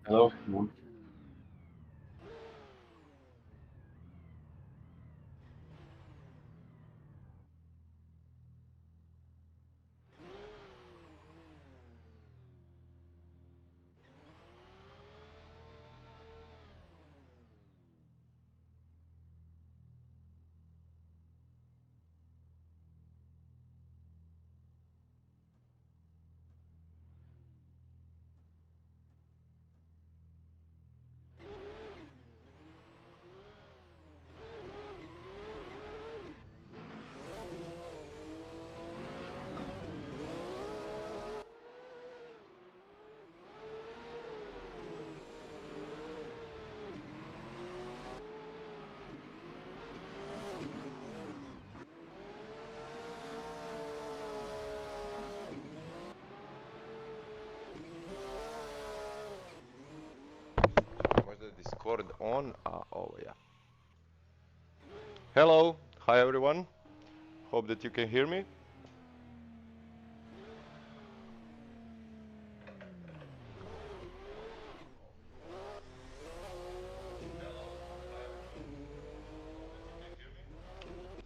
Hello. Was the Discord on? Oh yeah. Hello, hi everyone. Hope that you can hear me.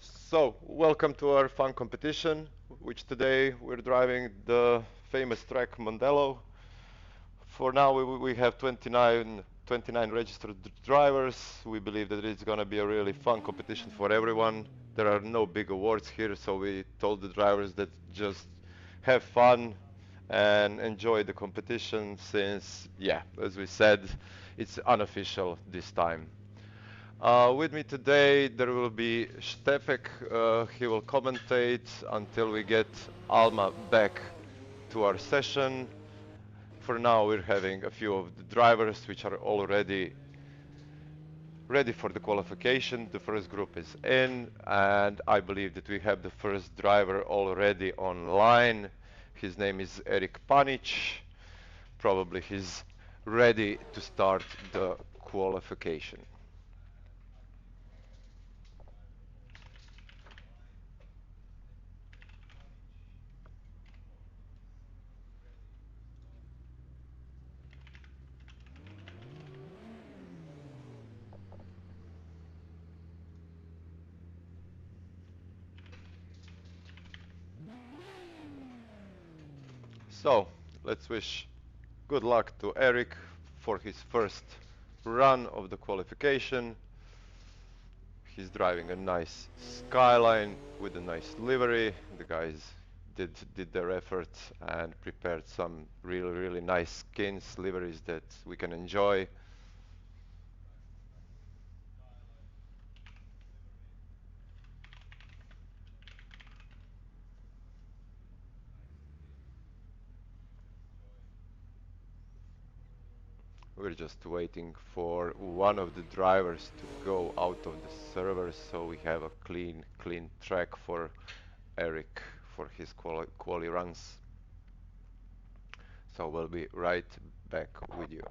So, welcome to our fun competition, which today we're driving the famous track Mondello. For now, we have 29 registered drivers. We believe that it's gonna be a really fun competition for everyone. There are no big awards here, so we told the drivers that just have fun and enjoy the competition since, yeah, as we said, it's unofficial this time. With me today there will be Stefek. He will commentate until we get Alma back to our session. For now, we're having a few of the drivers which are already ready for the qualification. The first group is in, and I believe that we have the first driver already online. His name is Eric Panich. Probably he's ready to start the qualification. So, let's wish good luck to Eric for his first run of the qualification. He's driving a nice Skyline with a nice livery. The guys did their effort and prepared some really nice skins, liveries that we can enjoy. We're just waiting for one of the drivers to go out of the server so we have a clean track for Eric for his quali runs. So we'll be right back with you.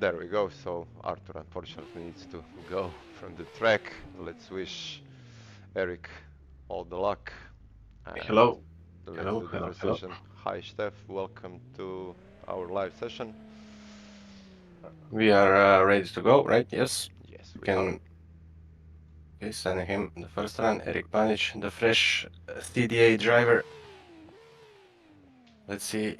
There we go. So Arthur unfortunately needs to go from the track. Let's wish Eric all the luck. And Hello. let's Hello. do the Hello. first Hello. session. Hi Steph, welcome to our live session. We are ready to go, right? Yes. Yes, We we are. can send him the first run. Eric Panich, the fresh CDA driver. Let's see.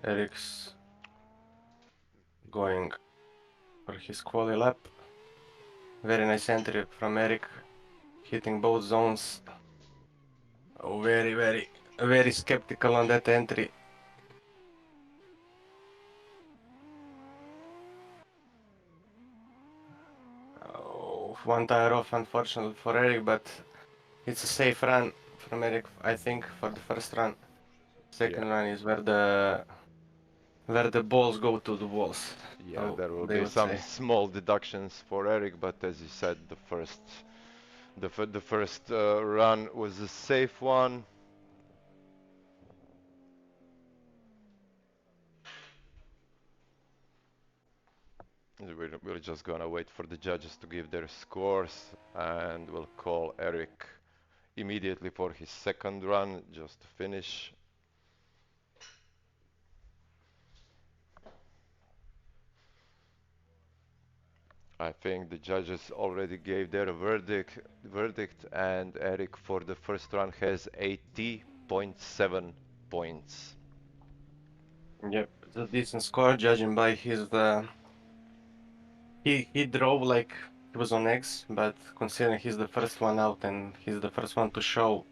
Eric's going for his quali lap. Very nice entry from Eric. hitting both zones. Oh, very skeptical on that entry. Oh, one tire off, unfortunately for Eric, but it's a safe run from Eric, I think, for the first run. Second run is where the balls go to the walls. Yeah, So there will they be would some say. small deductions for Eric, but as you said, the first run was a safe one. We're just gonna wait for the judges to give their scores, and we'll call Eric immediately for his second run, just to finish. I think the judges already gave their verdict, and Eric for the first run has 80.7 points. Yep, it's a decent score judging by his he drove like he was on X, but considering he's the first one out and he's the first one to show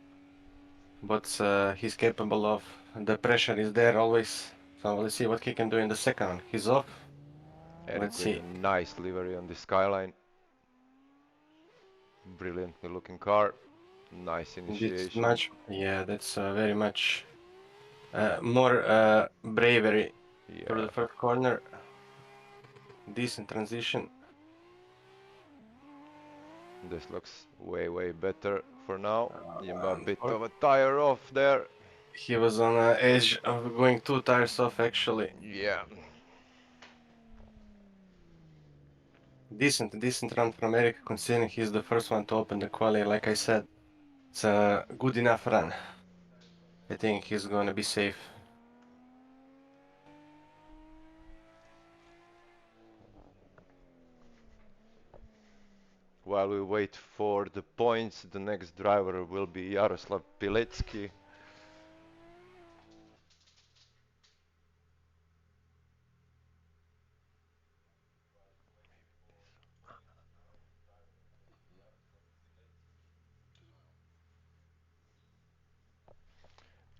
what he's capable of, the pressure is there always. So let's see what he can do in the second one. He's off. Eric Let's with see. a nice livery on the Skyline. Brilliantly looking car. Nice This initiation. much, yeah, that's very much more bravery through Yeah, the first corner. Decent transition. this looks way better for now. A bit Or of a tire off there. he was on the edge of going 2 tires off actually. Yeah, Decent run from Eric considering he's the first one to open the quali. Like I said, it's a good enough run. I think he's gonna be safe. while we wait for the points, the next driver will be Yaroslav Petki.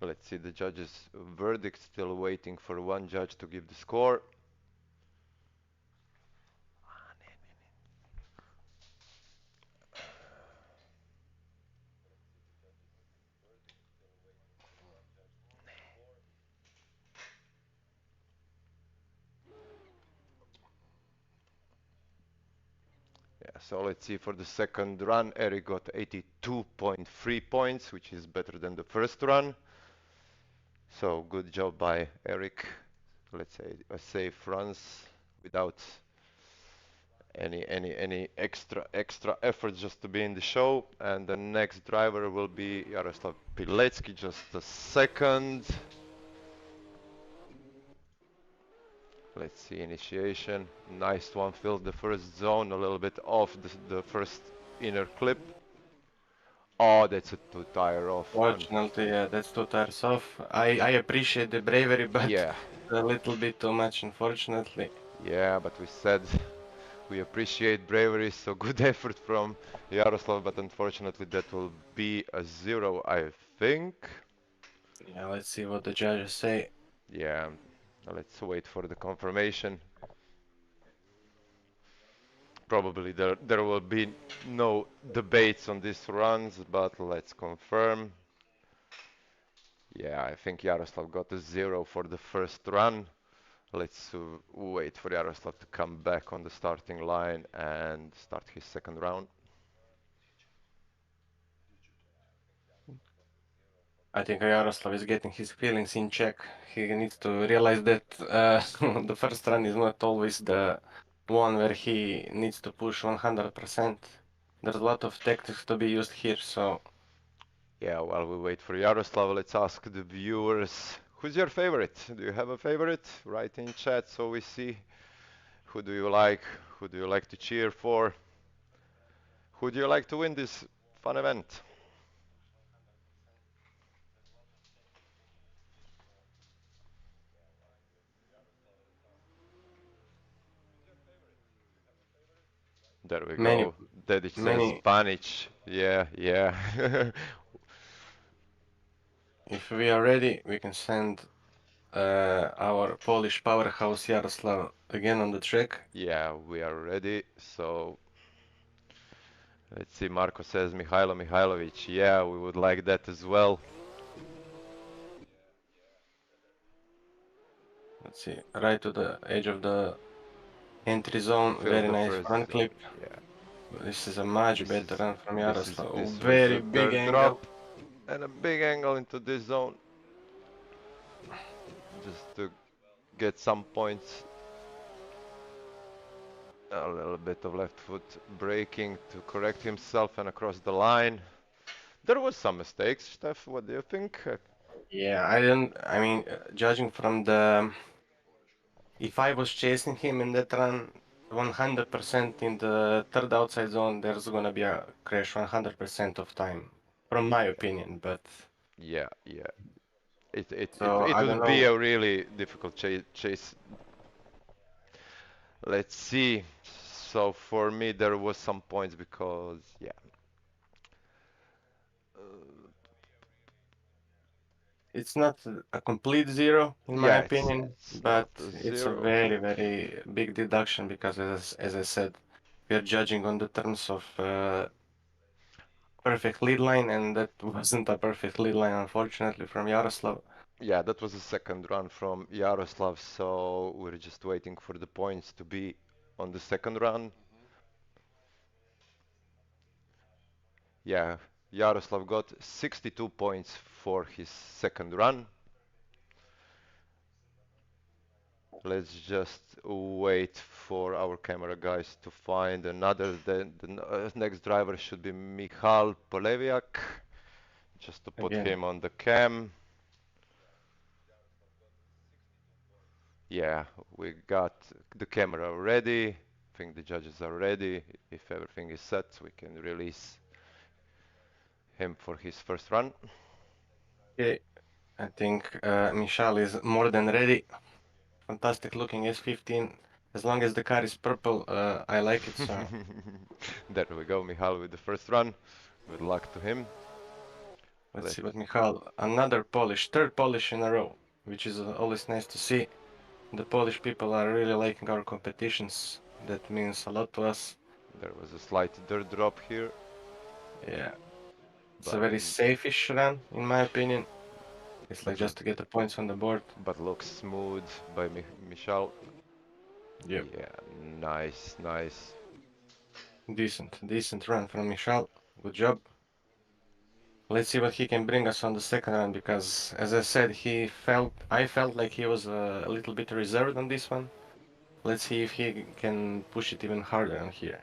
Let's see the judges' verdict. Still waiting for one judge to give the score. Yeah, so let's see for the second run. Eric got 82.3 points, which is better than the first run. So good job by Eric. Let's say a safe runs without any extra effort just to be in the show. And the next driver will be Yaroslav Petki. Just a second. Let's see initiation. Nice one, filled the first zone a little bit off the first inner clip. Oh, that's a two tire off. Fortunately, yeah, that's 2 tires off. I appreciate the bravery, but Yeah, a little bit too much, unfortunately. yeah, but we said we appreciate bravery, so good effort from Yaroslav, but unfortunately that will be a 0, I think. Yeah, let's see what the judges say. Yeah, let's wait for the confirmation. Probably there will be no debates on these runs, but let's confirm. Yeah, I think Yaroslav got a 0 for the first run. Let's wait for Yaroslav to come back on the starting line and start his second round. I think Yaroslav is getting his feelings in check. He needs to realize that the first run is not always the one where he needs to push 100%. There's a lot of tactics to be used here, so Yeah, while we wait for Yaroslav, let's ask the viewers, who's your favorite? Do you have a favorite? Write in chat so we see who do you like, who do you like to cheer for, who do you like to win this fun event? There we many, go. Dedic says many, Panich. Yeah, yeah. If we are ready, we can send our Polish powerhouse Yaroslav again on the track. Yeah, we are ready. So let's see. Marco says Mihailo Mihailovic. Yeah, we would like that as well. Let's see, right to the edge of the entry To zone. fill Very the nice first front zone. clip. Yeah. This is a much This better is run from this is Yaroslav. this was Very a big dirt angle. drop and a big angle into this zone just to get some points. A little bit of left foot braking to correct himself and across the line. There was some mistakes, Steph. What do you think? Yeah, I mean, judging from the, if I was chasing him in that run, 100% in the third outside zone, there's gonna be a crash 100% of time, from my opinion. But Yeah, yeah. so It I don't would be a know. really difficult chase. Let's see. So for me, there was some points because yeah. It's not a complete zero, in my Yeah, opinion, it's not but a it's a zero. very, very big deduction because, as I said, we are judging on the terms of perfect lead line, and that wasn't a perfect lead line, unfortunately, from Yaroslav. Yeah, that was the second run from Yaroslav, so we're just waiting for the points to be on the second run. Yeah, Yaroslav got 62 points for his second run. Let's just wait for our camera guys to find another. The next driver should be Michal Poleviak, just to put Again, him on the cam. Yeah, we got the camera ready. I think the judges are ready. If everything is set, we can release him for his first run. okay, I think Michal is more than ready. Fantastic looking S15. As long as the car is purple, I like it, so There we go, Michal with the first run. Good luck to him. let's Let see what Michal, another Polish, third Polish in a row, which is always nice to see. The Polish people are really liking our competitions. That means a lot to us. There was a slight dirt drop here, Yeah, it's a but very safe-ish run, in my opinion. It's like but just to get the points on the board. but looks smooth by Michal. Yep, Yeah, nice, nice. decent run from Michal. Good job. Let's see what he can bring us on the second run because, as I said, I felt like he was a little bit reserved on this one. Let's see if he can push it even harder on here.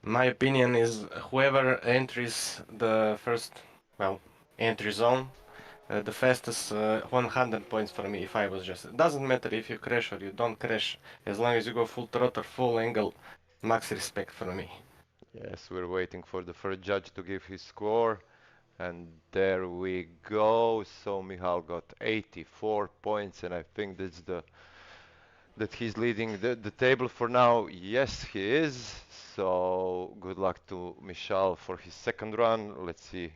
My opinion is whoever enters the first, well, entry zone, the fastest 100 points for me if I was just. It doesn't matter if you crash or you don't crash, as long as you go full throttle, full angle, max respect for me. Yes, we're waiting for the first judge to give his score. And there we go. So Michal got 84 points, and I think that he's leading the table for now. Yes, he is. So good luck to Michal for his second run. Let's see,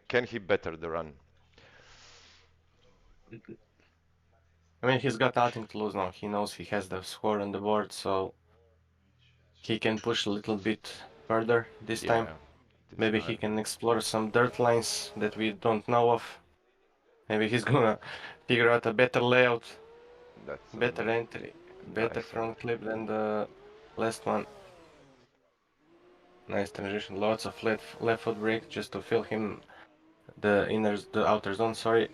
can he better the run? I mean, he's got nothing to lose now. He knows he has the score on the board, so he can push a little bit further this time. Yeah, this Maybe he time. can explore some dirt lines that we don't know of. Maybe he's gonna figure out a better layout, That's a better entry, better nice front entry. clip than the last one. Nice transition, lots of left foot brake just to fill him the outer zone. Sorry.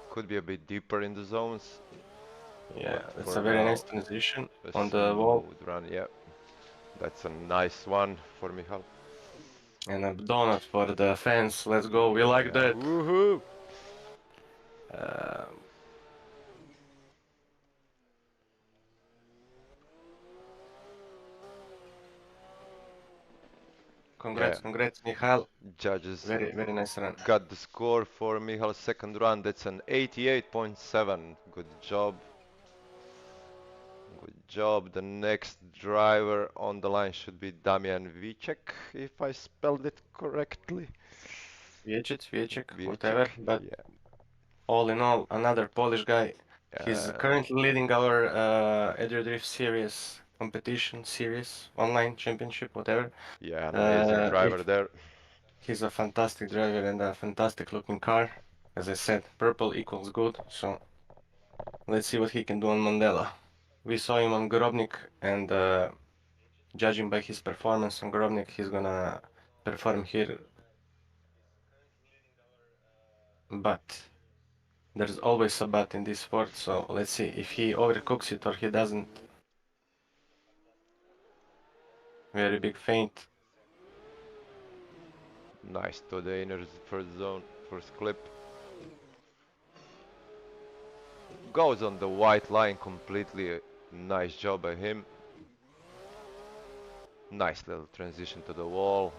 Could be a bit deeper in the zones, Yeah, but that's for a very nice now, transition a on the wall. smooth run. Yeah, that's a nice one for Michal. And a donut for the fans. Let's go. We like Yeah, that. woohoo! Uh, Yeah, congrats, Michal. judges Very nice run. got the score for Michal's second run. That's an 88.7. Good job. Good job. The next driver on the line should be Damian Vek, if I spelled it correctly. Vjecic, whatever. Vek, But yeah. all in all, another Polish guy. He's Uh, currently leading our Drift Series competition series, online championship, whatever. yeah, an amazing driver If there. he's a fantastic driver and a fantastic looking car. As I said, purple equals good. So let's see what he can do on Mondello. We saw him on Grobnik, and judging by his performance on Grobnik, he's gonna perform here. But there's always a but in this sport, so let's see if he overcooks it or he doesn't. Very big feint. Nice to the inner first zone, first clip. Goes on the white line completely. Nice job by him. Nice little transition to the wall.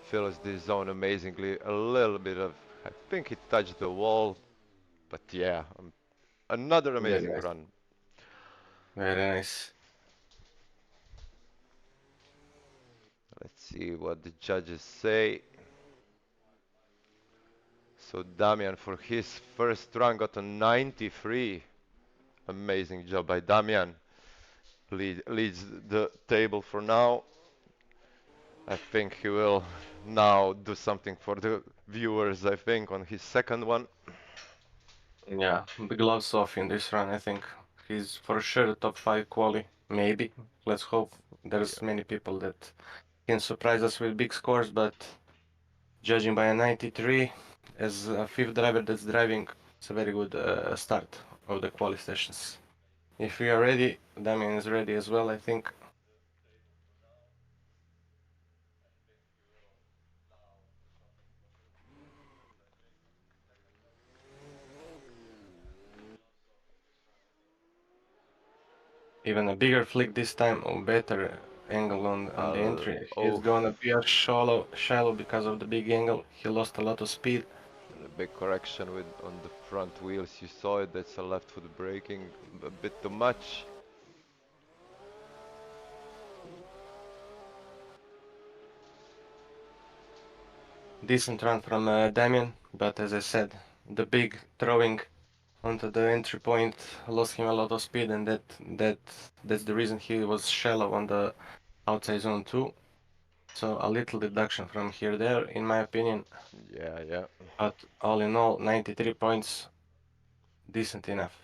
Fills this zone amazingly. A little bit of, I think he touched the wall, but yeah, another Very amazing nice. run. Very nice. Let's see what the judges say. So Damian for his first run got a 93. Amazing job by Damian. Leads the table for now. I think he will now do something for the viewers, I think, on his second one. Yeah, big gloves off in this run, I think. He's for sure top 5 quali, maybe. Let's hope. There's Yeah. many people that can surprise us with big scores, but judging by a 93 as a fifth driver that's driving, it's a very good start of the quali sessions. If we are ready, Damian is ready as well, I think. Even a bigger flick this time, or better angle on the entry. He's Oh, gonna be a shallow because of the big angle. He lost a lot of speed. and a big correction with on the front wheels. You saw it. That's a left foot braking a bit too much. Decent run from Damian, but as I said, the big throwing onto the entry point lost him a lot of speed, and that's the reason he was shallow on the outside zone too. So a little deduction from here there, in my opinion. Yeah, yeah. But all in all, 93 points, decent enough.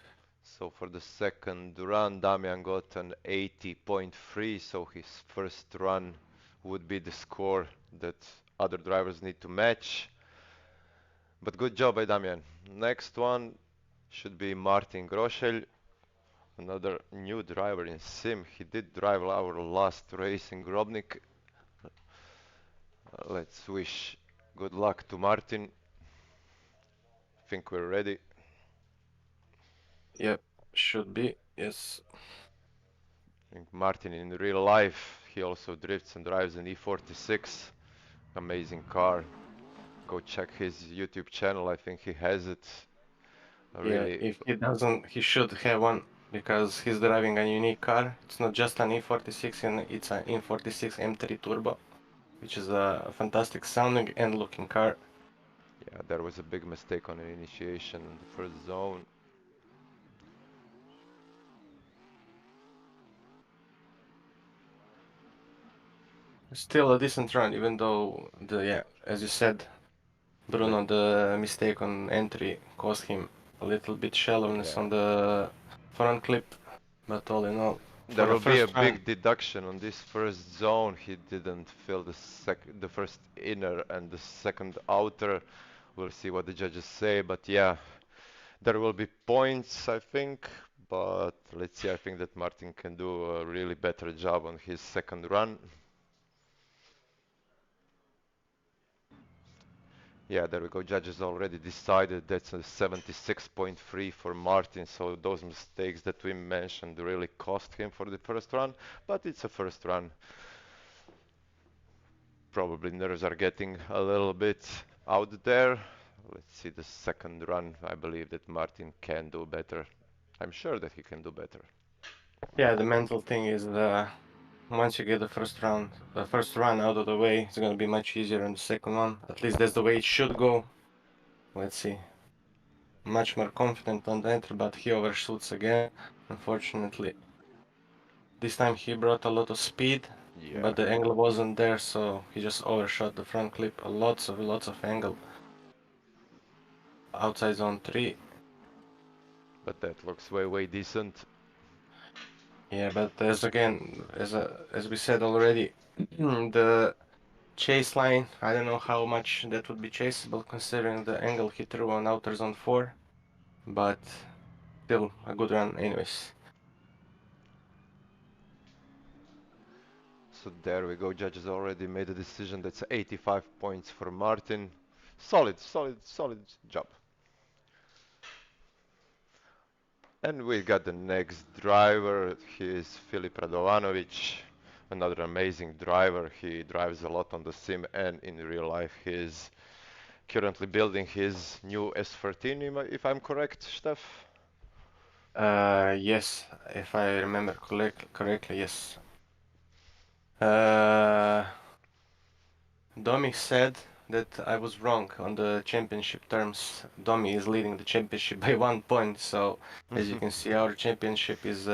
So for the second run, Damian got an 80.3. So his first run would be the score that other drivers need to match. But good job by Damian. Next one should be Martin Groschel, another new driver in Sim. He did drive our last race in Grobnik. Let's wish good luck to Martin. Think we're ready. Yep, should be, yes. I think Martin in real life, he also drifts and drives an E46. Amazing car. Go check his YouTube channel. I think he has it. Yeah, Really, if he doesn't, he should have one because he's driving a unique car. It's not just an E46, and it's an E46 M3 Turbo, which is a fantastic sounding and looking car. yeah, there was a big mistake on an initiation in the first zone. Still a decent run, even though as you said, The, Bruno, the mistake on entry caused him a little bit shallowness yeah, on the front clip, but all in all, there for a will be a first run, big deduction on this first zone. He didn't fill the first inner and the second outer. We'll see what the judges say, but yeah, there will be points, I think. But let's see. I think that Martin can do a really better job on his second run. Yeah, there we go. Judges already decided that's a 76.3 for Martin. So those mistakes that we mentioned really cost him for the first run. But it's a first run. Probably nerves are getting a little bit out there. Let's see the second run. I believe that Martin can do better. I'm sure that he can do better. Yeah, the mental thing is once you get the first run out of the way, it's gonna be much easier on the second one. At least that's the way it should go. Let's see. Much more confident on the enter, but he overshoots again, unfortunately. This time he brought a lot of speed, Yeah, but the angle wasn't there, so he just overshot the front clip. Lots of angle. Outside zone 3. but that looks way decent. Yeah, but as we said already, the chase line, I don't know how much that would be chaseable considering the angle he threw on outer zone 4, but still a good run anyways. So there we go. Judges already made a decision. That's 85 points for Martin. Solid job. And we got the next driver. He is Filip Radovanovic, another amazing driver. He drives a lot on the sim and in real life. He is currently building his new S13, if I'm correct, Steph? Yes, if I remember correctly, yes. Uh, Domi said that I was wrong on the championship terms. Domi is leading the championship by 1 point, so as you can see, our championship is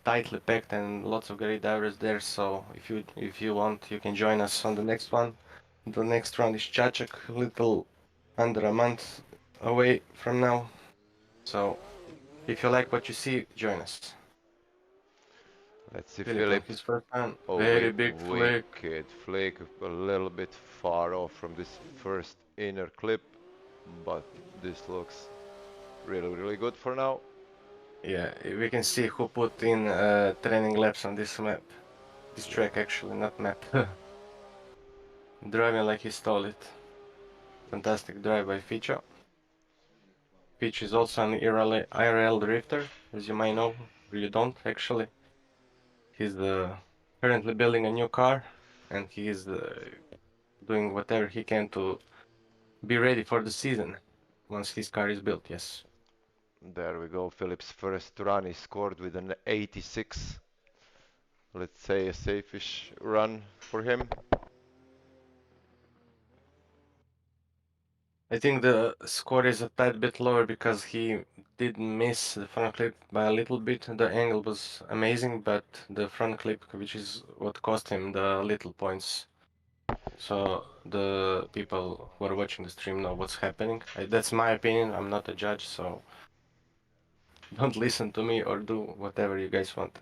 tightly packed and lots of great divers there. So if you want, you can join us on the next one. The next round is Chachak, little under a month away from now. So if you like what you see, join us. Let's see, Philip on Philip. his first time. Oh, Very big flick. wicked flick, a little bit far off from this first inner clip, but this looks really good for now. Yeah, we can see who put in training laps on this map. This Yeah. track actually, not map. Driving like he stole it. Fantastic drive by Ficho. Ficho is also an IRL drifter, as you might know. You don't actually. He's currently building a new car, and he is doing whatever he can to be ready for the season once his car is built. Yes. There we go. Philip's first run, he scored with an 86. Let's say a safe-ish run for him. I think the score is a tad bit lower because he did miss the front clip by a little bit. The angle was amazing, but the front clip, which is what cost him the little points. So the people who are watching the stream know what's happening. That's my opinion. I'm not a judge, so don't listen to me or do whatever you guys want.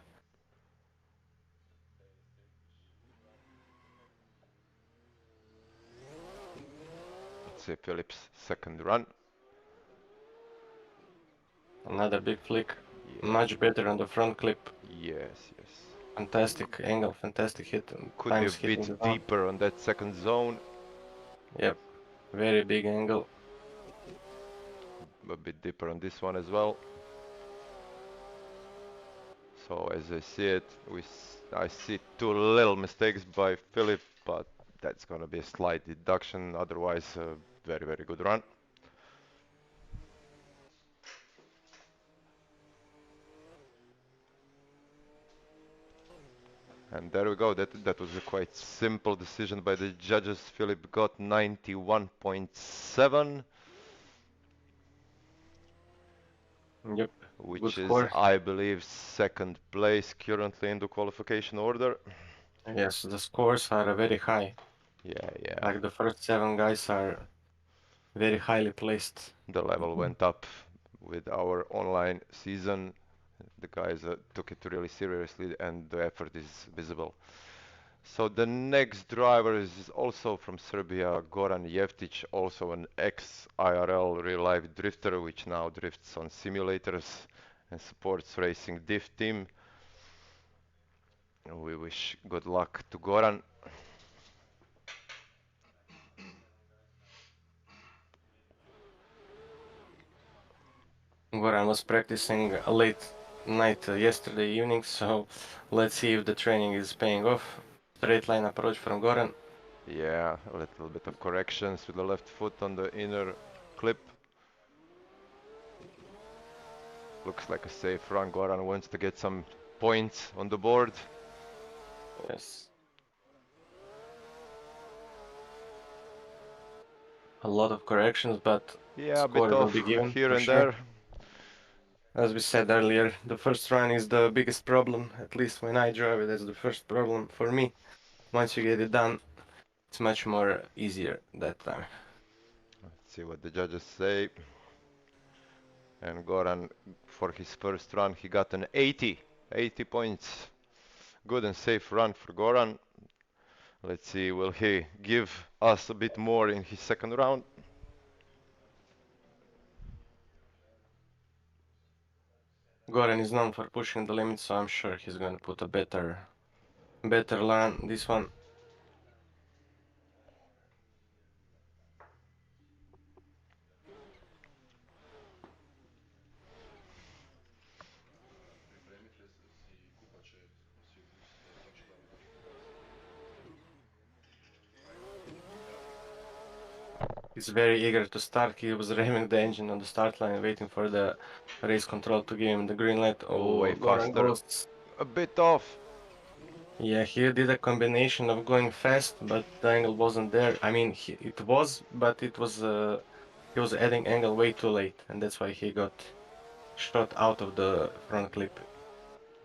Let's see Philip's second run. Another big flick. Yeah. Much better on the front clip. Yes. Fantastic angle, fantastic hit. Could be a Times hitting bit the zone. deeper on that second zone. Yep. Very big angle. A bit deeper on this one as well. So as I see it, I see two little mistakes by Philip, but that's gonna be a slight deduction. Otherwise, a very good run. And there we go. That was a quite simple decision by the judges. Philip got 91.7, Yep. Good which is, score. I believe, second place currently in the qualification order. Yes, the scores are very high. Yeah. Like the first 7 guys are very highly placed. The level went up with our online season. The guys took it really seriously, and the effort is visible. So the next driver is also from Serbia, Goran Ytic, also an ex-IRL real-life drifter, which now drifts on simulators and supports Racing Diff team. We wish good luck to Goran. Goran was practicing a late night yesterday evening, so let's see if the training is paying off. Straight line approach from Goran. Yeah, a little bit of corrections with the left foot on the inner clip. Looks like a safe run. Goran wants to get some points on the board. Yes. A lot of corrections, but Yeah, a bit score will of be given here for and sure. there. As we said earlier, the first run is the biggest problem. At least when I drive it, that's the first problem for me. Once you get it done, it's much more easier that time. Let's see what the judges say. And Goran, for his first run, he got an 80. 80 points. Good and safe run for Goran. Let's see, will he give us a bit more in his second round? Goran is known for pushing the limits, so I'm sure he's going to put a better run this one. He's very eager to start. He was revving the engine on the start line, waiting for the race control to give him the green light. Oh, way Oh, Goran faster. goes. A bit off. Yeah, he did a combination of going fast, but the angle wasn't there. I mean, it was, but it was he was adding angle way too late, and that's why he got shot out of the front clip.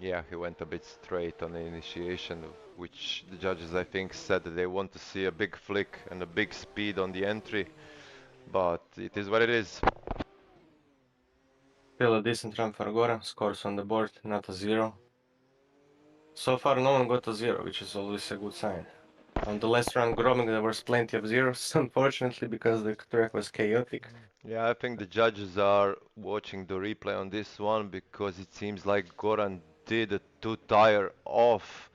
Yeah, he went a bit straight on the initiation, which the judges, I think, said that they want to see a big flick and a big speed on the entry, but it is what it is. Still a decent run for Goran, scores on the board, not a zero. So far, no one got a zero, which is always a good sign. On the last run, Gromik, there was plenty of zeros, unfortunately, because the track was chaotic. Yeah, I think the judges are watching the replay on this one because it seems like Goran did a two-tire off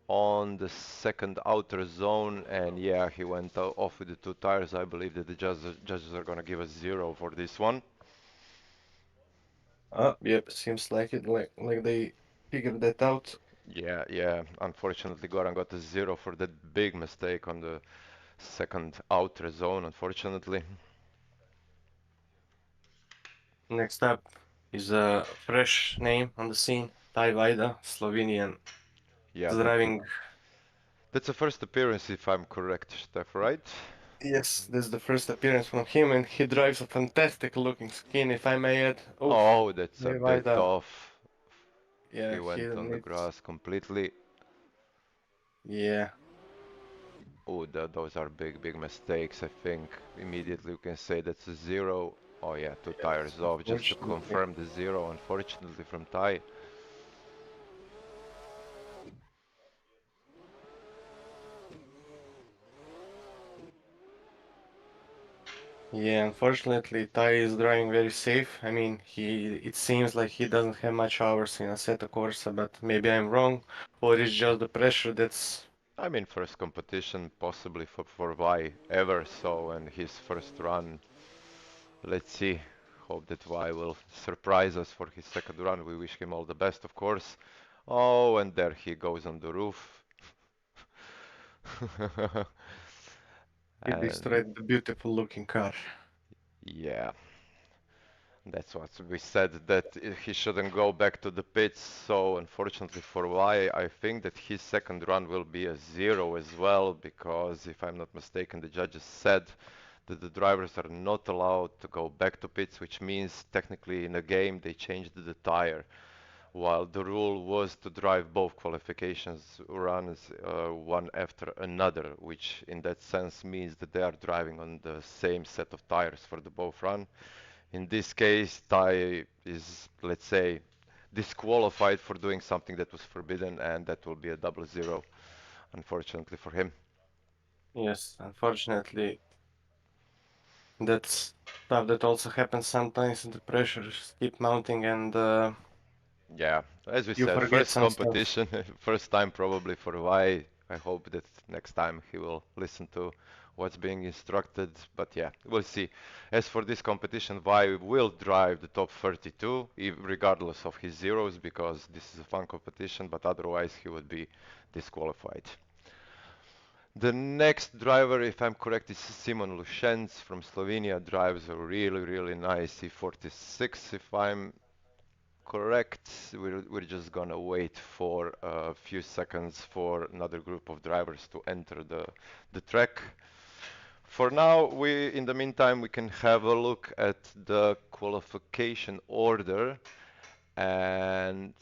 on the second outer zone, and yeah, he went off with the two tires. I believe that the judges are gonna give a zero for this one. Yep, seems like it, like they figured that out. Yeah, yeah. Unfortunately, Goran got a zero for that big mistake on the second outer zone, unfortunately. Next up is a fresh name on the scene, Tai Vaida, Slovenian. Yeah, He's driving. that's a first appearance, if I'm correct, Steph, right? Yes, this is the first appearance from him, and he drives a fantastic looking skin, if I may add. Oof, Oh, that's a Tai bit Vaida. off. Yeah, He he went on the needs. grass completely. Yeah, Oh, those are big, big mistakes. I think immediately you can say that's a zero. Oh yeah, two yes, tires off just to unfortunately. confirm the zero, unfortunately, from Tai. Yeah, unfortunately, Tai is driving very safe. I mean, it seems like he doesn't have much hours in Assetto Corsa, but maybe I'm wrong, or it's just the pressure that's. I mean, first competition possibly for Vi ever, so, and his first run. Let's see. Hope that Vi will surprise us for his second run. We wish him all the best, of course. Oh, and there he goes on the roof. He And destroyed the beautiful looking car. yeah, that's what we said, that he shouldn't go back to the pits. So unfortunately for Y, I think that his second run will be a zero as well, because if I'm not mistaken, the judges said that the drivers are not allowed to go back to pits, which means technically in a game they changed the tire, while the rule was to drive both qualifications runs one after another, which in that sense means that they are driving on the same set of tires for the both run. In this case, Tai is, let's say, disqualified for doing something that was forbidden, and that will be a double zero, unfortunately for him. Yes, unfortunately, that's stuff that also happens sometimes. The pressures keep mounting, and Yeah, as we you said, forget first some stuff. competition, first time probably for Y. I hope that next time he will listen to what's being instructed. But yeah, we'll see. As for this competition, Y will drive the top 32, regardless of his zeros, because this is a fun competition, but otherwise he would be disqualified. The next driver, if I'm correct, is Simon Lušenc from Slovenia. Drives a really, really nice E46, if I'm correct, we're just gonna wait for a few seconds for another group of drivers to enter the track. For now, in the meantime, we can have a look at the qualification order. And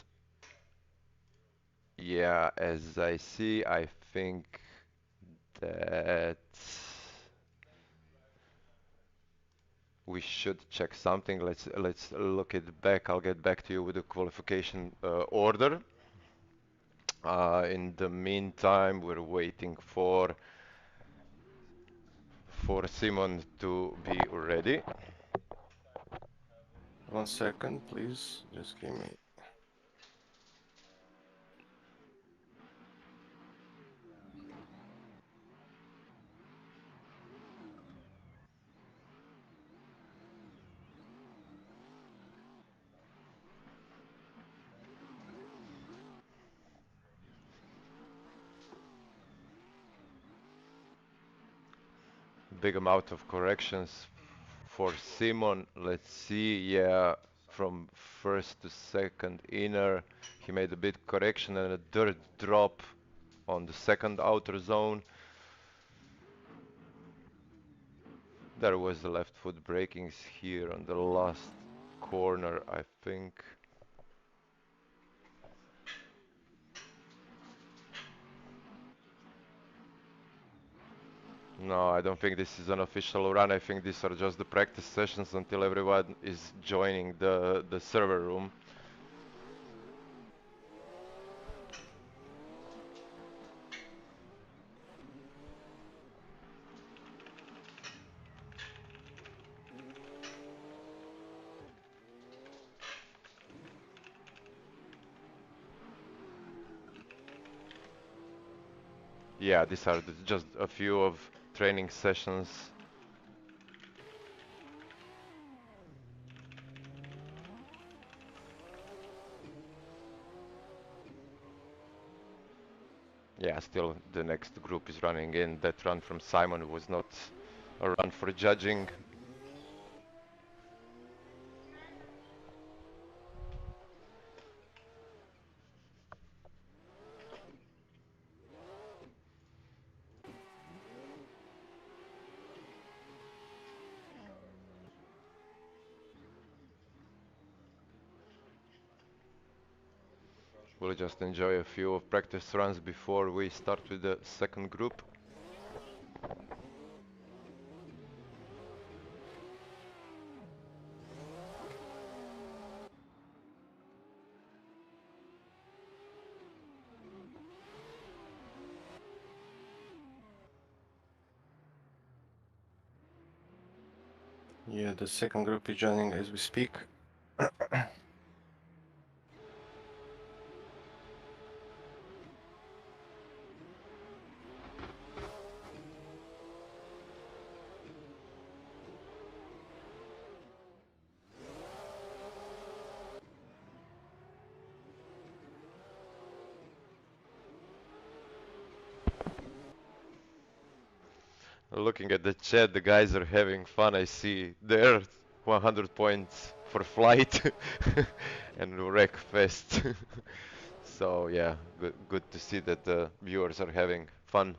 yeah, as I see, I think that we should check something. Let's look it back. I'll get back to you with the qualification order. In the meantime, we're waiting for Simon to be ready. 1 second, please. Just give me. Big amount of corrections for Simon. Let's see, yeah, from first to second inner, he made a bit correction and a dirt drop on the second outer zone. There was the left foot breakings here on the last corner, I think. No, I don't think this is an official run. I think these are just the practice sessions until everyone is joining the server room. Yeah, these are just a few of training sessions. Yeah, still the next group is running in. That run from Simon was not a run for judging. We'll just enjoy a few of practice runs before we start with the second group. Yeah, the second group is joining as we speak. Looking at the chat, the guys are having fun. I see they're 100 points for flight and wreck fest. So yeah, good to see that the viewers are having fun.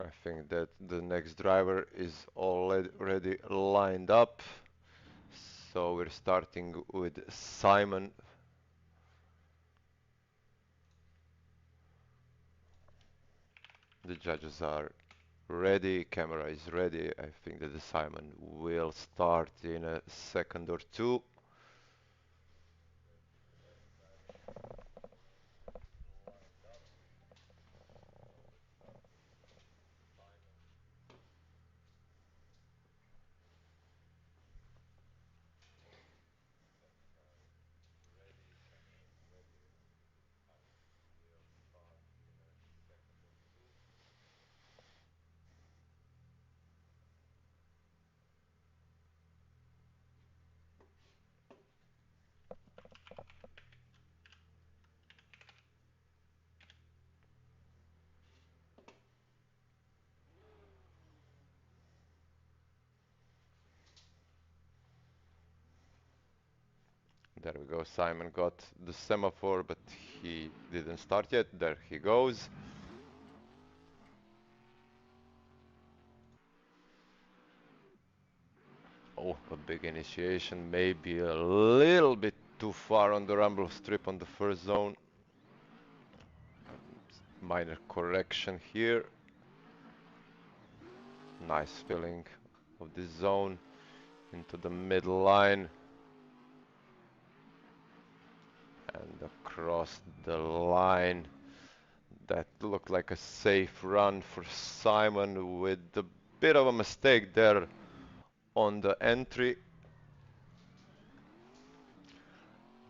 I think that the next driver is already lined up. So we're starting with Simon. The judges are ready, camera is ready. I think that the Simon will start in a second or two. There we go, Simon got the semaphore, but he didn't start yet. There he goes. Oh, a big initiation, maybe a little bit too far on the rumble strip on the first zone. Minor correction here. Nice filling of this zone into the middle line. And across the line. That looked like a safe run for Simon with a bit of a mistake there on the entry.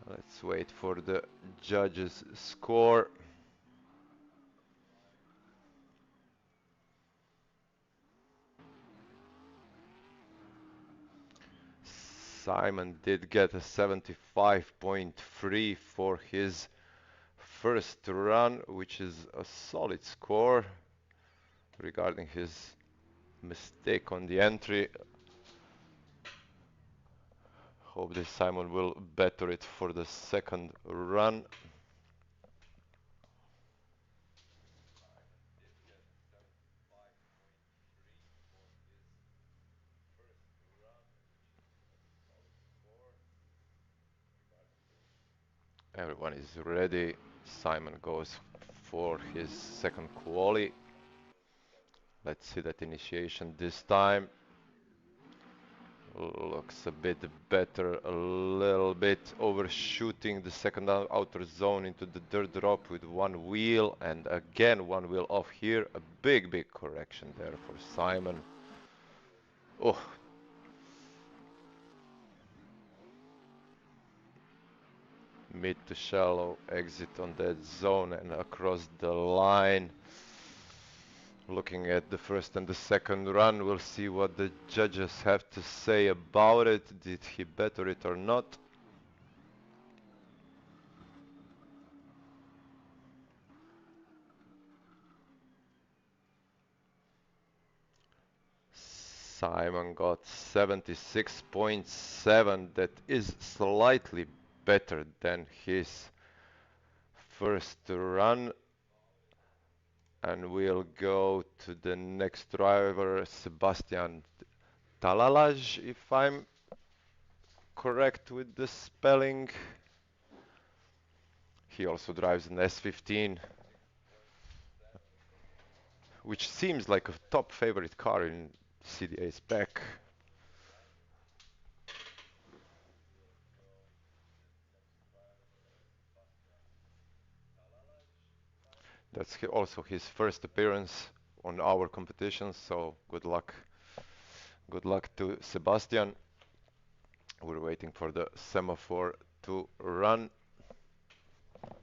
Let's wait for the judges' score. Simon did get a 75.3 for his first run, which is a solid score regarding his mistake on the entry. Hope that Simon will better it for the second run. Everyone is ready. Simon goes for his second quali. Let's see that initiation this time. Looks a bit better, a little bit overshooting the second outer zone into the dirt drop with one wheel, and again one wheel off here. A big correction there for Simon. Oh. Mid to shallow exit on that zone and across the line. Looking at the first and the second run, we'll see what the judges have to say about it. Did he better it or not? Simon got 76.7. That is slightly better than his first run. And we'll go to the next driver, Sebastian Talage, if I'm correct with the spelling. He also drives an S15, which seems like a top favorite car in CDA spec. That's also his first appearance on our competition, so good luck. Good luck to Sebastian. We're waiting for the semaphore to run. I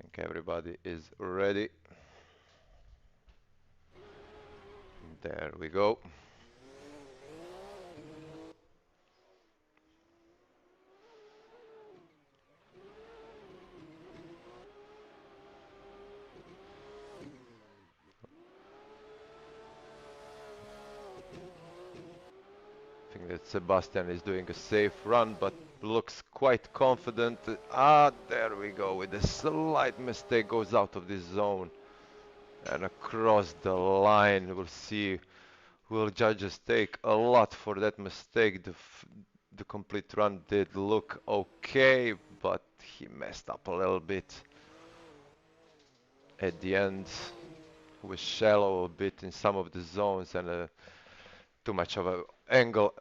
think everybody is ready. There we go. I think that Sebastian is doing a safe run, but looks quite confident. Ah, there we go. With a slight mistake, goes out of this zone. And across the line, we'll see. Will judges take a lot for that mistake? The complete run did look okay, but he messed up a little bit at the end. Was shallow a bit in some of the zones and too much of an angle,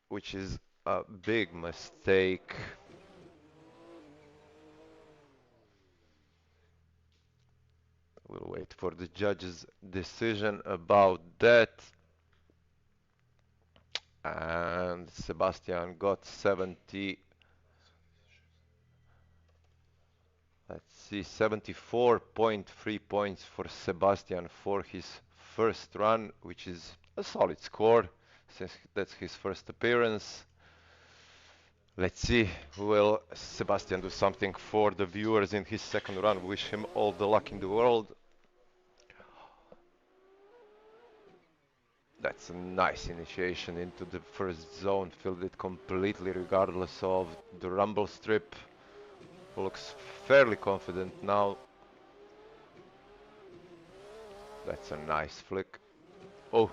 which is a big mistake. We'll wait for the judge's decision about that. And Sebastian got 70. Let's see, 74.3 points for Sebastian for his first run, which is a solid score since that's his first appearance. Let's see, will Sebastian do something for the viewers in his second run? Wish him all the luck in the world. That's a nice initiation into the first zone, filled it completely regardless of the rumble strip. Looks fairly confident now. That's a nice flick. Oh,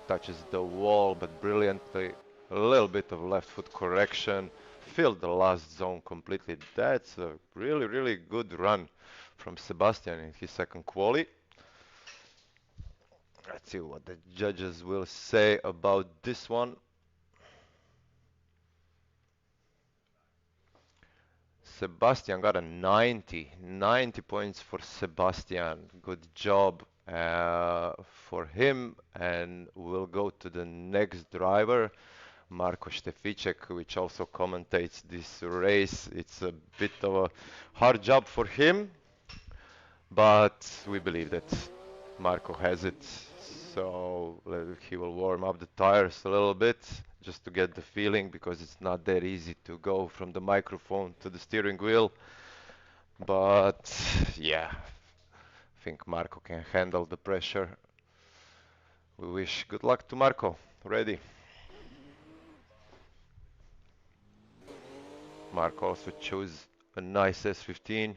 touches the wall, but brilliantly. A little bit of left foot correction. Filled the last zone completely. That's a really, really good run from Sebastian in his second quali. Let's see what the judges will say about this one. Sebastian got a 90. 90 points for Sebastian. Good job for him. And we'll go to the next driver, Marko Štefiček, which also commentates this race. It's a bit of a hard job for him, but we believe that Marko has it. So he will warm up the tires a little bit just to get the feeling, because it's not that easy to go from the microphone to the steering wheel. But yeah, I think Marko can handle the pressure. We wish good luck to Marko. Ready. Marko also chose a nice S15.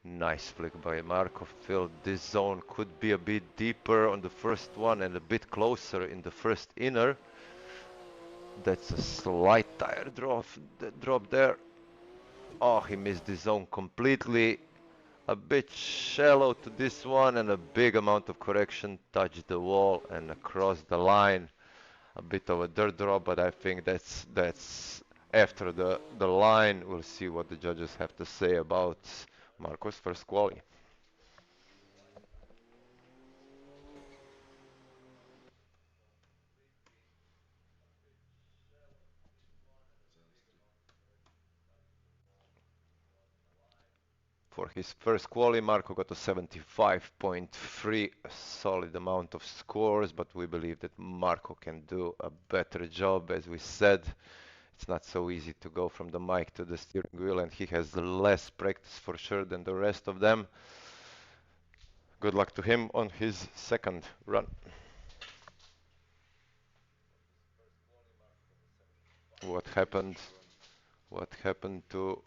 Nice flick by Marko. Felt this zone could be a bit deeper on the first one and a bit closer in the first inner. That's a slight tire drop there. Oh, he missed the zone completely. A bit shallow to this one, and a big amount of correction. Touched the wall and across the line. A bit of a dirt drop, but I think that's after the line. We'll see what the judges have to say about Marko's first quali. For his first quali, Marko got a 75.3, a solid amount of scores, but we believe that Marko can do a better job. As we said, it's not so easy to go from the mic to the steering wheel, and he has less practice for sure than the rest of them. Good luck to him on his second run. What happened? What happened to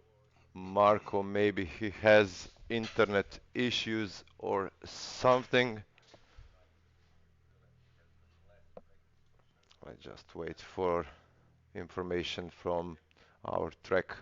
Marko? Maybe he has internet issues or something. I just wait for information from our track.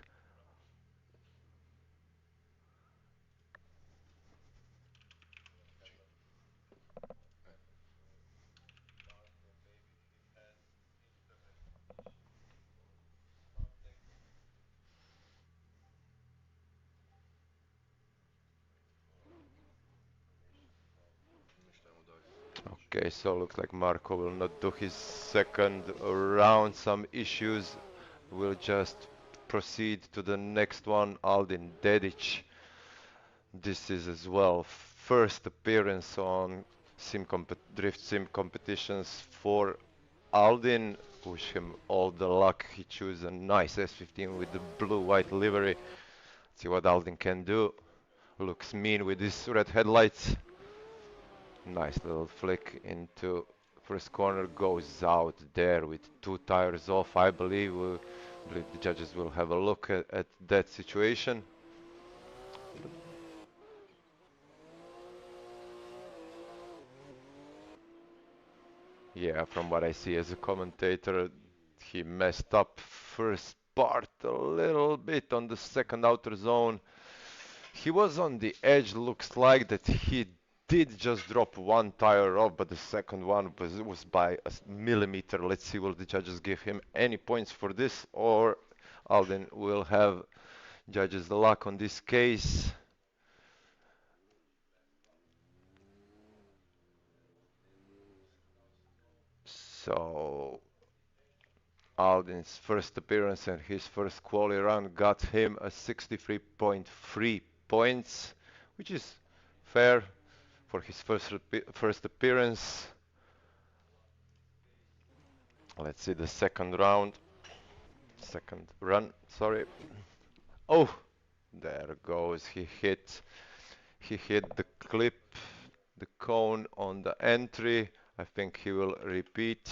Okay, so looks like Marko will not do his second round. Some issues. We'll just proceed to the next one, Alin Dich. This is as well first appearance on drift sim competitions for Alin. Wish him all the luck. He chose a nice S15 with the blue-white livery. See what Alin can do. Looks mean with these red headlights. Nice little flick into first corner, goes out there with two tires off. I believe the judges will have a look at that situation. Yeah, from what I see as a commentator, he messed up first part a little bit on the second outer zone. He was on the edge, looks like that he did just drop one tire off, but the second one was by a millimeter. Let's see, will the judges give him any points for this, or Alden will have judges' luck on this case. So Alden's first appearance and his first quali run got him a 63.3 points, which is fair for his first appearance. Let's see the second run, sorry. Oh, there goes. He hit the clip, the cone on the entry. I think he will repeat.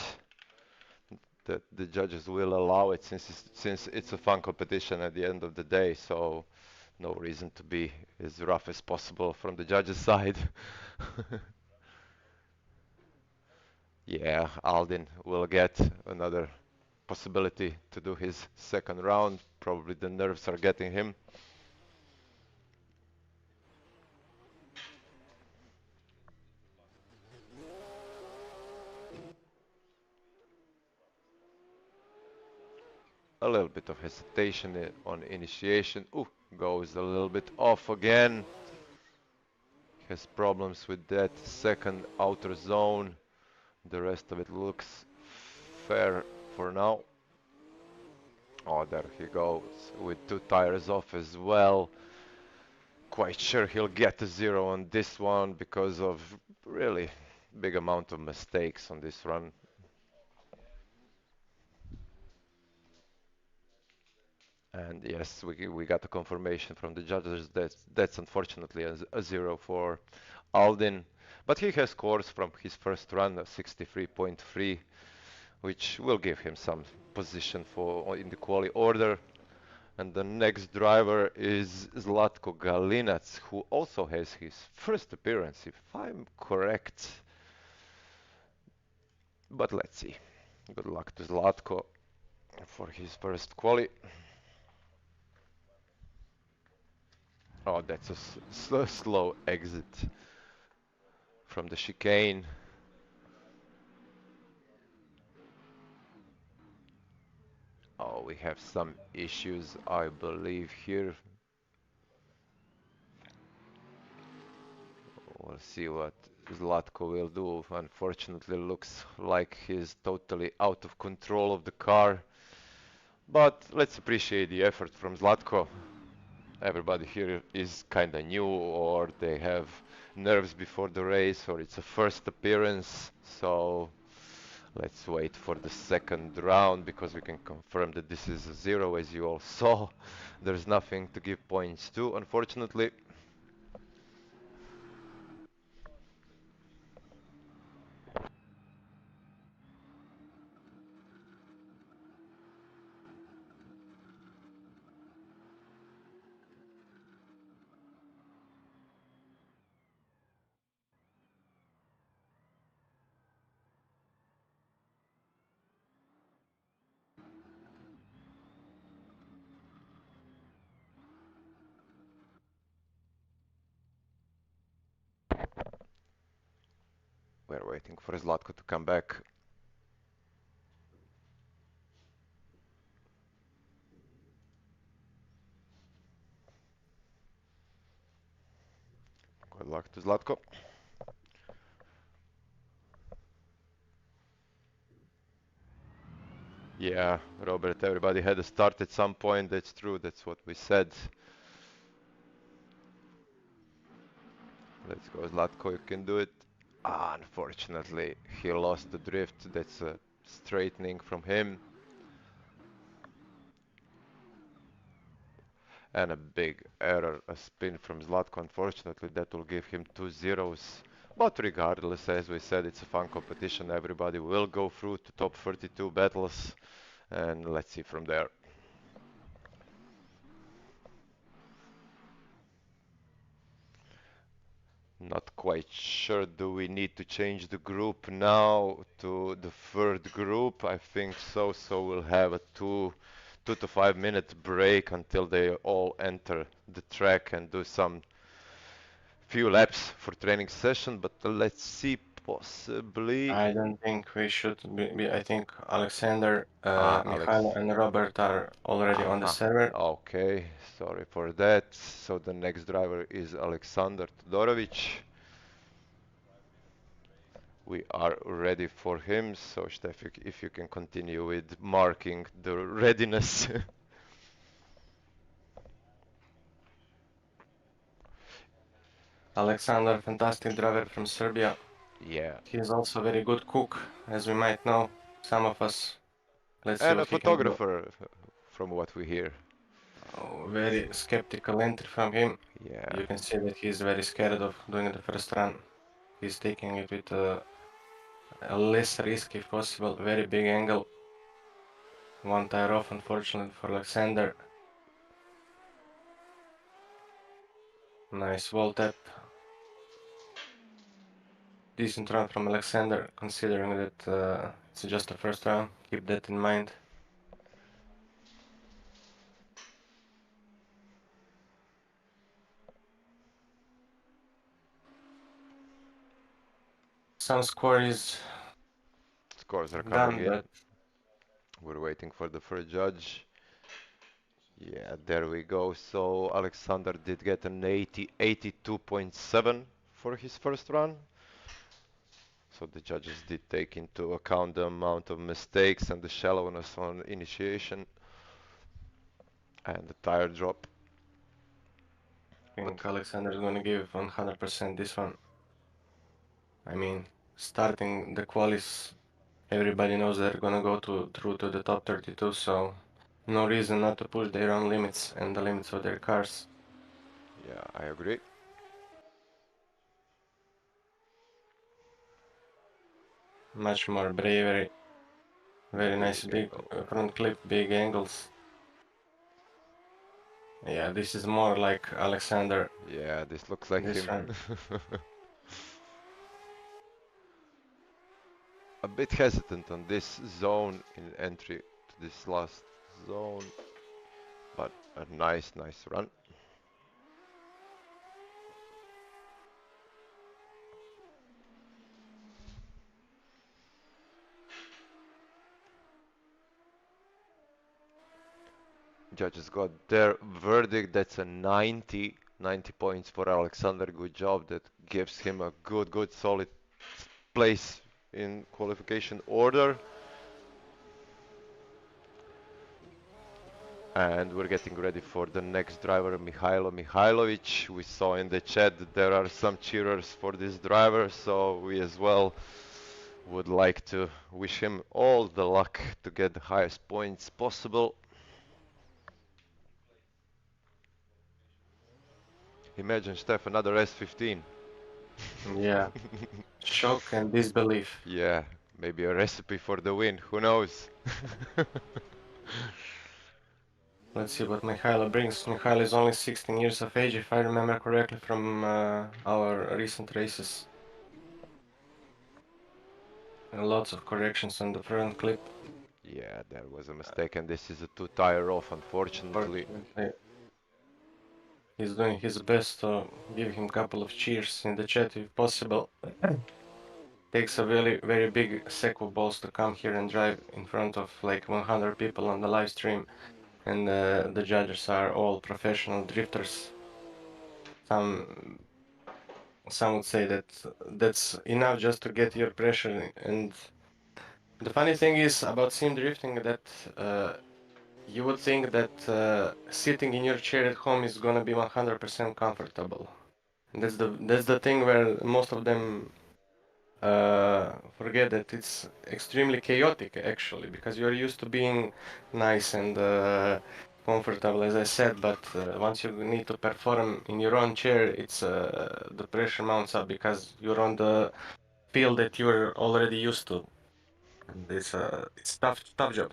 That the judges will allow it since it's a fun competition at the end of the day, so no reason to be as rough as possible from the judges' side. Yeah, Aldin will get another possibility to do his second round. Probably the nerves are getting him. A little bit of hesitation on initiation. Ooh, goes a little bit off again. Has problems with that second outer zone. The rest of it looks fair for now. Oh, there he goes with two tires off as well. Quite sure he'll get a zero on this one because of really big amount of mistakes on this run. And yes, we got a confirmation from the judges that that's unfortunately a zero for Aldin. But he has scores from his first run of 63.3, which will give him some position for in the quali order. And the next driver is Zlatko Galinat, who also has his first appearance, if I'm correct. But let's see. Good luck to Zlatko for his first quali. Oh, that's a slow exit from the chicane. Oh, we have some issues, I believe, here. We'll see what Zlatko will do. Unfortunately, looks like he's totally out of control of the car. But let's appreciate the effort from Zlatko. Everybody here is kinda new, or they have nerves before the race, or it's a first appearance. So let's wait for the second round because we can confirm that this is a zero, as you all saw. There's nothing to give points to, unfortunately. We're waiting for Zlatko to come back. Good luck to Zlatko. Yeah, Robert, everybody had a start at some point. That's true. That's what we said. Let's go, Zlatko. You can do it. Ah, unfortunately, he lost the drift. That's a straightening from him. And a big error, a spin from Zlatko. Unfortunately, that will give him 2 zeros. But regardless, as we said, it's a fun competition. Everybody will go through to top 32 battles. And let's see from there. Not quite sure. Do we need to change the group now to the third group? I think so. So we'll have a 2 to 5 minute break until they all enter the track and do some few laps for training session. But let's see, possibly. I don't think we should be I think Alexander, Alex. Mihailo and Robert are already on the server. Okay, sorry for that. So the next driver is Alexander Todorovic. We are ready for him. So Steph, if you can continue with marking the readiness. Alexander, fantastic driver from Serbia. Yeah. He's also a very good cook, as we might know, some of us. Let's see And a what he can do. photographer, from what we hear. Oh, very skeptical entry from him. Yeah. You can see that he's very scared of doing the first run. He's taking it with a less risk if possible. Very big angle. One tire off, unfortunately, for Alexander. Nice wall tap. Decent run from Alexander, considering that it's just the first round. Keep that in mind. Some score is Scores are coming done, in. but We're waiting for the first judge. Yeah, there we go. So Alexander did get an 82.7 for his first run. So the judges did take into account the amount of mistakes and the shallowness on initiation and the tire drop. I think Alexander's going to give 100% this one. I mean, starting the qualis, everybody knows they're going to go through to the top 32, so no reason not to push their own limits and the limits of their cars. Yeah, I agree. Much more bravery. Very nice big front clip, big angles. Yeah, this is more like Alexander. Yeah, this looks like This him. one. A bit hesitant on this zone in entry to this last zone, but a nice run. Judges got their verdict. That's a 90 points for Alexander. Good job. That gives him a good solid place in qualification order. And we're getting ready for the next driver, Mihailo Mihailovic. We saw in the chat that there are some cheerers for this driver, so we as well would like to wish him all the luck to get the highest points possible. Imagine, Steph, another S15. Yeah. Shock and disbelief. Yeah, maybe a recipe for the win, who knows? Let's see what Mihailo brings. Mihailo is only 16 years of age, if I remember correctly from our recent races. And lots of corrections on the front clip. Yeah, there was a mistake, and this is a two-tire off, unfortunately. He's doing his best to give him a couple of cheers in the chat if possible. Takes a very big sack of balls to come here and drive in front of like 100 people on the live stream, and the judges are all professional drifters. Some would say that that's enough just to get your pressure. And the funny thing is about sim drifting that you would think that sitting in your chair at home is gonna be 100% comfortable. And that's the thing where most of them forget that it's extremely chaotic actually, because you're used to being nice and comfortable, as I said, but once you need to perform in your own chair, it's the pressure mounts up because you're on the field that you're already used to. And it's tough job.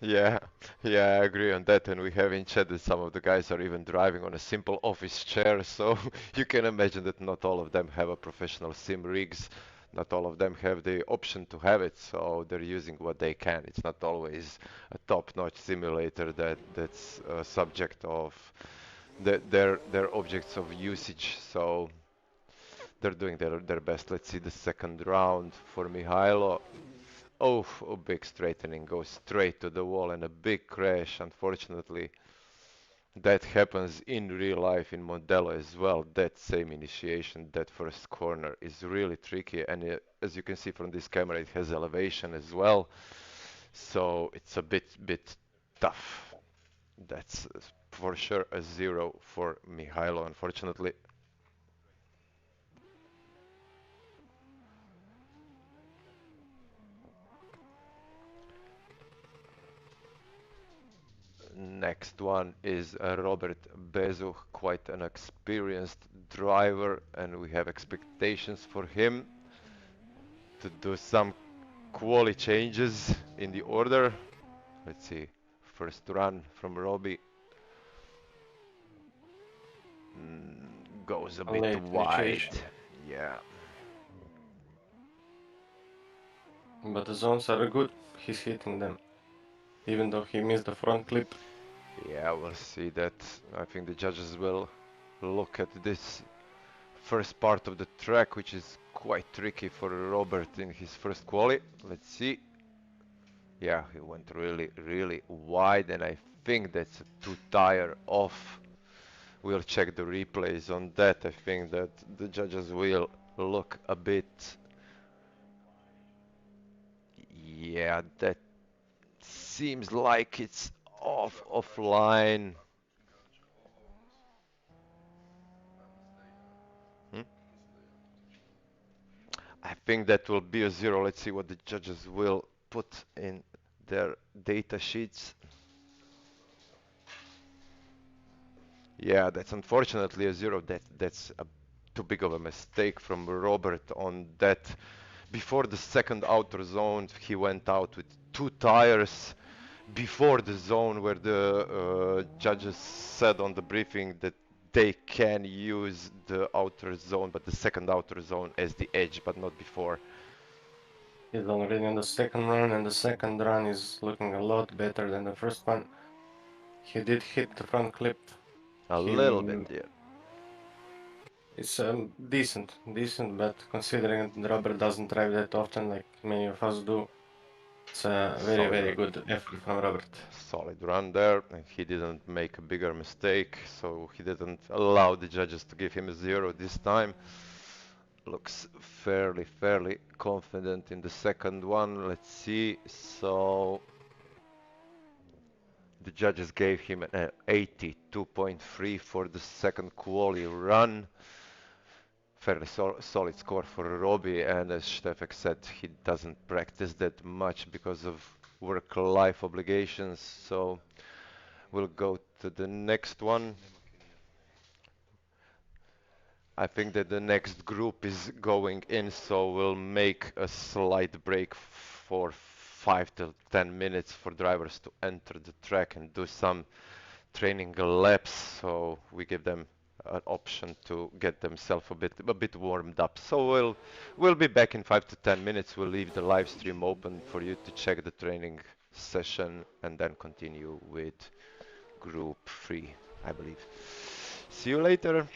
Yeah, yeah, I agree on that. And we have in chat that some of the guys are even driving on a simple office chair. So you can imagine that not all of them have a professional sim rigs. Not all of them have the option to have it. So they're using what they can. It's not always a top-notch simulator that's subject of their objects of usage. So they're doing their best. Let's see the second round for Mihailo. Oh, a big straightening goes straight to the wall and a big crash. Unfortunately, that happens in real life in Mondello as well. That same initiation, that first corner is really tricky, and as you can see from this camera, it has elevation as well, so it's a bit tough. That's for sure a 0 for Mihailo, unfortunately. Next one is Robert Bezo, quite an experienced driver, and we have expectations for him to do some quali changes in the order. Let's see, first run from Robbie goes a A bit late wide. initiation. Yeah, But the zones are good. He's hitting them. Even though he missed the front clip. yeah, we'll see that. I think the judges will look at this first part of the track, which is quite tricky for Robert in his first quali. Let's see. Yeah, he went really wide, and I think that's a two tire off. We'll check the replays on that. I think that the judges will look a bit. Yeah, that seems like it's offline. Hmm? I think that will be a 0. Let's see what the judges will put in their data sheets. Yeah, that's unfortunately a 0. That's too big of a mistake from Robert on that. Before the second outer zone, he went out with two tires before the zone where the judges said on the briefing that they can use the outer zone, but the second outer zone as the edge, but not before. He's already on the second run, and the second run is looking a lot better than the first one. He did hit the front clip. A He little bit, yeah. It's decent, but considering the rubber doesn't drive that often like many of us do, it's a very Solid, good effort from Robert. solid run there, and he didn't make a bigger mistake, so he didn't allow the judges to give him a 0 this time. Looks fairly confident in the second one. Let's see. So the judges gave him an 82.3 for the second quali run. Fairly solid score for Robbie, and as Stefek said, he doesn't practice that much because of work-life obligations. So we'll go to the next one. I think that the next group is going in, so we'll make a slight break for 5 to 10 minutes for drivers to enter the track and do some training laps, so we give them an option to get themselves a bit warmed up. So we'll be back in 5 to 10 minutes. We'll leave the live stream open for you to check the training session and then continue with group 3, I believe. See you later.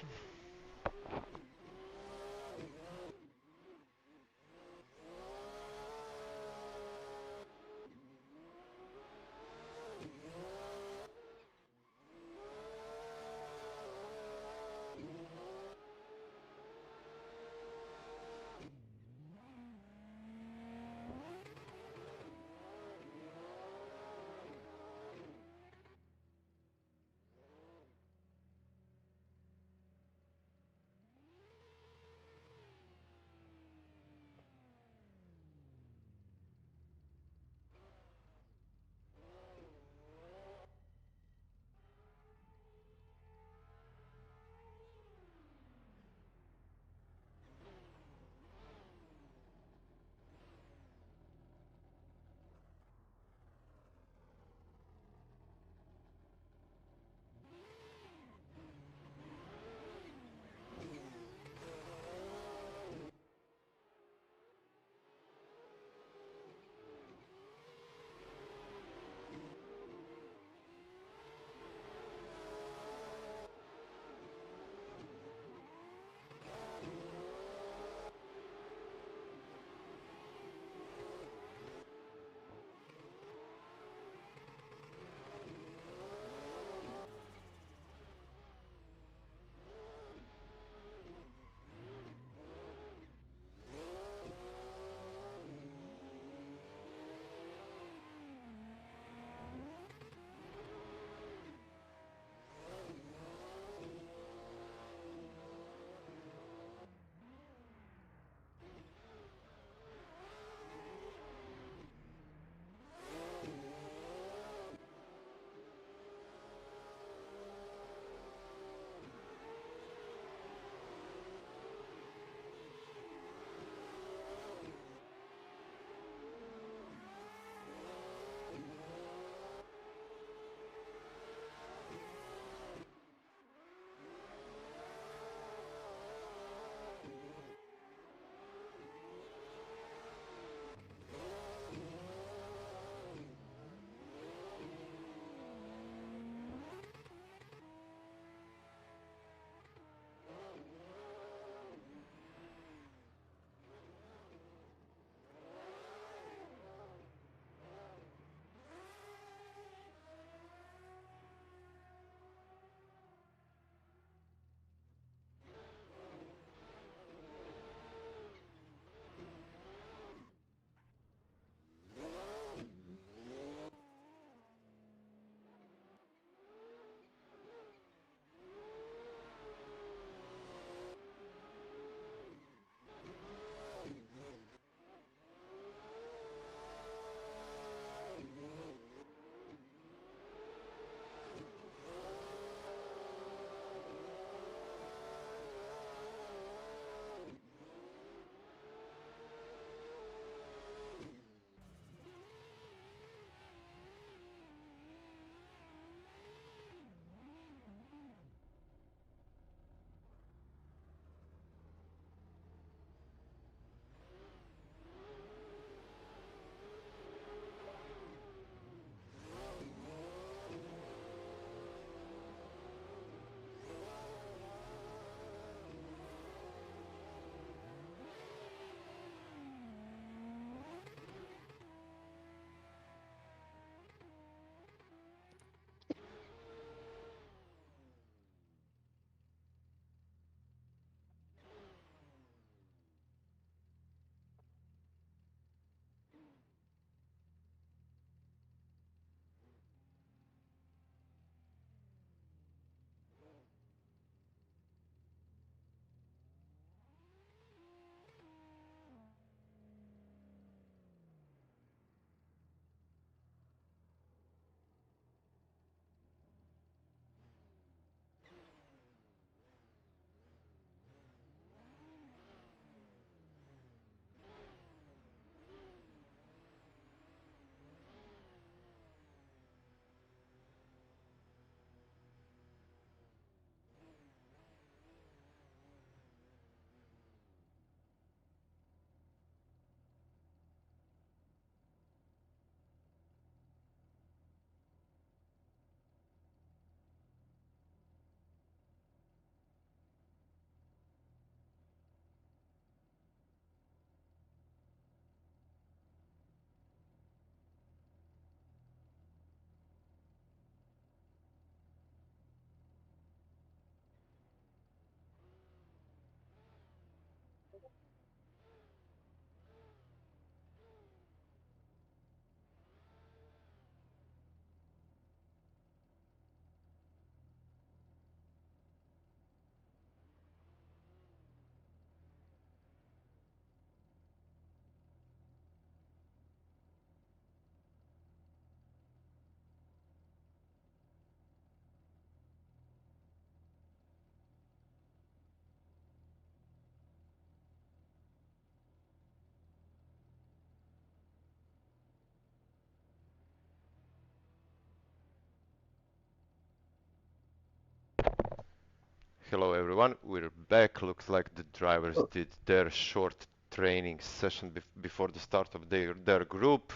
Hello everyone, we're back. Looks like the drivers did their short training session before the start of their group.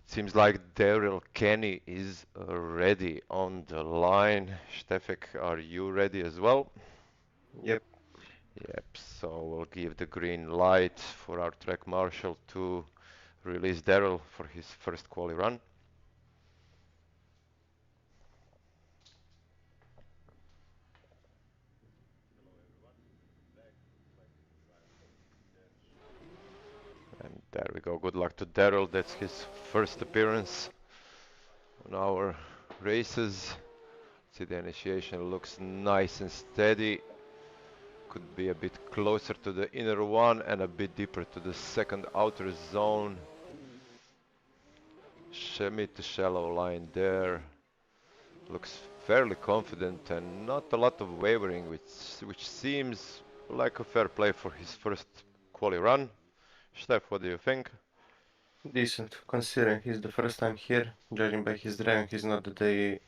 Seems like Daryl Kenny is ready on the line. Stefek, are you ready as well? Yep. Yep, so we'll give the green light for our track marshal to release Daryl for his first quali run. And there we go. Good luck to Daryl. That's his first appearance on our races. See, the initiation looks nice and steady. Could be a bit closer to the inner one and a bit deeper to the second outer zone. Mid to shallow line there. Looks fairly confident and not a lot of wavering, which seems like a fair play for his first quali run. Steph, what do you think? Decent, considering he's the first time here. Judging by his driving, he's not the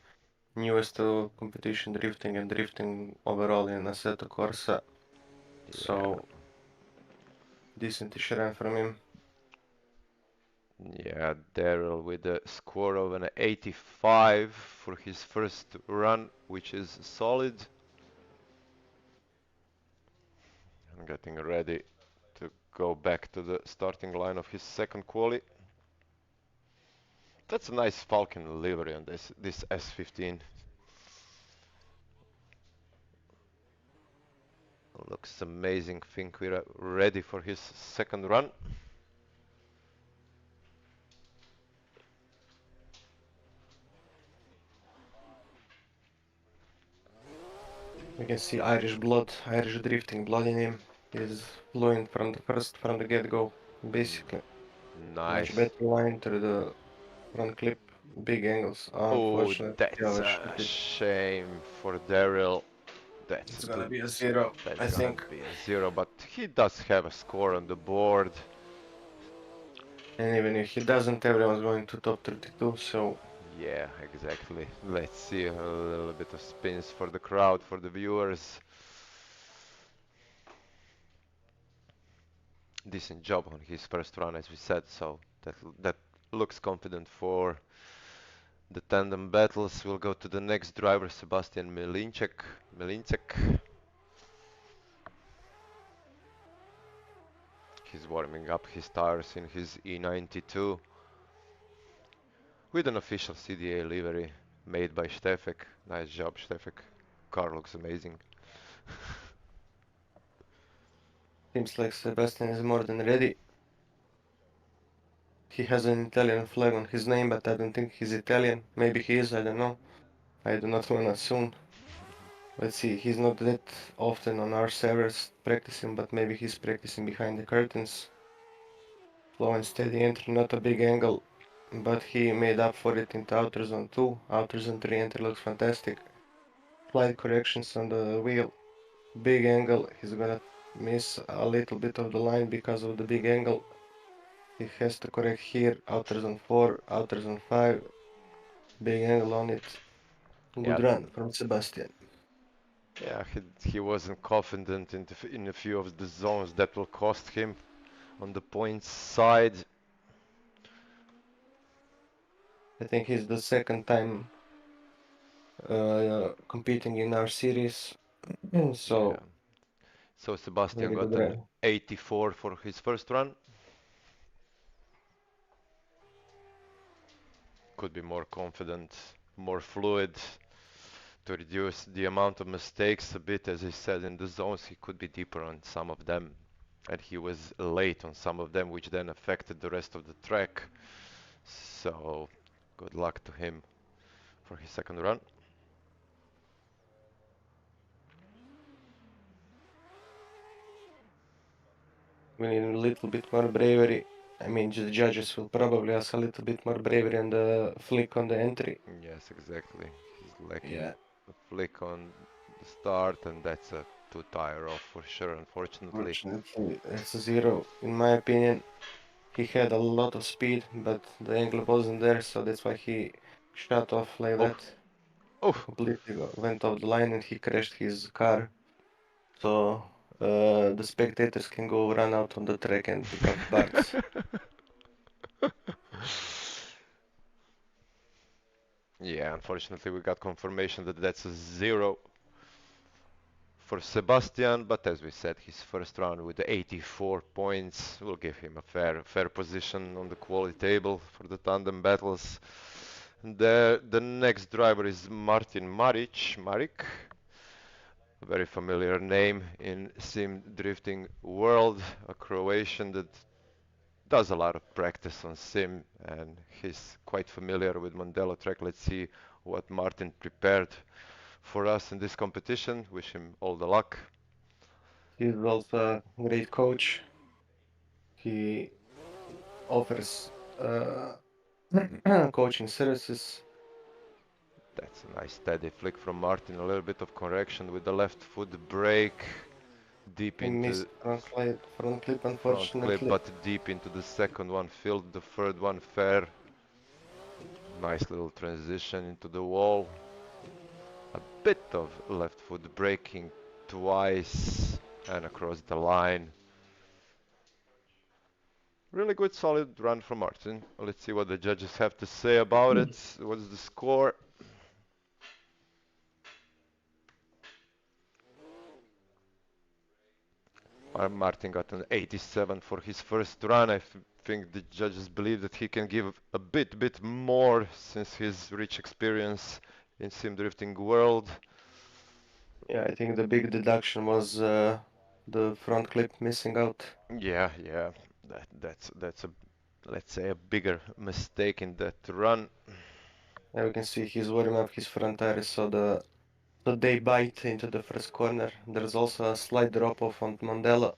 newest to competition drifting and drifting overall in Assetto Corsa. So, decent-ish run from him. Yeah, Daryl with a score of an 85 for his first run, which is solid. I'm getting ready to go back to the starting line of his second quali. That's a nice Falcon livery on this S15. Looks amazing. Think we're ready for his second run. You can see Irish blood, Irish drifting blood in him. He's fluent from the get-go, basically. Nice. Much better line through the front clip, big angles. Oh, Unfortunately, he that's a overshot it. shame for Daryl. It's gonna be a 0, I That's gonna think. be a 0, but he does have a score on the board. And even if he doesn't, everyone's going to top 32, so Yeah, exactly. Let's see a little bit of spins for the crowd, for the viewers. Decent job on his first run, as we said, so that looks confident for the tandem battles. We'll go to the next driver, Sebastian Melinek. He's warming up his tires in his E92 with an official CDA livery made by Stefek. Nice job, Stefek. Car looks amazing. seems like Sebastian is more than ready. He has an Italian flag on his name, but I don't think he's Italian. Maybe he is, I don't know. I do not want to assume. Let's see, he's not that often on our servers practicing, but maybe he's practicing behind the curtains. Slow and steady entry, not a big angle, but he made up for it into outer zone 2. Outer zone 3 entry looks fantastic. Slight corrections on the wheel. Big angle, he's gonna miss a little bit of the line because of the big angle. He has to correct here, outer zone 4, outer zone 5, big angle on it. Yeah, Good run from Sebastian. yeah, he wasn't confident in a few of the zones that will cost him on the points side. I think he's the second time competing in our series, so Yeah. So Sebastian very good got an run. 84 for his first run. Could be more confident, more fluid to reduce the amount of mistakes a bit. As I said, in the zones he could be deeper on some of them, and he was late on some of them, which then affected the rest of the track. So good luck to him for his second run. We need a little bit more bravery. I mean, the judges will probably ask a little bit more bravery on the flick on the entry. Yes, exactly. He's lacking Yeah, a flick on the start, and that's a two tire off for sure, unfortunately. fortunately, it's a 0. In my opinion, he had a lot of speed, but the angle wasn't there, so that's why he shut off like Oh, that. Oh, completely went off the line and he crashed his car. So the spectators can go run out on the track and pick up parts. Yeah, unfortunately we got confirmation that that's a 0 for Sebastian, but as we said, his first round with the 84 points will give him a fair position on the quality table for the tandem battles. The next driver is Martin Maric, a very familiar name in sim drifting world, a Croatian that does a lot of practice on sim and he's quite familiar with Mondello track. Let's see what Martin prepared for us in this competition. Wish him all the luck. He's also a great coach. He offers coaching services. That's a nice steady flick from Martin. A little bit of correction with the left foot brake. Deep He missed into front clip, front clip, unfortunately. but deep into the second one. Filled the third one fair. Nice little transition into the wall. A bit of left foot braking twice and across the line. Really good solid run from Martin. Let's see what the judges have to say about it. What's the score? Martin got an 87 for his first run. I think the judges believe that he can give a bit more since his rich experience in sim drifting world. Yeah, I think the big deduction was the front clip missing out. Yeah, that's a, let's say, a bigger mistake in that run. Now we can see he's warming up his front tires so they bite into the first corner. There's also a slight drop off on Mondello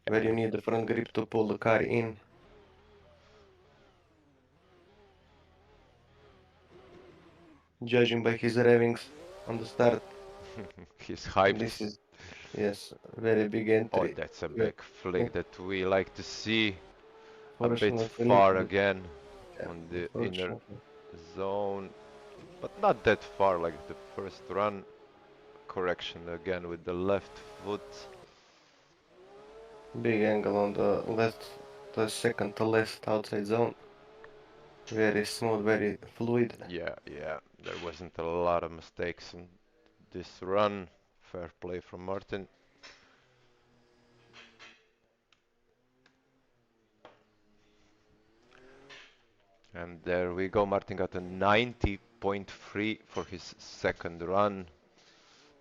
where you need the front grip to pull the car in. Judging by his revvings on the start, He's hyped. this is, yes, very big Oh, entry. that's a Yeah, big flick that we like to see. A bit fortunately, a far little bit. again Yeah, on the inner unfortunately. zone, but not that far like the first run. Correction again with the left foot. Big angle on the left, the second to left outside zone. Very smooth, very fluid. Yeah, there wasn't a lot of mistakes on this run. Fair play from Martin. And there we go. Martin got a 90.3 for his second run.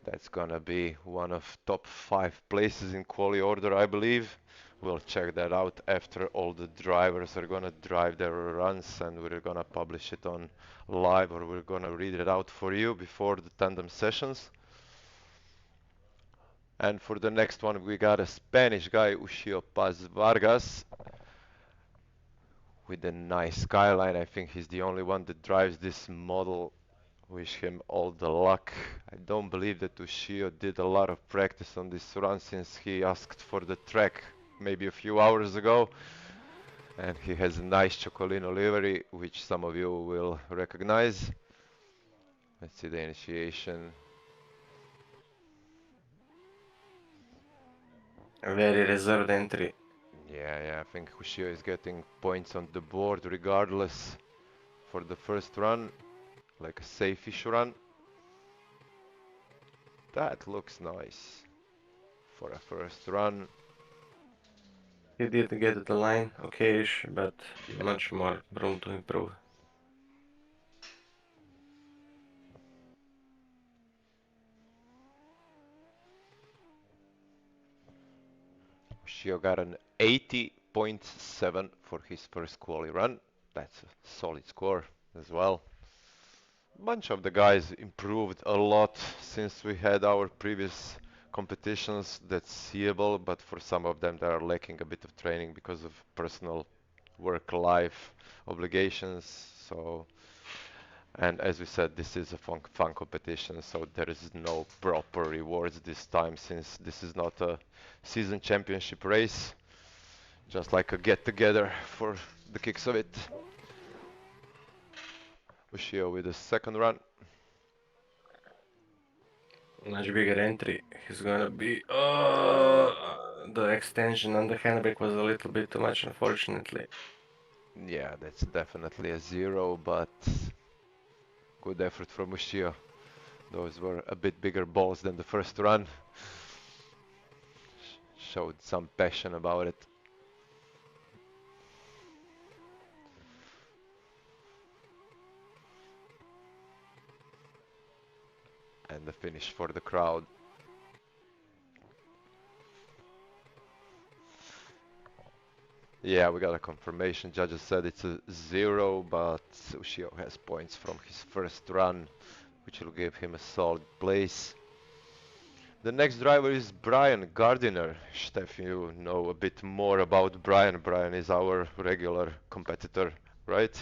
That's gonna be one of top 5 places in quali order, I believe. We'll check that out after all the drivers are gonna drive their runs, and we're gonna publish it on live, or we're gonna read it out for you before the tandem sessions. And for the next one, we got a Spanish guy, Usop Pas Vargas, with a nice skyline. I think he's the only one that drives this model. Wish him all the luck. I don't believe that Ushio did a lot of practice on this run since he asked for the track maybe a few hours ago. And he has a nice Chocolino livery, which some of you will recognize. Let's see the initiation. A very reserved entry. Yeah, I think Ushio is getting points on the board regardless for the first run, like a safe-ish run. That looks nice for a first run. He did get the line, okay-ish, but much more room to improve. Ushio got an 80.7 for his first quali run. That's a solid score as well. Bunch of the guys improved a lot since we had our previous competitions. That's seeable, but for some of them they are lacking a bit of training because of personal work-life obligations. So, and as we said, this is a fun competition, so there is no proper rewards this time since this is not a season championship race, just like a get-together for the kicks of it. Ushio with the second run. much bigger entry. He's gonna be. The extension on the handbrake was a little bit too much, unfortunately. Yeah, that's definitely a 0, but good effort from Ushio. Those were a bit bigger balls than the first run. Showed some passion about it. And the finish for the crowd. Yeah, we got a confirmation. Judges said it's a 0, but Ushio has points from his first run, which will give him a solid place. The next driver is Brian Gardiner. Steph, you know a bit more about Brian. Brian is our regular competitor, right?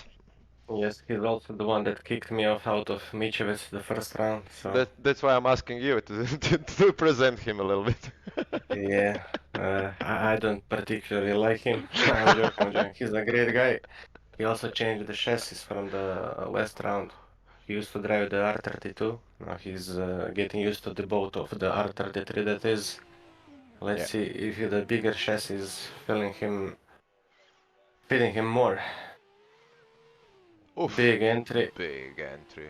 Yes, he's also the one that kicked me off out of Michevitz the first round. So That's why I'm asking you to, to present him a little bit. yeah, I don't particularly like him. I'm joking. I'm joking. He's a great guy. He also changed the chassis from the last round. He used to drive the R32. Now he's getting used to the boat of the R33 that is. Let's Yeah. see if the bigger chassis is fitting him more. Oof. Big entry. Big entry.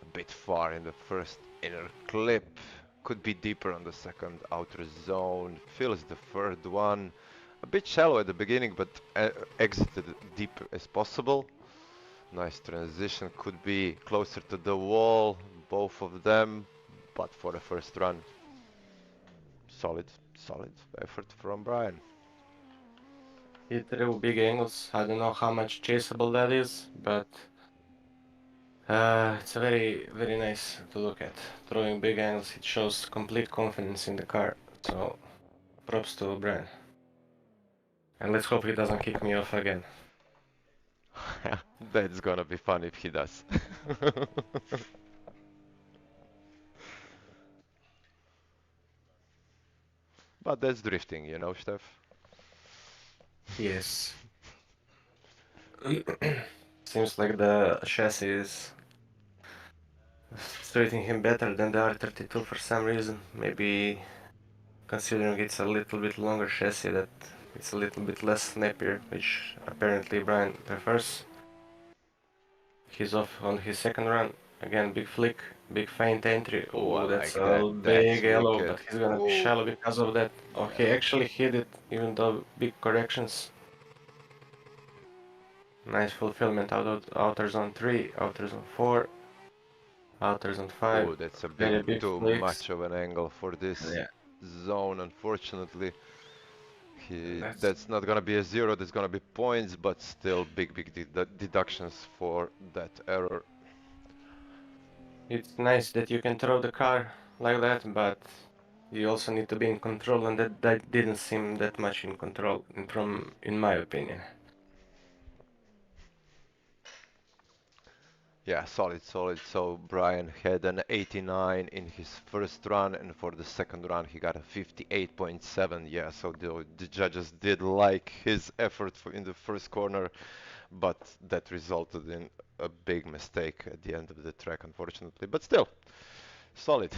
A bit far in the first inner clip. Could be deeper on the second outer zone. Fills the third one. A bit shallow at the beginning, but exited deep as possible. Nice transition. Could be closer to the wall, both of them. But for the first run, solid effort from Brian. He threw big angles. I don't know how much chaseable that is, but it's very, very nice to look at. Throwing big angles, it shows complete confidence in the car. So props to Brian. And let's hope he doesn't kick me off again. That's gonna be fun if he does. But that's drifting, you know, Steph. Yes. Seems like the chassis is treating him better than the R32 for some reason. Maybe considering it's a little bit longer chassis that it's a little bit less snappier, which apparently Brian prefers. He's off on his second run. Again, big flick, big feint entry. Oh, I Oh, that's like that. a That's big yellow, wicked. but he's gonna be Ooh. shallow because of that. Oh, he actually hit it, even though big corrections. Nice fulfillment out of outer zone 3, outer zone 4, outer zone 5. Oh, that's a bit Very big too flicks. much of an angle for this Yeah, zone, unfortunately. that's That's not gonna be a 0, that's gonna be points, but still big deductions for that error. it's nice that you can throw the car like that, but you also need to be in control, and that didn't seem that much in control, in my opinion. Yeah, solid. So Brian had an 89 in his first run, and for the second run he got a 58.7. Yeah, so the judges did like his effort in the first corner, but that resulted in a big mistake at the end of the track, unfortunately. But still, solid.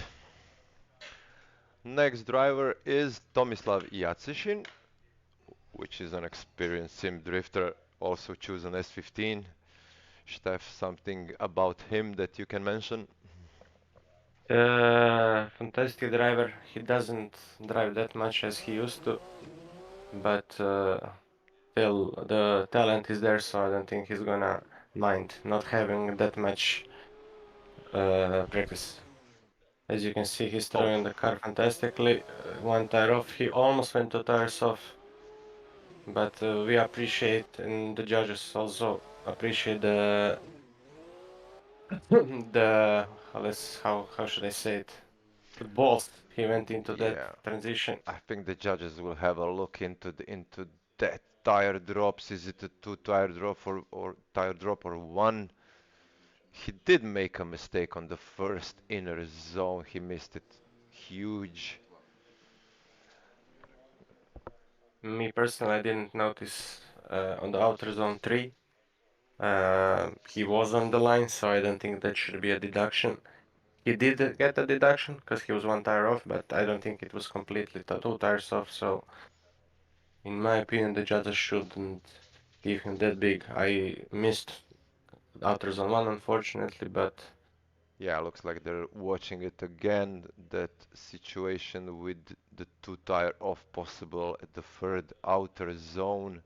Next driver is Tomislav Yshin, which is an experienced sim drifter, also choose an S15. Steph, something about him that you can mention? Fantastic driver. He doesn't drive that much as he used to, but still the talent is there, so I don't think he's gonna mind not having that much practice. As you can see, he's Oh, throwing the car fantastically. One tire off. He almost went 2 tires off, but we appreciate, and the judges also appreciate the how should I say it? The balls he went into that yeah. transition. I think the judges will have a look into that tire drops. Is it a two tire drop or tire drop or one? He did make a mistake on the first inner zone. He missed it huge. Me personally, I didn't notice on the outer zone 3. He was on the line, so I don't think that should be a deduction. He did get a deduction because he was one tire off, but I don't think it was completely two tires off. So, in my opinion, the judges shouldn't give him that big. I missed outer zone one, unfortunately, but Yeah, looks like they're watching it again. That situation with the two tire off possible at the third outer zone.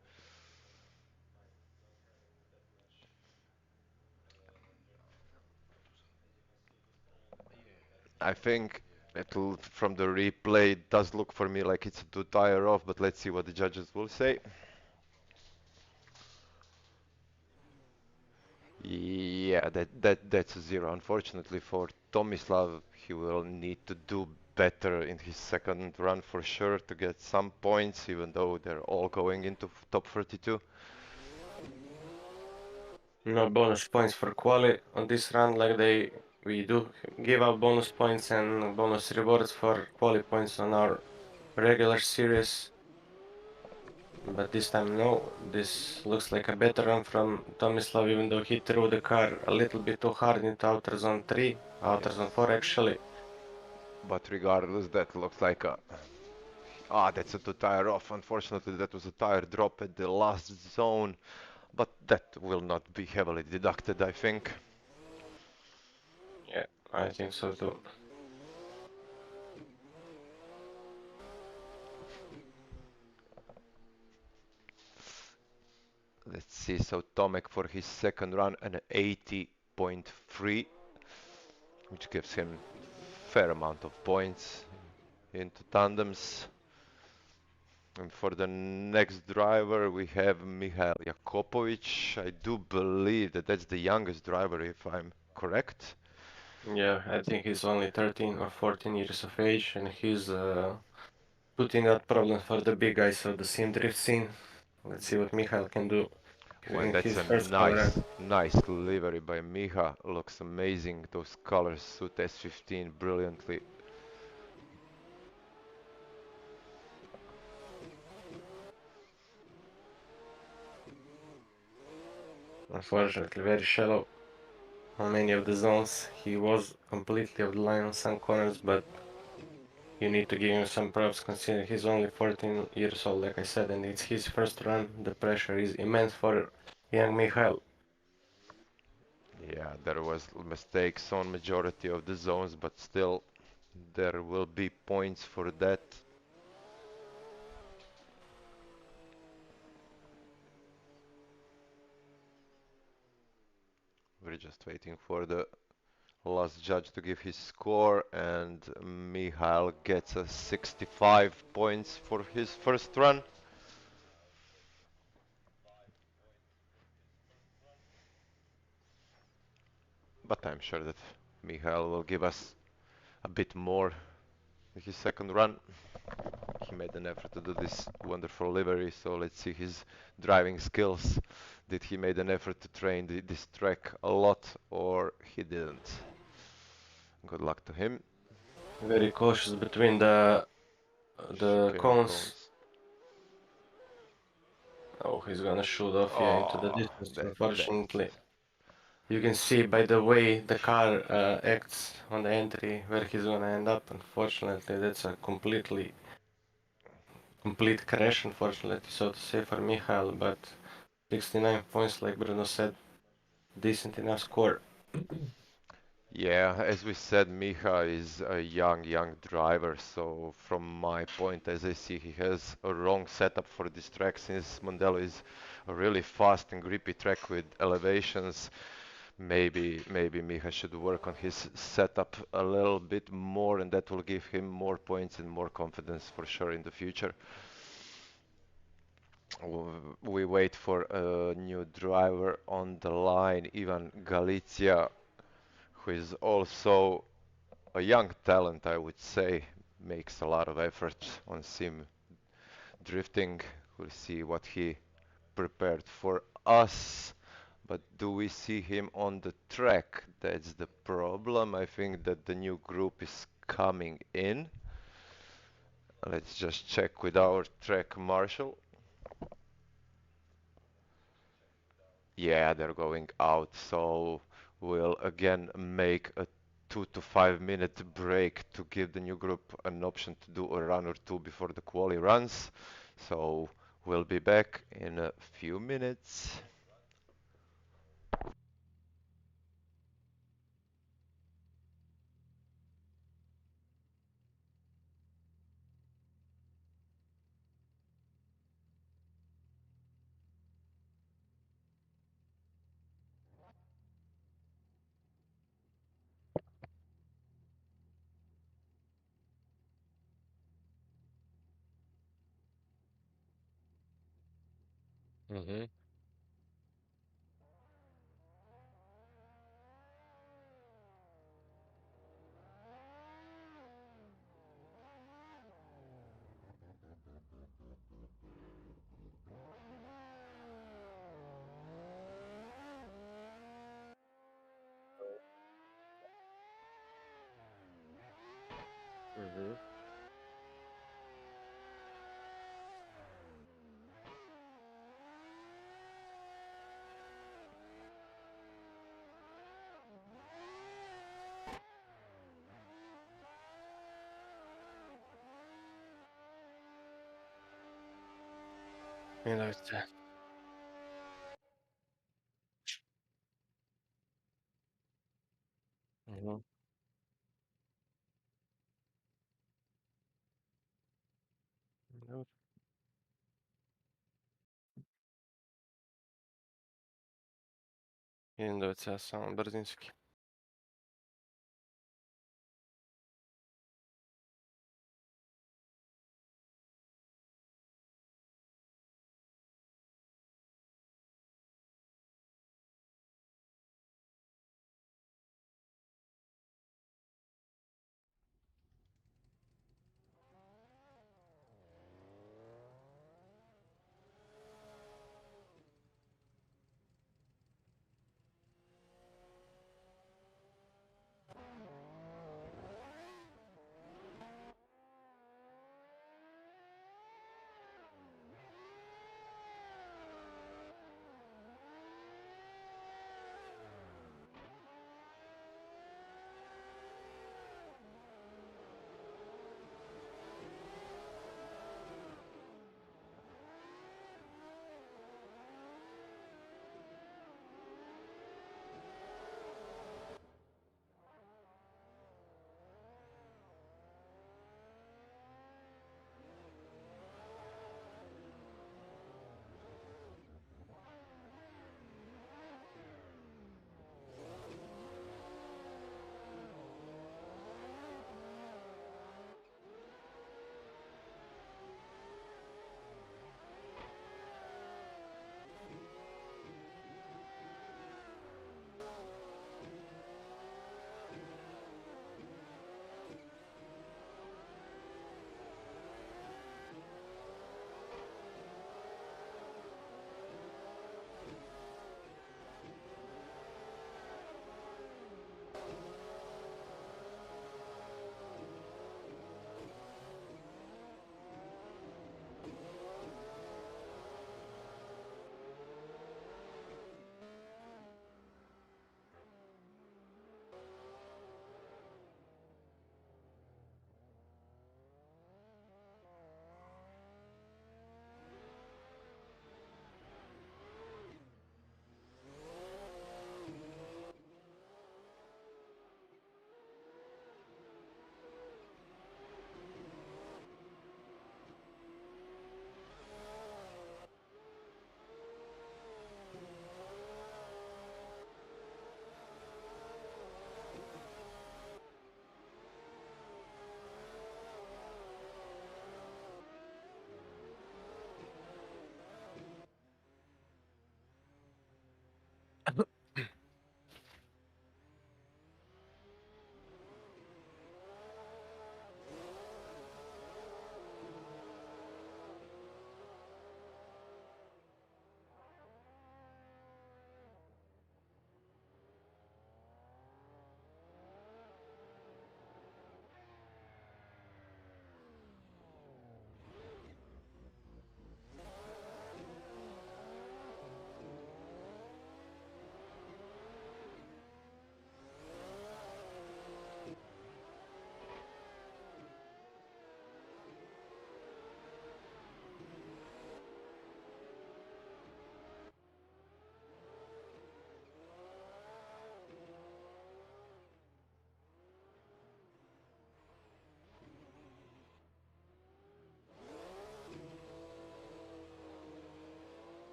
I think it'll, from the replay, it does look for me like it's a two tire off, but let's see what the judges will say. Yeah, that's a zero. Unfortunately for Tomislav, he will need to do better in his second run for sure to get some points, even though they're all going into top 32. no bonus points for quali on this run. Like we do give out bonus points and bonus rewards for quali points on our regular series. But this time, no. This looks like a better run from Tomislav, even though he threw the car a little bit too hard into outer zone 3, outer zone 4 actually. But regardless, that looks like a... Ah, that's a two tire off. Unfortunately, that was a tire drop at the last zone, but that will not be heavily deducted, I think. Yeah, I think so too. Let's see, so Tomek for his second run an 80.3, which gives him fair amount of points into tandems. And for the next driver we have Miha Jakopovic. I do believe that that's the youngest driver, if I'm correct. Yeah, I think he's only 13 or 14 years of age, and he's putting out problems for the big guys of the sim drift scene. Let's see what Michael can do Well, in that's his a first cover. nice livery by Miha. Looks amazing. Those colors suit S15 brilliantly. Unfortunately, very shallow on many of the zones. He was completely off the line on some corners, but you need to give him some props considering he's only 14 years old, like I said, and it's his first run. The pressure is immense for young Michael. Yeah, there was mistakes on majority of the zones, but still there will be points for that. We're just waiting for the last judge to give his score, and Mihail gets a 65 points for his first run. But I'm sure that Mihail will give us a bit more in his second run. He made an effort to do this wonderful livery, so let's see his driving skills. Did he made an effort to train this track a lot, or he didn't? Good luck to him. Very cautious between the Chicane cones. cones. Oh, he's gonna shoot off, yeah, into the Oh, distance, that unfortunately. You can see by the way the car acts on the entry where he's gonna end up. Unfortunately, that's a complete crash, unfortunately, so to say, for Michael, but 69 points, like Bruno said, decent enough score. Yeah, as we said, Miha is a young driver, so from my point, as I see, he has a wrong setup for this track, since Mondello is a really fast and grippy track with elevations. Maybe Miha should work on his setup a little bit more, and that will give him more points and more confidence for sure in the future. We wait for a new driver on the line, Ivan Galicia, who is also a young talent, I would say. Makes a lot of effort on sim drifting. We'll see what he prepared for us. But do we see him on the track? That's the problem. I think that the new group is coming in. Let's just check with our track marshal. Yeah, they're going out, so we'll again make a 2 to 5 minute break to give the new group an option to do a run or two before the quali runs. So we'll be back in a few minutes. Mm-hmm. Mm-hmm. You know, it's, Mm-hmm. no, vidim da ja samo brzinski.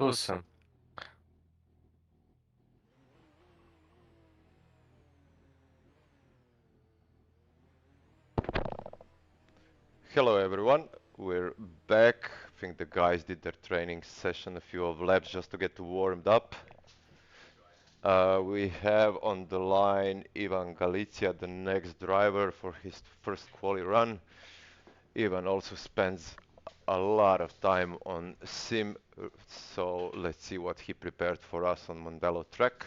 Awesome. Hello everyone, we're back. I think the guys did their training session, a few of laps just to get warmed up. We have on the line Ivan Galicia, the next driver for his first quali run. Ivan also spends a lot of time on sim, so let's see what he prepared for us on Mondello track.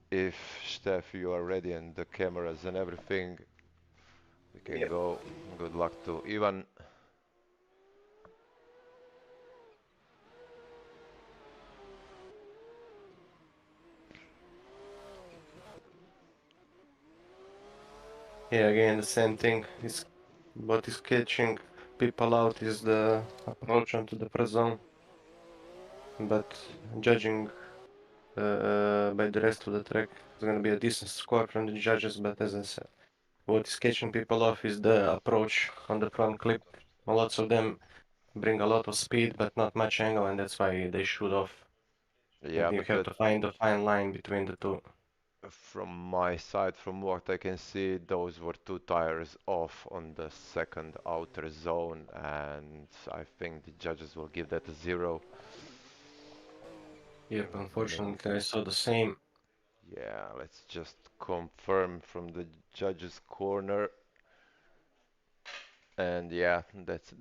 If Steph, you are ready and the cameras and everything, we can go. Good luck to Ivan. Yeah, again, the same thing. What is catching people out is the approach onto the press zone. But judging by the rest of the track, it's going to be a decent score from the judges. But as I said, what is catching people off is the approach on the front clip. Lots of them bring a lot of speed, but not much angle, and that's why they shoot off. Yeah, And you but have to find a fine line between the two. from my side, from what I can see, those were two tires off on the second outer zone, and I think the judges will give that a 0. Yep, unfortunately, I saw the same. Yeah, let's just confirm from the judges' corner. And yeah,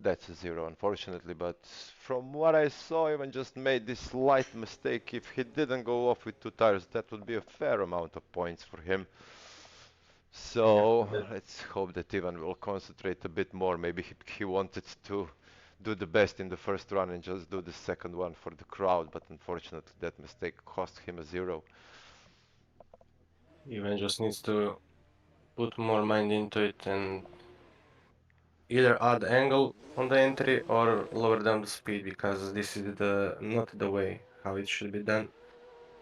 that's a 0, unfortunately. But from what I saw, Ivan just made this slight mistake. If he didn't go off with two tires, that would be a fair amount of points for him. So let's hope that Ivan will concentrate a bit more. Maybe he wanted to do the best in the first run and just do the second one for the crowd, but unfortunately that mistake cost him a 0. Even just needs to put more mind into it and either add angle on the entry or lower down the speed, because this is not the way how it should be done.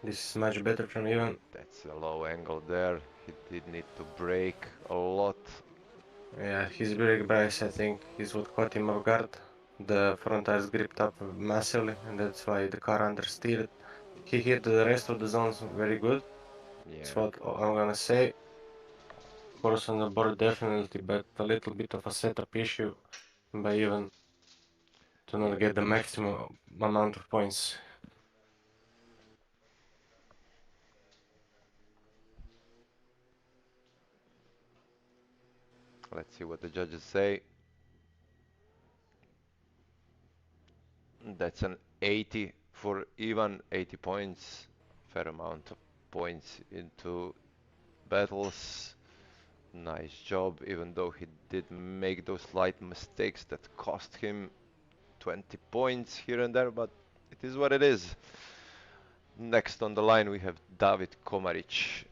This is much better from Ivan. That's a low angle there. He did need to brake a lot. Yeah, his brake bias, I think, is what caught him off guard. The front tires gripped up massively, and that's why the car understeered. He hit the rest of the zones very good. That's Yeah. what I'm gonna say. Of course, on the board definitely, but a little bit of a setup issue by Ivan to not get the maximum amount of points. Let's see what the judges say. That's an 80 for Ivan, 80 points. Fair amount of points into battles. Nice job, even though he did make those slight mistakes that cost him 20 points here and there, but it is what it is. Next on the line we have David Komaric,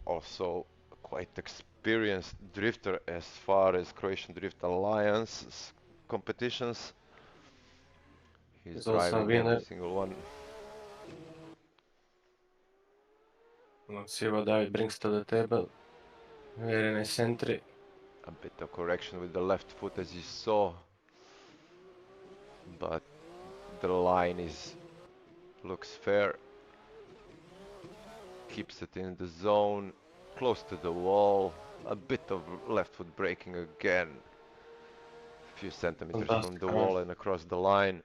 also quite experienced drifter as far as Croatian Drift Alliance competitions. He's He's also a driving every winner. single one. Let's see what David brings to the table. Very nice entry. A bit of correction with the left foot as you saw, but the line looks fair. Keeps it in the zone, close to the wall. A bit of left foot braking again. A few centimeters from the wall and across the line.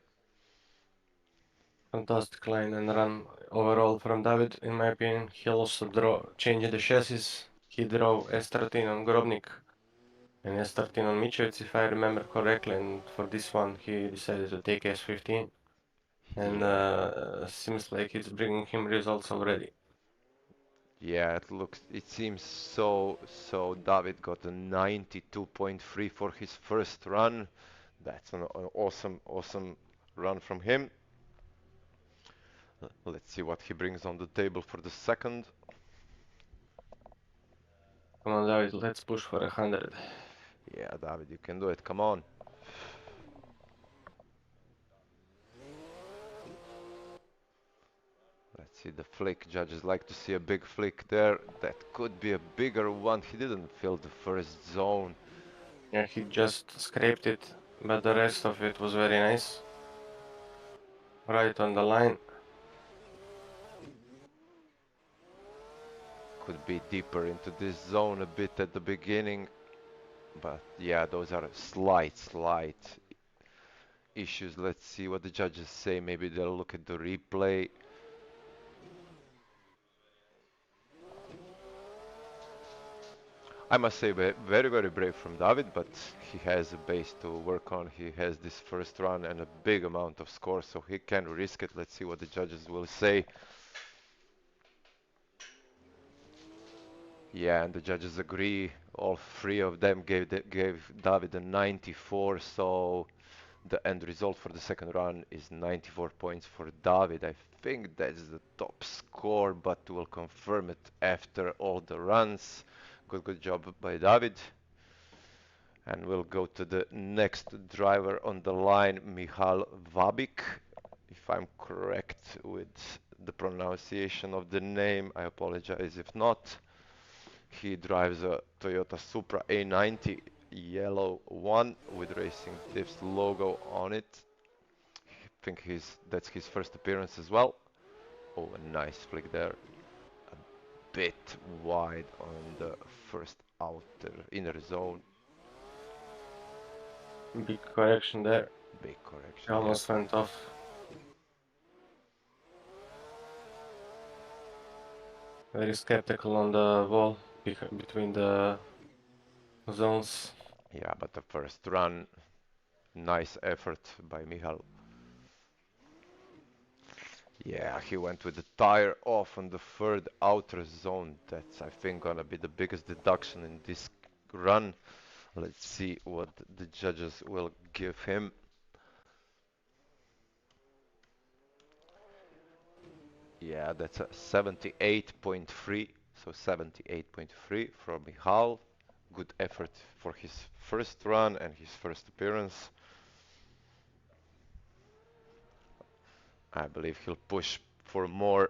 Fantastic line and run overall from David, in my opinion. He also changed the chassis. He drove S13 on Grobnik and S13 on Mičević, if I remember correctly, and for this one he decided to take S15. And Yeah. seems like it's bringing him results already. Yeah, it seems so. So David got a 92.3 for his first run. That's an awesome run from him. Let's see what he brings on the table for the second. Come on, David, let's push for 100. Yeah, David, you can do it. Come on. Let's see the flick. Judges like to see a big flick there. That could be a bigger one. He didn't fill the first zone. Yeah, he just scraped it, but the rest of it was very nice. Right on the line. Could be deeper into this zone a bit at the beginning, but yeah, those are slight issues. Let's see what the judges say. Maybe they'll look at the replay. I must say, very brave from David, but he has a base to work on. He has this first run and a big amount of score, so he can risk it. Let's see what the judges will say. Yeah, and the judges agree. All three of them gave David a 94, so the end result for the second run is 94 points for David. I think that's the top score, but we'll confirm it after all the runs. Good job by David. And we'll go to the next driver on the line, Michal Movic. If I'm correct with the pronunciation of the name, I apologize if not. He drives a Toyota Supra A90 yellow one with Racing Tips logo on it. I think that's his first appearance as well. Oh, a nice flick there. A bit wide on the first outer inner zone. Big correction there. Big correction. Almost went off. Very skeptical on the wall between the zones. Yeah, but the first run, nice effort by Michal. Yeah, he went with the tire off on the third outer zone. That's, I think, gonna be the biggest deduction in this run. Let's see what the judges will give him. Yeah, that's a 78.3, so 78.3 from Michal. Good effort for his first run and his first appearance. I believe he'll push for more.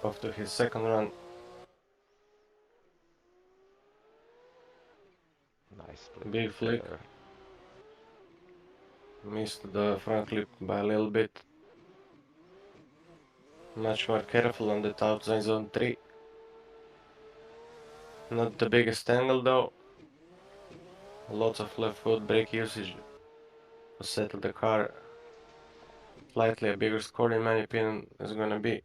Off to his second run. Nice flick. Big flick. There. Missed the front lip by a little bit. Much more careful on the outside zone 3. Not the biggest angle though. Lots of left foot brake usage to settle the car. Slightly a bigger score in my opinion is gonna be.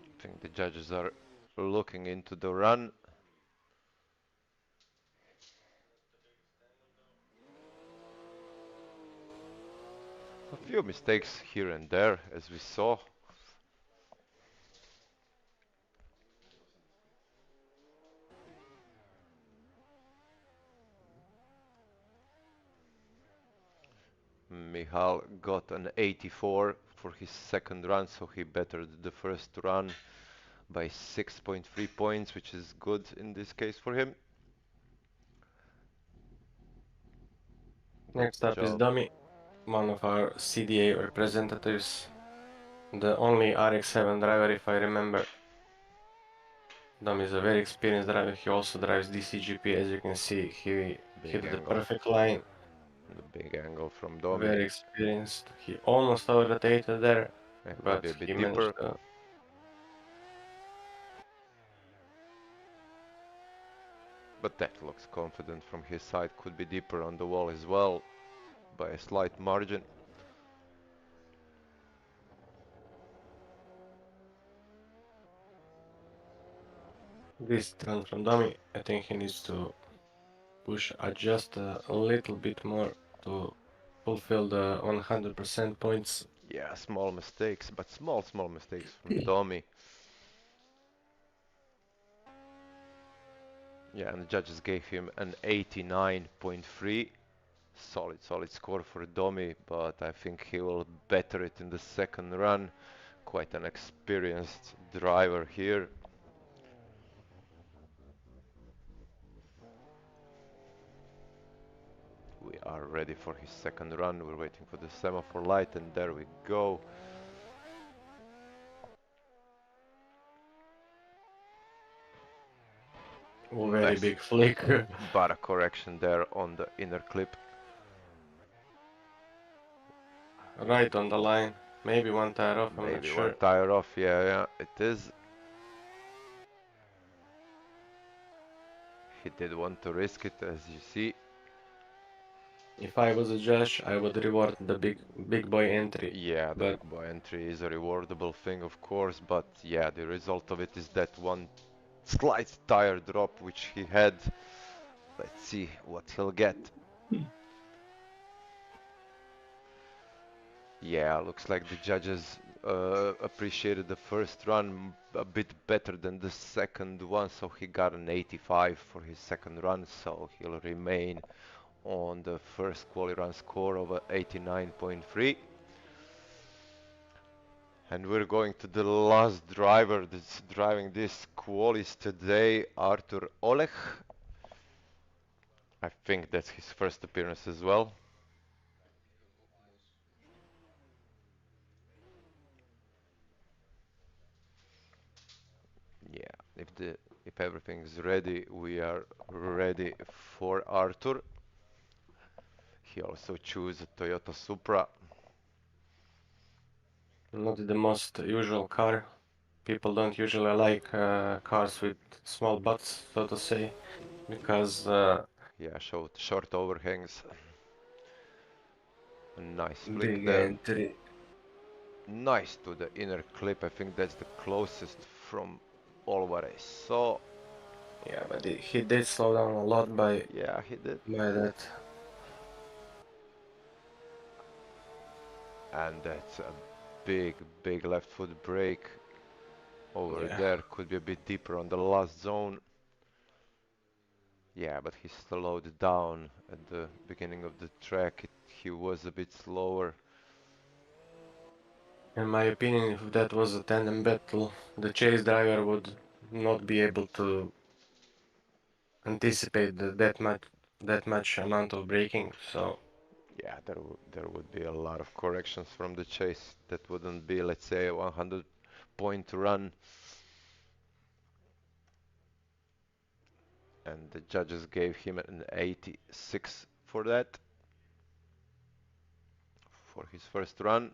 I think the judges are looking into the run. A few mistakes here and there, as we saw. Michal got an 84 for his second run, so he bettered the first run by 6.3 points, which is good in this case for him. Next up is Dami, one of our CDA representatives. The only RX-7 driver if I remember. Dami is a very experienced driver. He also drives DCGP, as you can see. He hit the perfect line. The big angle from Domi. Very experienced. He almost overrotated there, but a bit he deeper. managed to. But that looks confident from his side. Could be deeper on the wall as well, by a slight margin. This run from Dami, I think he needs to adjust a little bit more to fulfill the 100% points. Yeah, small mistakes, but small mistakes from Domi. Yeah, and the judges gave him an 89.3. Solid score for Domi, but I think he will better it in the second run. Quite an experienced driver here. We are ready for his second run. We're waiting for the semaphore light, and there we go. Oh, very big flick. But a correction there on the inner clip. Right on the line. Maybe one tire off, I'm not Maybe sure. one tire off, yeah, it is. He did want to risk it, as you see. If I was a judge, I would reward the big boy entry. Yeah, the But big boy entry is a rewardable thing, of course, but yeah, the result of it is that one slight tire drop which he had. Let's see what he'll get. Yeah, looks like the judges appreciated the first run a bit better than the second one, so he got an 85 for his second run, so he'll remain on the first quali run score of 89.3. And we're going to the last driver that's driving this qualis today, Artur Oleg. I think that's his first appearance as well. Yeah, if everything is ready, we are ready for Artur. He also chose a Toyota Supra. not the most usual car. People don't usually like cars with small butts, so to say, because Yeah, short overhangs. A nice flick big there. entry. Nice to the inner clip. I think that's the closest from all what I saw. Yeah, but he did slow down a lot by Yeah, he did. that. And that's a big left foot brake over Yeah. there. Could be a bit deeper on the last zone. Yeah, but he slowed down at the beginning of the track. He was a bit slower. In my opinion, if that was a tandem battle, the chase driver would not be able to anticipate that much amount of braking. So Yeah, there would be a lot of corrections from the chase. That wouldn't be, let's say, a 100-point run. And the judges gave him an 86 for that. For his first run.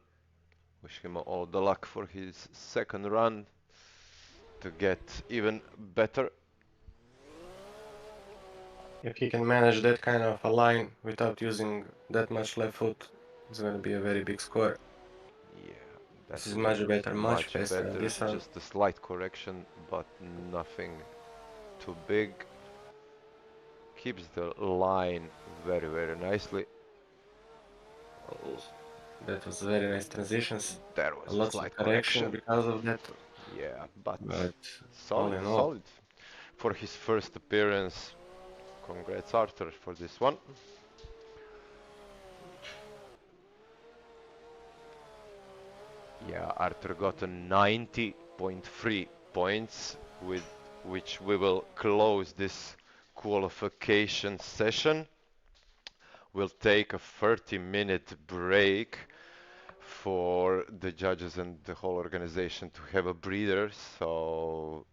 Wish him all the luck for his second run to get even better. if he can manage that kind of a line without using that much left foot, it's going to be a very big score. Yeah, This that's is much better, much much faster than better. this one. Just a slight correction, but nothing too big. Keeps the line very nicely. Oh, that was very nice transitions. There was A a lot of slight correction correction. because of that. Yeah, but all solid, in all, solid. For his first appearance, congrats Arthur for this one. Yeah, Arthur got a 90.3 points, with which we will close this qualification session. We'll take a 30-minute break for the judges and the whole organization to have a breather. So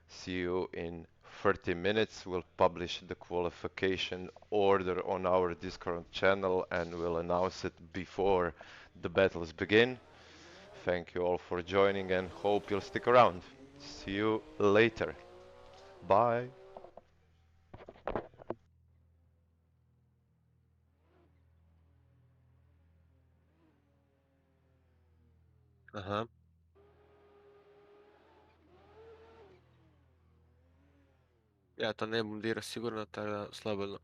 see you in 30 minutes. We'll publish the qualification order on our Discord channel and we'll announce it before the battles begin. Thank you all for joining and hope you'll stick around. See you later. Bye. Aha. Ja to ne bom dirao sigurno, tako da slobodno.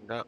Da.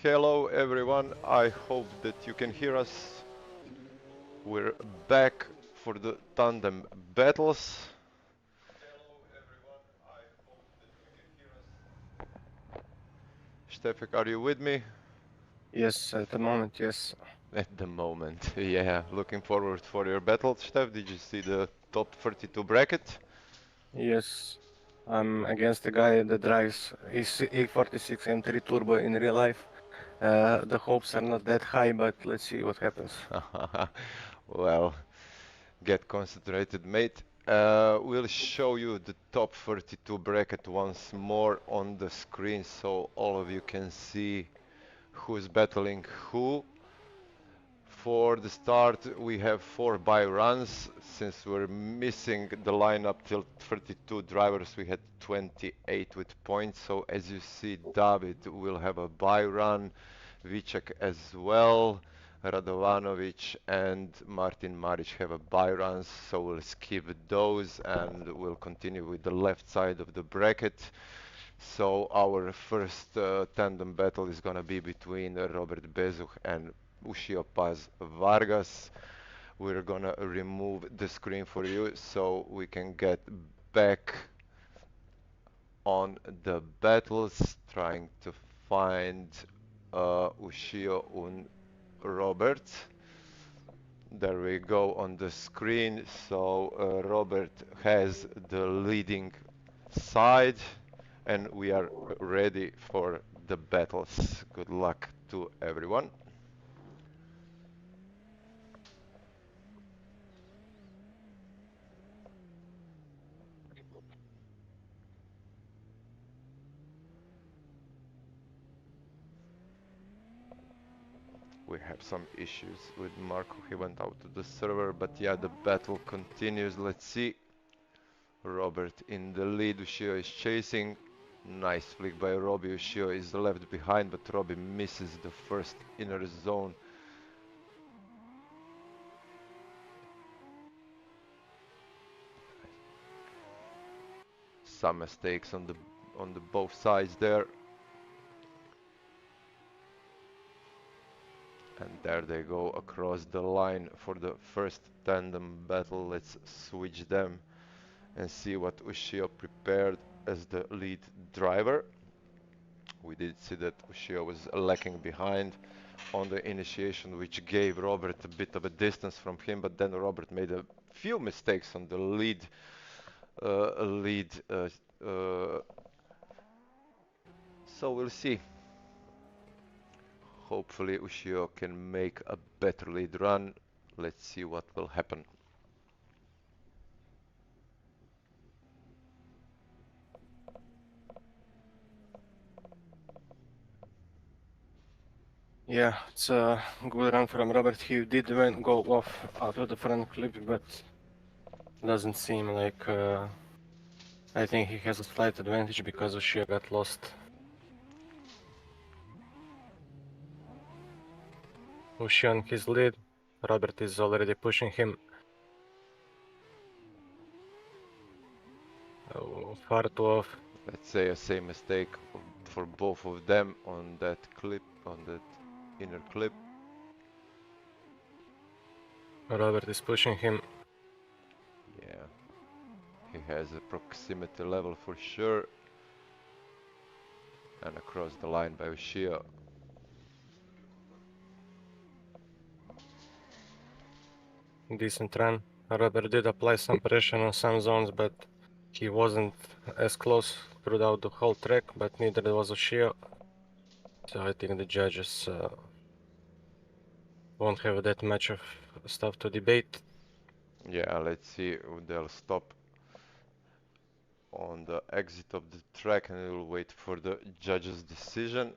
Hello everyone, I hope that you can hear us. We're back for the tandem battles. Stefik, are you with me? Yes, at the moment, yes. At the moment, yeah. Looking forward for your battle, Steph. Did you see the top 32 bracket? Yes. I'm against the guy that drives his E46 M3 Turbo in real life. The hopes are not that high, but let's see what happens. Well, get concentrated, mate. We'll show you the top 32 bracket once more on the screen so all of you can see who's battling who. For the start, we have 4 buy runs. Since we're missing the lineup till 32 drivers, we had 28 with points. So as you see, David will have a buy run, Vicek as well, Radovanovic and Martin Maric have a buy runs. So we'll skip those and we'll continue with the left side of the bracket. So our first tandem battle is gonna be between Robert Bezo and Usop Pas Vargas. We're gonna remove the screen for you so we can get back on the battles, trying to find Ushio and Robert. There we go on the screen. So Robert has the leading side and we are ready for the battles. Good luck to everyone. We have some issues with Marco, he went out to the server, but yeah, the battle continues. Let's see. Robert in the lead, Ushio is chasing. Nice flick by Robbie, Ushio is left behind, but Robbie misses the first inner zone. Some mistakes on the both sides there. And there they go across the line for the first tandem battle. Let's switch them and see what Ushio prepared as the lead driver. We did see that Ushio was lacking behind on the initiation, which gave Robert a bit of a distance from him, but then Robert made a few mistakes on the lead. So we'll see. Hopefully Ushio can make a better lead run. Let's see what will happen. Yeah, it's a good run from Robert. He did go off out of the front clip, but doesn't seem like... I think he has a slight advantage because Ushio got lost. Ushio on his lead. Robert is already pushing him. Oh, far too off. Let's say a same mistake for both of them on that clip, on that inner clip. Robert is pushing him. Yeah, he has a proximity level for sure. And across the line by Ushio. Decent run. Robert did apply some pressure on some zones, but he wasn't as close throughout the whole track, but neither was Ushio. So I think the judges won't have that much of stuff to debate. Yeah, let's see. They'll stop on the exit of the track and we'll wait for the judge's decision.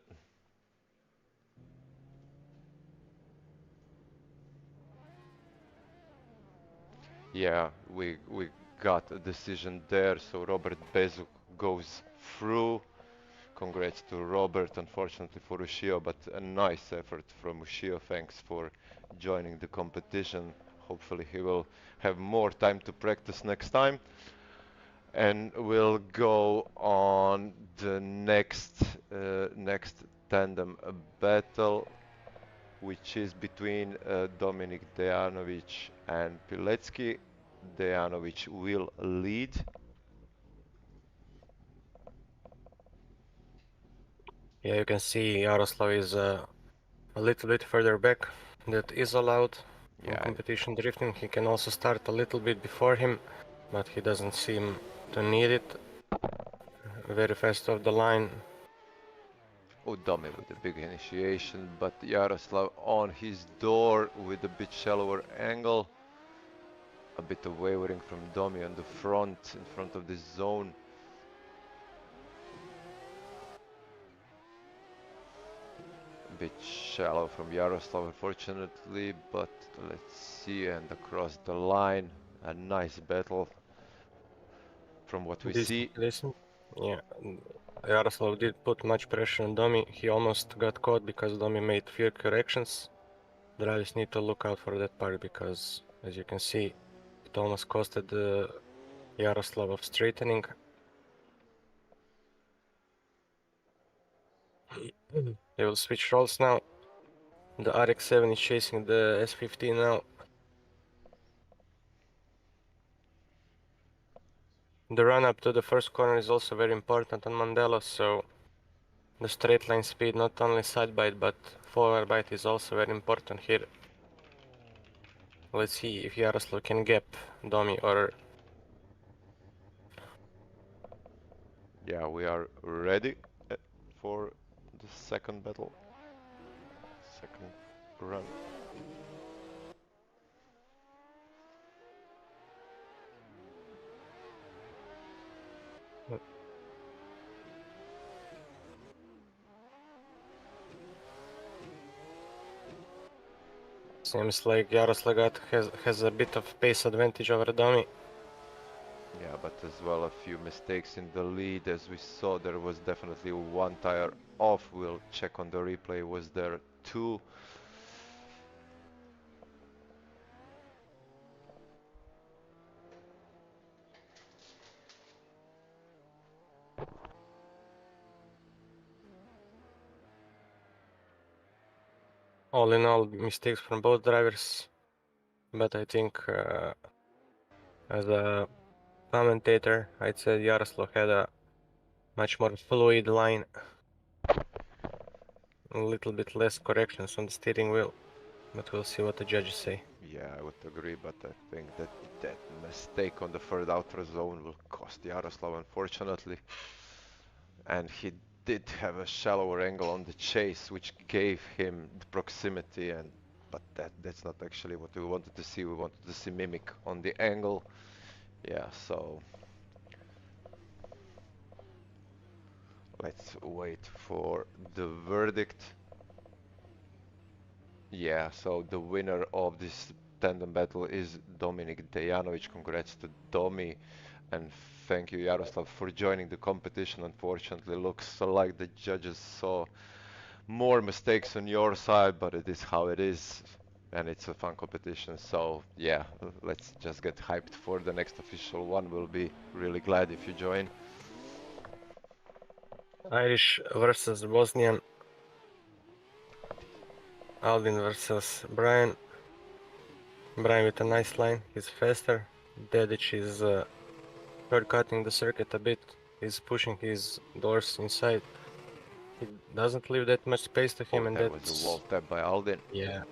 Yeah, we got a decision there, so Robert Bezo goes through. Congrats to Robert, unfortunately for Ushio, but a nice effort from Ushio. Thanks for joining the competition. Hopefully he will have more time to practice next time. And we'll go on the next tandem battle, which is between Dominik Dejanovic and Pilecki. Dejanovic will lead. Yeah, you can see Yaroslav is a little bit further back. That is allowed in Yeah, competition drifting. He can also start a little bit before him, but he doesn't seem to need it. Very fast off the line. oh, Domi with a big initiation, but Yaroslav on his door with a bit shallower angle. A bit of wavering from Domi on the front, in front of this zone. A bit shallow from Yaroslav, unfortunately, but let's see, and across the line, a nice battle from what we see. Decent. Yeah, Yaroslav did put much pressure on Domi. He almost got caught because Domi made few corrections. Drivers need to look out for that part because, as you can see, it almost costed Yaroslav of straightening. They will switch roles now. The RX-7 is chasing the S15 now. The run up to the first corner is also very important on Mondello, so the straight line speed, not only side bite but forward bite, is also very important here. Let's see if Yaroslav can gap Domi or... Yeah, we are ready for the second battle, second run. Seems like Yaroslav has a bit of pace advantage over Domi. Yeah, but as well a few mistakes in the lead. As we saw, there was definitely one tire off. We'll check on the replay. Was there two? All in all, mistakes from both drivers, but I think as a commentator, I'd say Yaroslav had a much more fluid line, a little bit less corrections on the steering wheel, but we'll see what the judges say. Yeah, I would agree, but I think that that mistake on the third outer zone will cost Yaroslav, unfortunately. And he did have a shallower angle on the chase, which gave him the proximity, and but that's not actually what we wanted to see. We wanted to see Mimic on the angle. Yeah, so let's wait for the verdict. Yeah, so the winner of this tandem battle is Dominik Dejanovic. Congrats to Domi, and thank you, Yaroslav, for joining the competition. Unfortunately, looks like the judges saw more mistakes on your side, but it is how it is, and it's a fun competition. So yeah, let's just get hyped for the next official one. We'll be really glad if you join. Irish versus Bosnian. Alin versus Brian. Brian with a nice line, he's faster. Dedic is shortcutting the circuit a bit. He's pushing his doors inside. He doesn't leave that much space to him, Oh, and that was that's... a wall tap by Aldin. Yeah,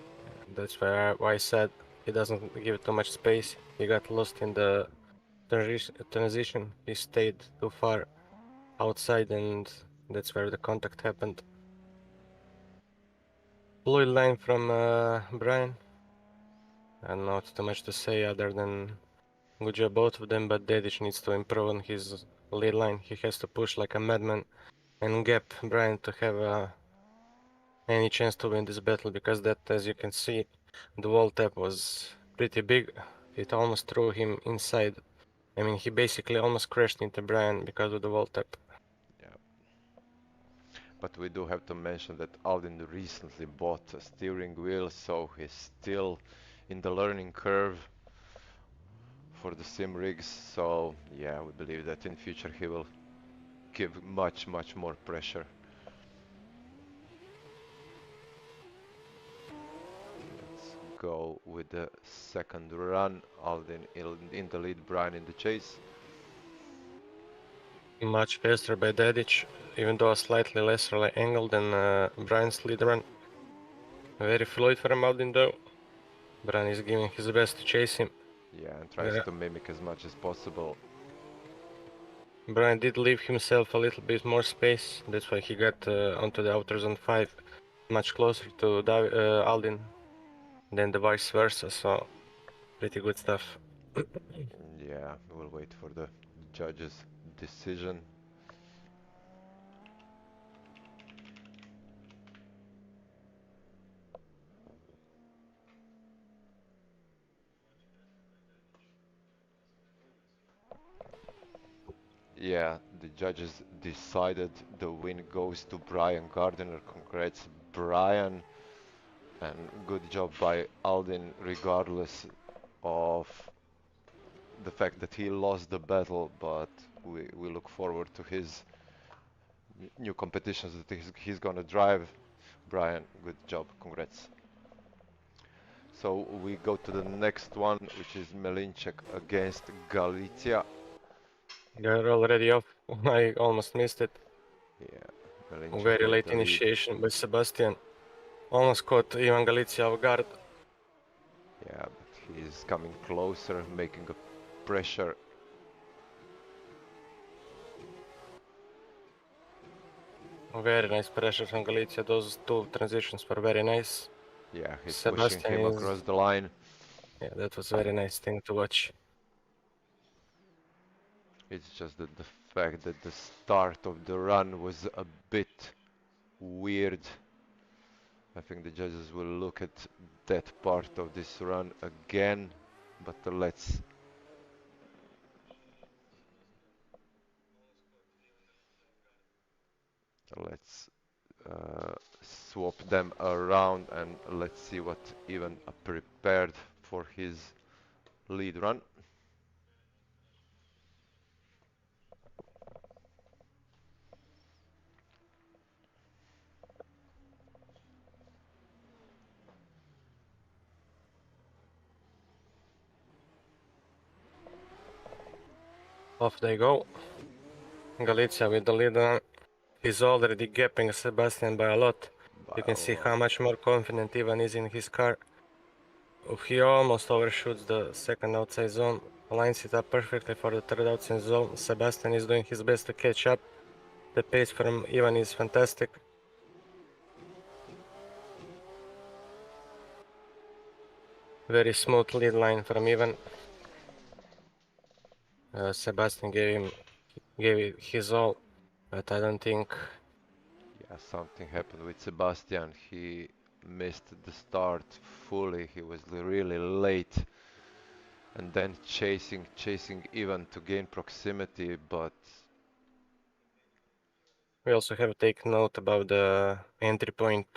that's why I said he doesn't give too much space. He got lost in the transition. He stayed too far outside, and that's where the contact happened. Fluid line from Brian. And not too much to say other than good job both of them, but Dedic needs to improve on his lead line. He has to push like a madman and gap Brian to have any chance to win this battle, because that, as you can see, the wall tap was pretty big. It almost threw him inside. I mean, he basically almost crashed into Brian because of the wall tap. Yeah. But we do have to mention that Aldin recently bought a steering wheel, so he's still in the learning curve for the sim rigs. So yeah, we believe that in future he will give much more pressure. go with the second run. Aldin in the lead, Brian in the chase. Much faster by Dedic, even though a slightly less angle than Brian's lead run. Very fluid from Aldin though. Brian is giving his best to chase him. Yeah, and tries to mimic as much as possible. Brian did leave himself a little bit more space, that's why he got onto the outer zone 5 much closer to Aldin than the vice versa, so pretty good stuff. Yeah, we'll wait for the judge's decision. Yeah, the judges decided the win goes to Brian Gardner. Congrats, Brian. And good job by Aldin, regardless of the fact that he lost the battle, but we look forward to his new competitions that he's gonna drive. Brian, good job, congrats. So we go to the next one, which is Melinek against Galicia. They're already off. I almost missed it. Yeah, Melinek Very with late the lead. initiation by Sebastian. Almost caught Ivan Galicia off guard. Yeah, but he's coming closer, making a pressure. Very nice pressure from Galicia. Those two transitions were very nice. Yeah, he's Sebastian pushing him is... across the line. Yeah, that was a very nice thing to watch. It's just that the fact that the start of the run was a bit weird. I think the judges will look at that part of this run again, but let's swap them around and let's see what Ivan prepared for his lead run. Off they go. Galicia with the lead on. He's already gapping Sebastian by a lot. You can see how much more confident Ivan is in his car. He almost overshoots the second outside zone. Lines it up perfectly for the third outside zone. Sebastian is doing his best to catch up. The pace from Ivan is fantastic. Very smooth lead line from Ivan. Sebastian gave it his all, but I don't think... Yeah, something happened with Sebastian. He missed the start fully. He was really late, and then chasing Ivan to gain proximity, but We also have to take note about the entry point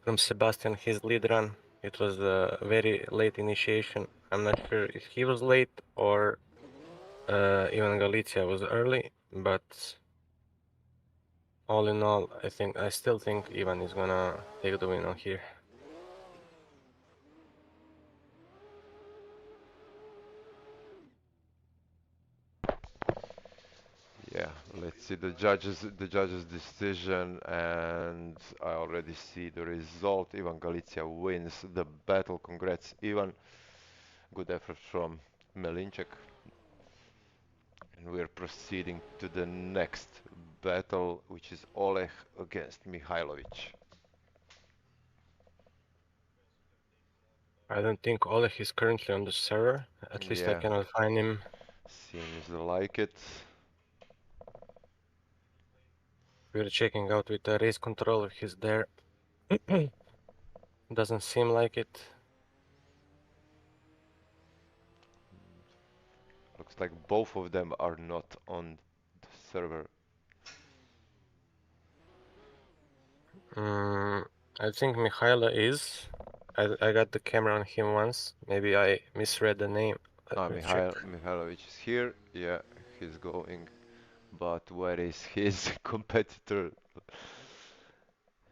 from Sebastian, his lead run. It was a very late initiation. I'm not sure if he was late or even Galicia was early, but all in all, I still think Ivan is gonna take the win on here. yeah, let's see the judges decision, and I already see the result. Ivan Galicia wins the battle. Congrats, Ivan. Good effort from Melinek. And we're proceeding to the next battle, which is Oleg against Mihailovic. I don't think Oleg is currently on the server. At least I Yeah. cannot find him. Seems like it. We're checking out with the race controller. He's there. Doesn't seem like it. Looks like both of them are not on the server. I think Mihailo is. I got the camera on him once. Maybe I misread the name. Let me check. Mihailovic is here. Yeah, he's going. But where is his competitor?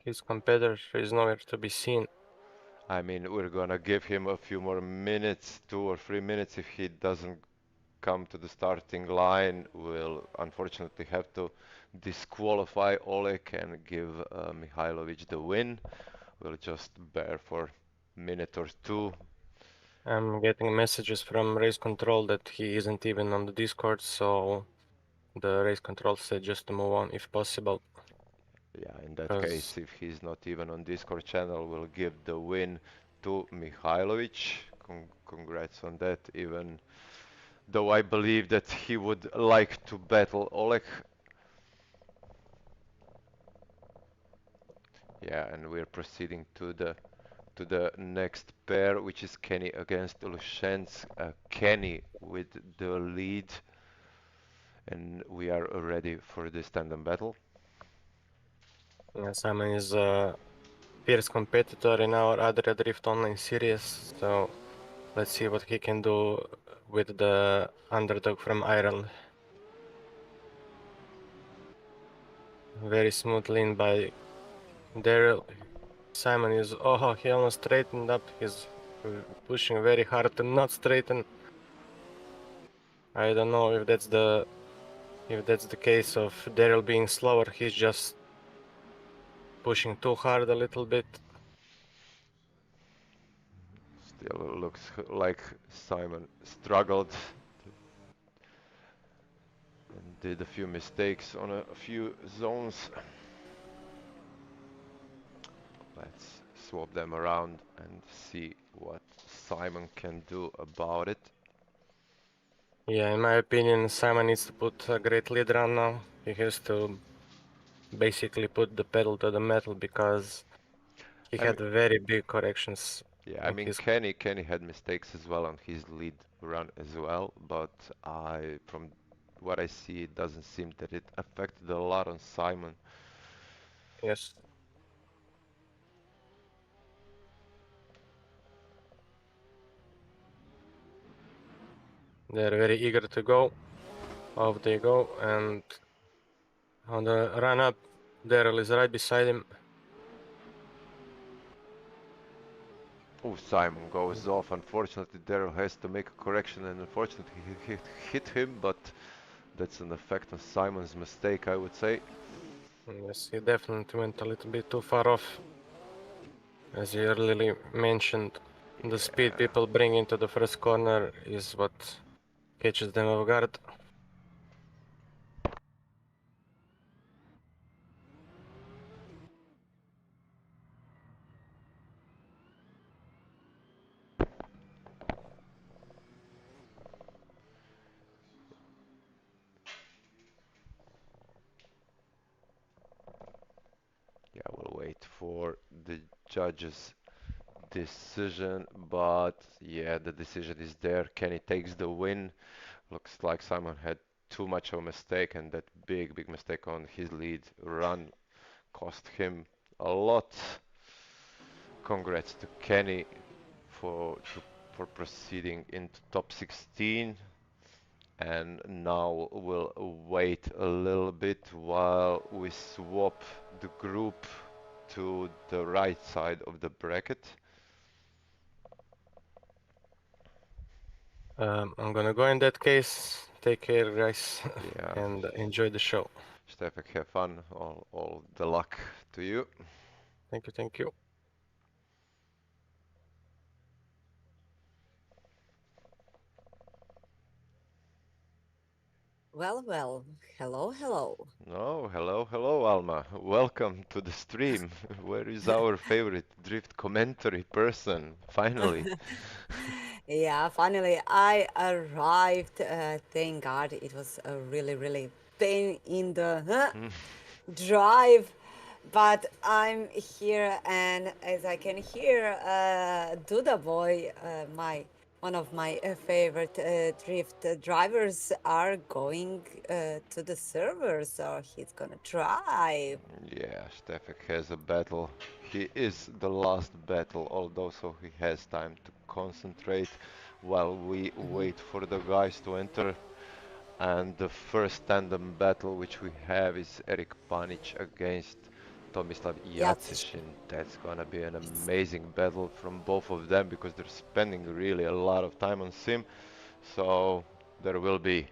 His competitor is nowhere to be seen. I mean, we're gonna give him a few more minutes, 2 or 3 minutes. If he doesn't come to the starting line, we'll unfortunately have to disqualify Oleg and give Mihailovic the win. We'll just bear for a minute or two. I'm getting messages from race control that he isn't even on the Discord, so the race control said just to move on if possible. Yeah, in that case, if he's not even on Discord channel, we'll give the win to Mihailovic. Congrats on that, even though I believe that he would like to battle Oleg. Yeah, and we're proceeding to the next pair, which is Kenny against Lushensk. Kenny with the lead, and we are ready for this tandem battle. Yeah, Simon is a fierce competitor in our Adria Drift Online series, so let's see what he can do with the underdog from Ireland. Very smooth lean by Daryl. Simon is, oh, he almost straightened up. He's pushing very hard to not straighten. I don't know if that's the case of Daryl being slower. He's just pushing too hard a little bit. Still looks like Simon struggled and did a few mistakes on a few zones. Let's swap them around and see what Simon can do about it. Yeah, in my opinion, Simon needs to put a great lead run now. He has to basically put the pedal to the metal because he I had mean, very big corrections. yeah, I mean Kenny had mistakes as well on his lead run as well, but from what I see, it doesn't seem that it affected a lot on Simon. Yes. They're very eager to go. Off they go, and on the run up, Daryl is right beside him. Oh, Simon goes off. Unfortunately, Daryl has to make a correction, and unfortunately, he hit him, but that's an effect of Simon's mistake, I would say. Yes, he definitely went a little bit too far off. As you earlier mentioned, the speed people bring into the first corner is what catches them off guard. Yeah, we'll wait for the judges' decision, but yeah, the decision is there. Kenny takes the win. Looks like Simon had too much of a mistake, and that big mistake on his lead run cost him a lot. Congrats to Kenny for proceeding into top 16. And now we'll wait a little bit while we swap the group to the right side of the bracket. I'm gonna go in that case. Take care, guys, Yeah, and enjoy the show. Stefek, have fun. All the luck to you. Thank you, thank you. Well, well, hello, hello. Oh, hello, Alma. Welcome to the stream. Where is our favorite drift commentary person? Finally. Yeah, finally I arrived. Thank God, it was a really pain in the drive, but I'm here, and as I can hear, Duda boy, my one of my favorite drift drivers, are going to the server, so he's gonna try. Yeah, Stefek has a battle. He is the last battle, although so he has time to concentrate while we wait for the guys to enter. And the first tandem battle which we have is Eric Panich against Tomislav Ytic. Yshin. That's gonna be an amazing battle from both of them because they're spending really a lot of time on sim. So there will be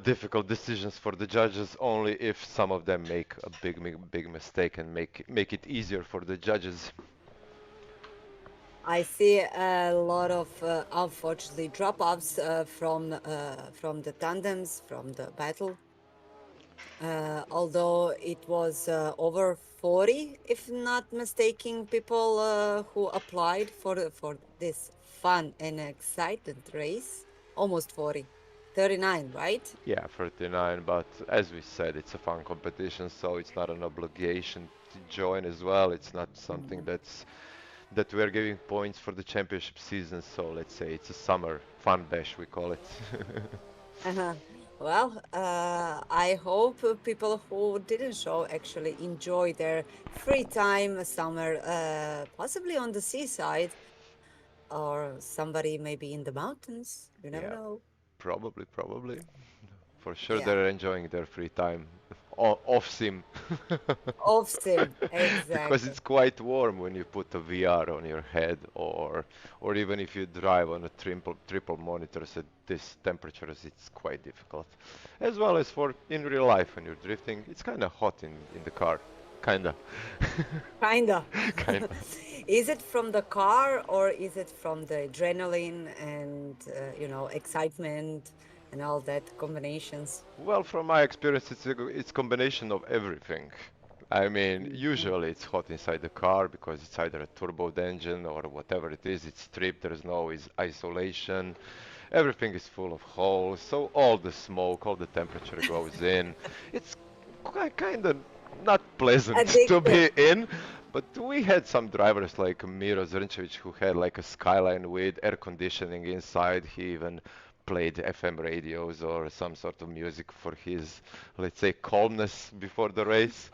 difficult decisions for the judges only if some of them make a big mistake and make it easier for the judges. I see a lot of unfortunately drop-offs from the tandems from the battle. Although it was over 40, if not mistaken, people who applied for this fun and exciting race. Almost 40. 39, right? Yeah, 39, but as we said, it's a fun competition, so it's not an obligation to join as well. It's not something that we're giving points for the championship season, so let's say it's a summer fun bash, we call it. Uh-huh. Well, I hope people who didn't show actually enjoy their free time summer, possibly on the seaside or somebody maybe in the mountains. You never Yeah, know. probably. For sure Yeah, they're enjoying their free time off sim. off sim, Because exactly. it's quite warm when you put a VR on your head or even if you drive on a triple monitors at this temperatures it's quite difficult. As well as for in real life when you're drifting, it's kind of hot in the car. Kinda. Kinda. Kinda. Is it from the car or is it from the adrenaline and excitement and all that combinations? Well, from my experience, it's combination of everything. I mean, Mhm. usually it's hot inside the car because it's either a turbo engine or whatever it is. It's stripped. There's no isolation. Everything is full of holes, so all the smoke, all the temperature goes in. It's kind of not pleasant to Addictive. be in. But we had some drivers like Miro Zrnčević who had like a Skyline with air conditioning inside. He even played FM radios or some sort of music for his, let's say, calmness before the race.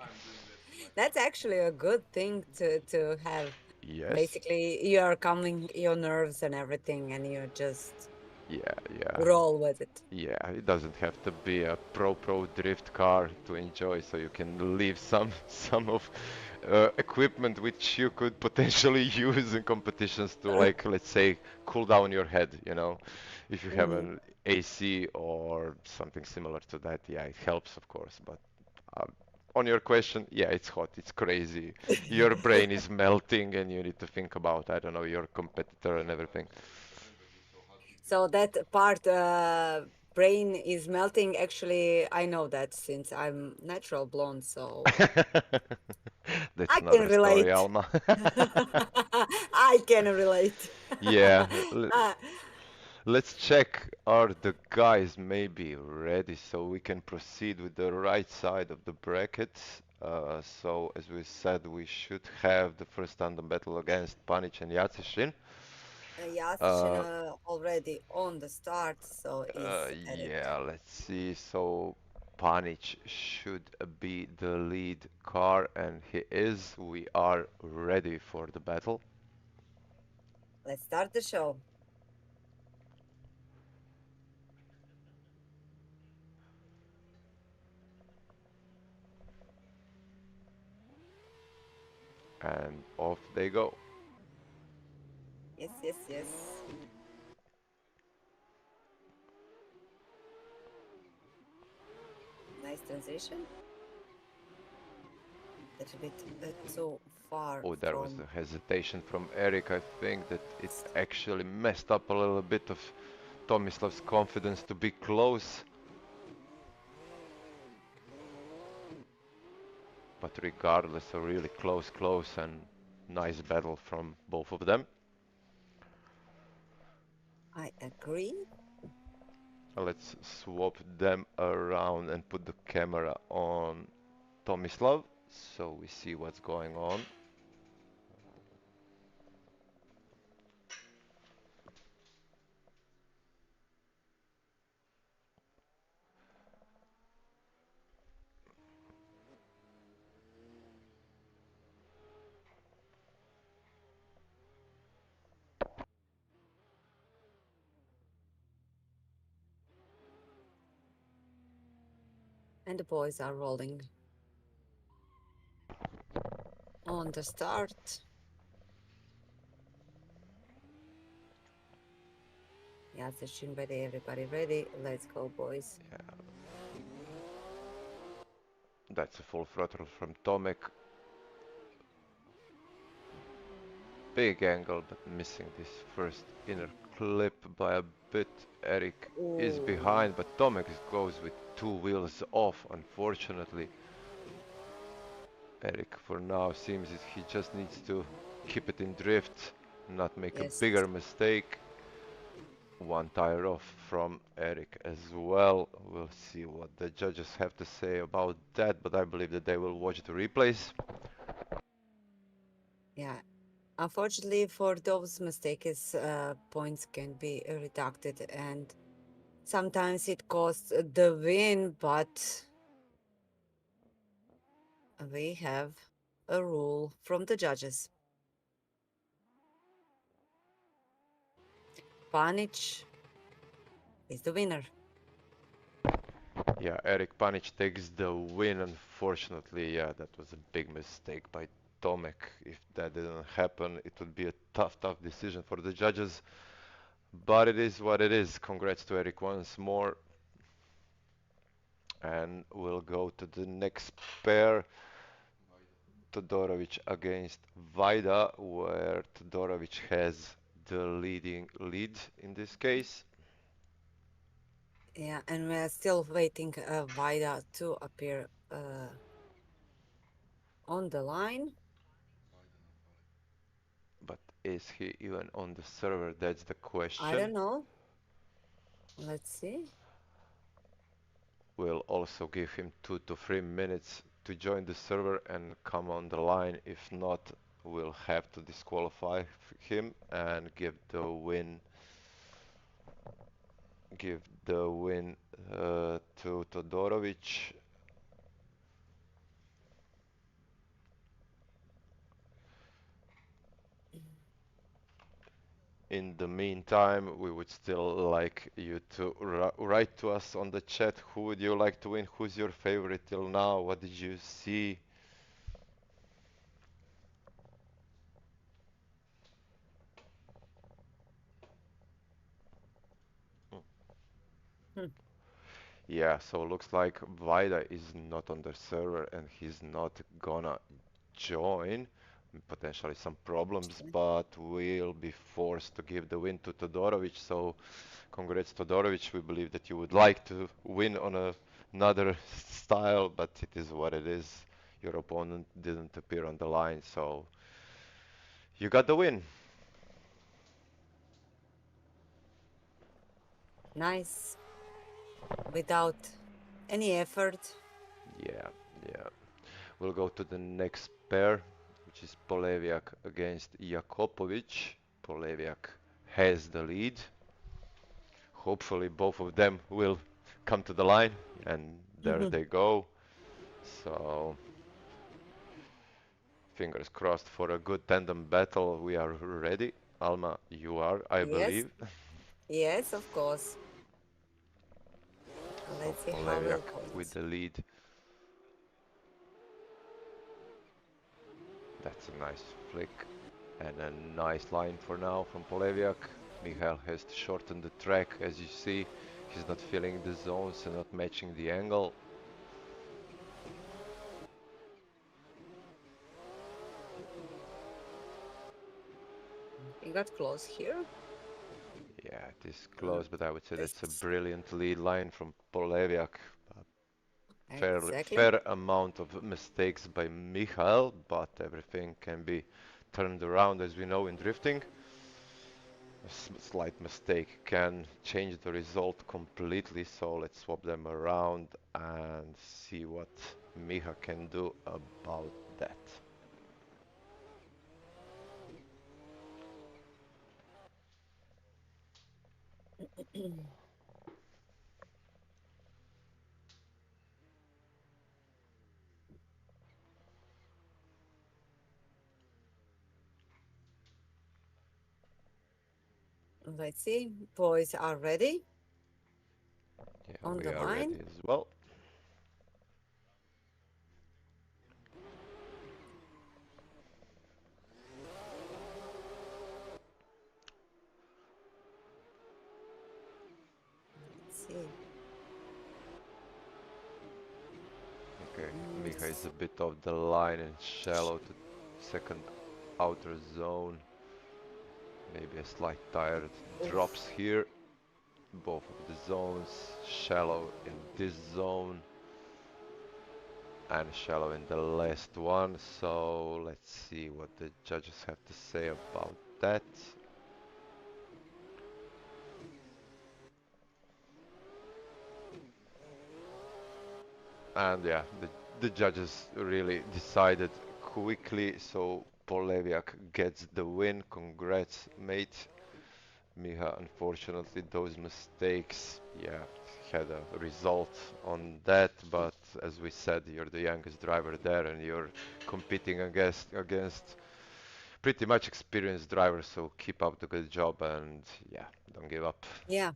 That's actually a good thing to have. Yes. Basically, you are calming your nerves and everything, and you just Yeah, yeah. roll with it. Yeah, it doesn't have to be a pro drift car to enjoy, so you can leave some of equipment which you could potentially use in competitions to like let's say cool down your head, you know. If you have Mhm. an AC or something similar to that, yeah, it helps of course, but uh, on your question, yeah, it's hot, it's crazy. Your brain is melting and you need to think about, I don't know, your competitor and everything. So that part, brain is melting. Actually, I know that since I'm natural blonde, so That's I can another story, relate. Alma. I can relate. Yeah, Uh, let's check are the guys maybe ready so we can proceed with the right side of the bracket. So as we said, we should have the first tandem battle against Panich and Yatsishin. Yashin Uh, already on the start, so is at it. yeah, let's see. So Panich should be the lead car, and he is. We are ready for the battle. Let's start the show. And off they go. Yes, yes, yes. Nice transition. Little bit too far Oh, there was from. a hesitation from Eric. I think that it actually messed up a little bit of Tomislav's confidence to be close. But regardless, a really close and nice battle from both of them. I agree. Let's swap them around and put the camera on Tomislav so we see what's going on. And the boys are rolling. on the start. Yeah, Yshin ready, everybody ready. Let's go, boys. Yeah, that's a full throttle from Tomek. Big angle, but missing this first inner clip by a bit. Eric is Ooh. behind, but Tomek goes with two wheels off, unfortunately. Eric for now seems that he just needs to keep it in drift, not make a Yes. bigger mistake. One tire off from Eric as well. We'll see what the judges have to say about that, but I believe that they will watch the replays. Yeah. Unfortunately, for those mistakes, points can be reducted, and sometimes it costs the win, but we have a rule from the judges. Panich is the winner. Yeah, Eric Panich takes the win. Unfortunately, yeah, that was a big mistake by Tomek. If that didn't happen, it would be a tough decision for the judges. But it is what it is. Congrats to Eric once more. And we'll go to the next pair. Todorovic against Vaida, where Todorovic has the lead in this case. Yeah, and we're still waiting Vaida to appear on the line. But is he even on the server? That's the I question. don't know. Let's see. We'll also give him 2 to 3 minutes to join the server and come on the line. If not, we'll have to disqualify him and give the win to Todorovic. In the meantime, we would still like you to write to us on the chat. Who would you like to win? Who's your favorite till now? What did you see? Hmm. Yeah, so looks like Vaida is not on the server and he's not gonna join. Potentially some problems, but we'll be forced to give the win to Todorovic. So congrats Todorovic. We believe that you would like to win on another style, but it is what it is. Your opponent didn't appear on the line, so you got the win. Nice. Without any effort. Yeah, yeah. We'll go to the next pair, which is Poleviak against Jakopovic. Poleviak has the lead. Hopefully both of them will come to the line, and there they go. So fingers crossed for a good tandem battle. We are ready. Alma, you are, I Yes. believe. Yes, of course. So Let's see how Poleviak we'll go with it. the lead. That's a nice flick and a nice line for now from Poleviak. Michal has to shorten the track, as you see. He's not filling the zones and not matching the angle. He got close here. Yeah, it is close, but I would say that's a This brilliant lead line from Poleviak. exactly. Fair amount of mistakes by Michal, but everything can be turned around, as we know in drifting. A slight mistake can change the result completely, so let's swap them around and see what Miha can do about that. Let's see. Boys are ready Yeah, on we the are line. ready as well. see. Okay, Miha is a bit off the line and shallow to second outer zone. Maybe a slight tire drops here. Both of the zones, shallow in this zone and shallow in the last one. So let's see what the judges have to say about that. And yeah, the judges really decided quickly, so Poleviak gets the win. Congrats, mate. Miha, unfortunately, those mistakes, yeah, had a result on that. But as we said, you're the youngest driver there, and you're competing against pretty much experienced drivers. So keep up the good job, and yeah, don't give up. Yeah.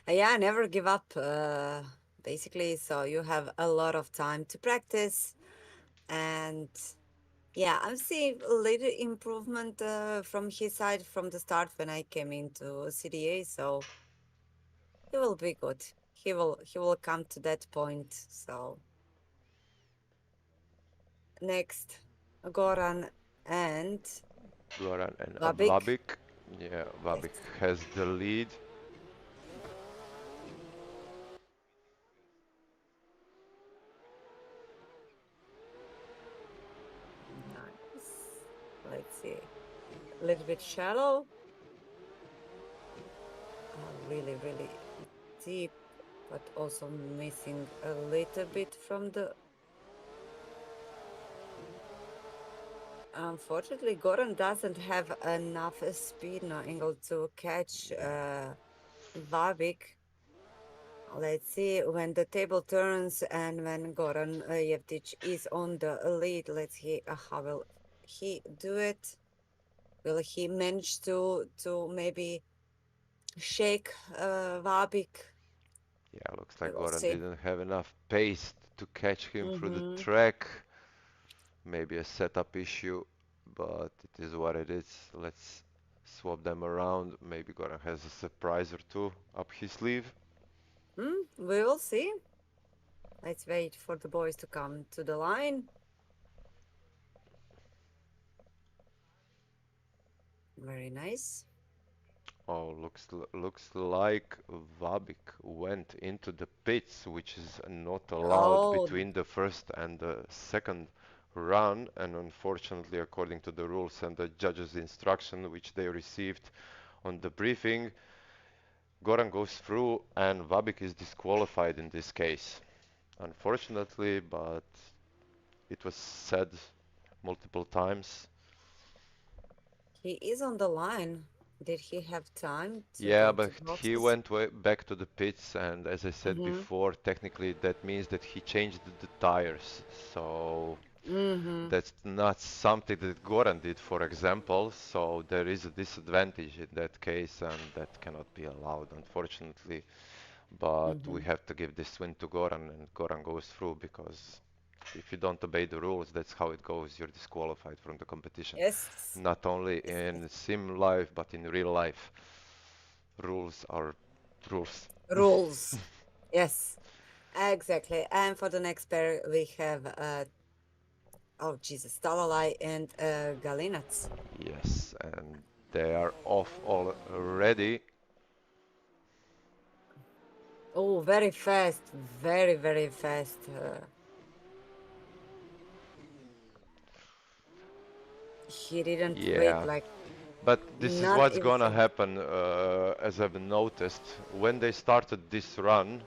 Yeah, never give up, basically. So you have a lot of time to practice. And yeah, I'm seeing a little improvement from his side from the start when I came into CDA. So he will be good. He will come to that point. So next, Goran and Goran and Vabik. Vabik. Yeah, Vabik Yes. has the lead. Nice. Let's see. A little bit shallow. Really, really deep, but also missing a little bit from the. Unfortunately, Goran doesn't have enough speed now angle to catch Vabik. Let's see when the table turns and when Goran Ytic is on the lead. Let's see how will he do it. Will he manage to maybe shake Vabik? Yeah, looks We like will Goran see. didn't have enough pace to catch him through the Mm-hmm. track. Maybe a setup issue, but it is what it is. Let's swap them around. Maybe Goran has a surprise or two up his sleeve. We will see. Let's wait for the boys to come to the line. Very nice. Oh, looks like Vabik went into the pits, which is not allowed Oh, between the first and the second run, and unfortunately, according to the rules and the judges' instruction which they received on the briefing, Goran goes through and Vabik is disqualified in this case. Unfortunately, but it was said multiple times. he is on the line. Did he have time to Yeah, go to but the he boxes? went back to the pits, and as I said Mm-hmm. before, technically that means that he changed the tires. So Mm-hmm. that's not something that Goran did, for example. So there is a disadvantage in that case, and that cannot be allowed, unfortunately. But we Mm-hmm. have to give this win to Goran, and Goran goes through because if you don't obey the rules, that's how it goes. You're disqualified from the competition. Yes. Not only Yes. in sim life, but in real life. Rules are rules. Rules. Yes. Exactly. And for the next pair, we have oh Jesus, Talale and Galinats. Yes, and they are off already. Oh, very fast. Very, very fast. He didn't wait Yeah, like but this is not what's even gonna second. happen, as I've noticed. When they started this run,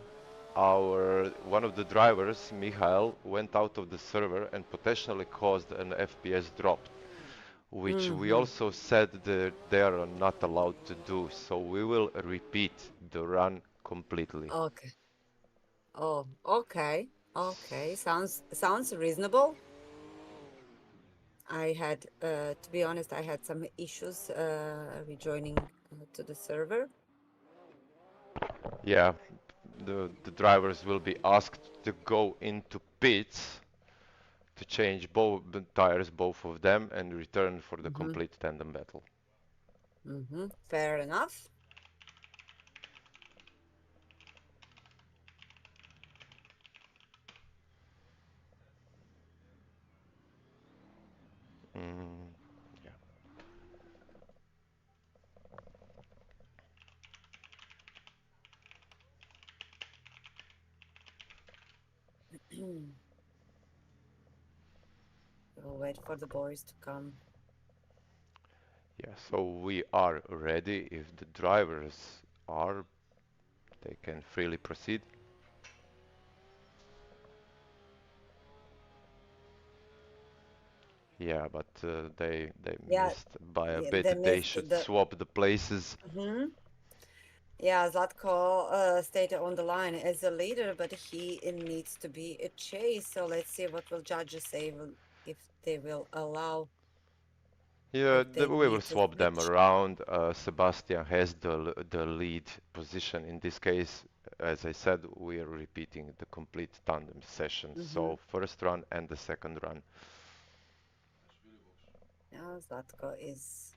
our one of the drivers, Michael, went out of the server and potentially caused an FPS drop, which we Mm-hmm. also said that they are not allowed to do. So we will repeat the run completely. Okay. Oh, okay. Okay. Sounds reasonable. I had, to be honest, I had some issues rejoining to the server. Yeah, the drivers will be asked to go into pits to change both the tires, both of them, and return for the Mm-hmm. complete tandem battle. Mm-hmm. Fair enough. We'll wait for the boys to come. Yeah, so we are ready. If the drivers are, they can freely proceed. Yeah, but they Yeah, missed by a yeah, bit. they They missed should the. swap the places. Yeah, Zlatko stayed on the line as a leader, but he needs to be a chase. So let's see what will judges say if they will allow, Yeah, if they we will need to swap them switch. around. Sebastian has the lead position in this case. As I said, we are repeating the complete tandem session. So first run and the second run. Now Zlatko is.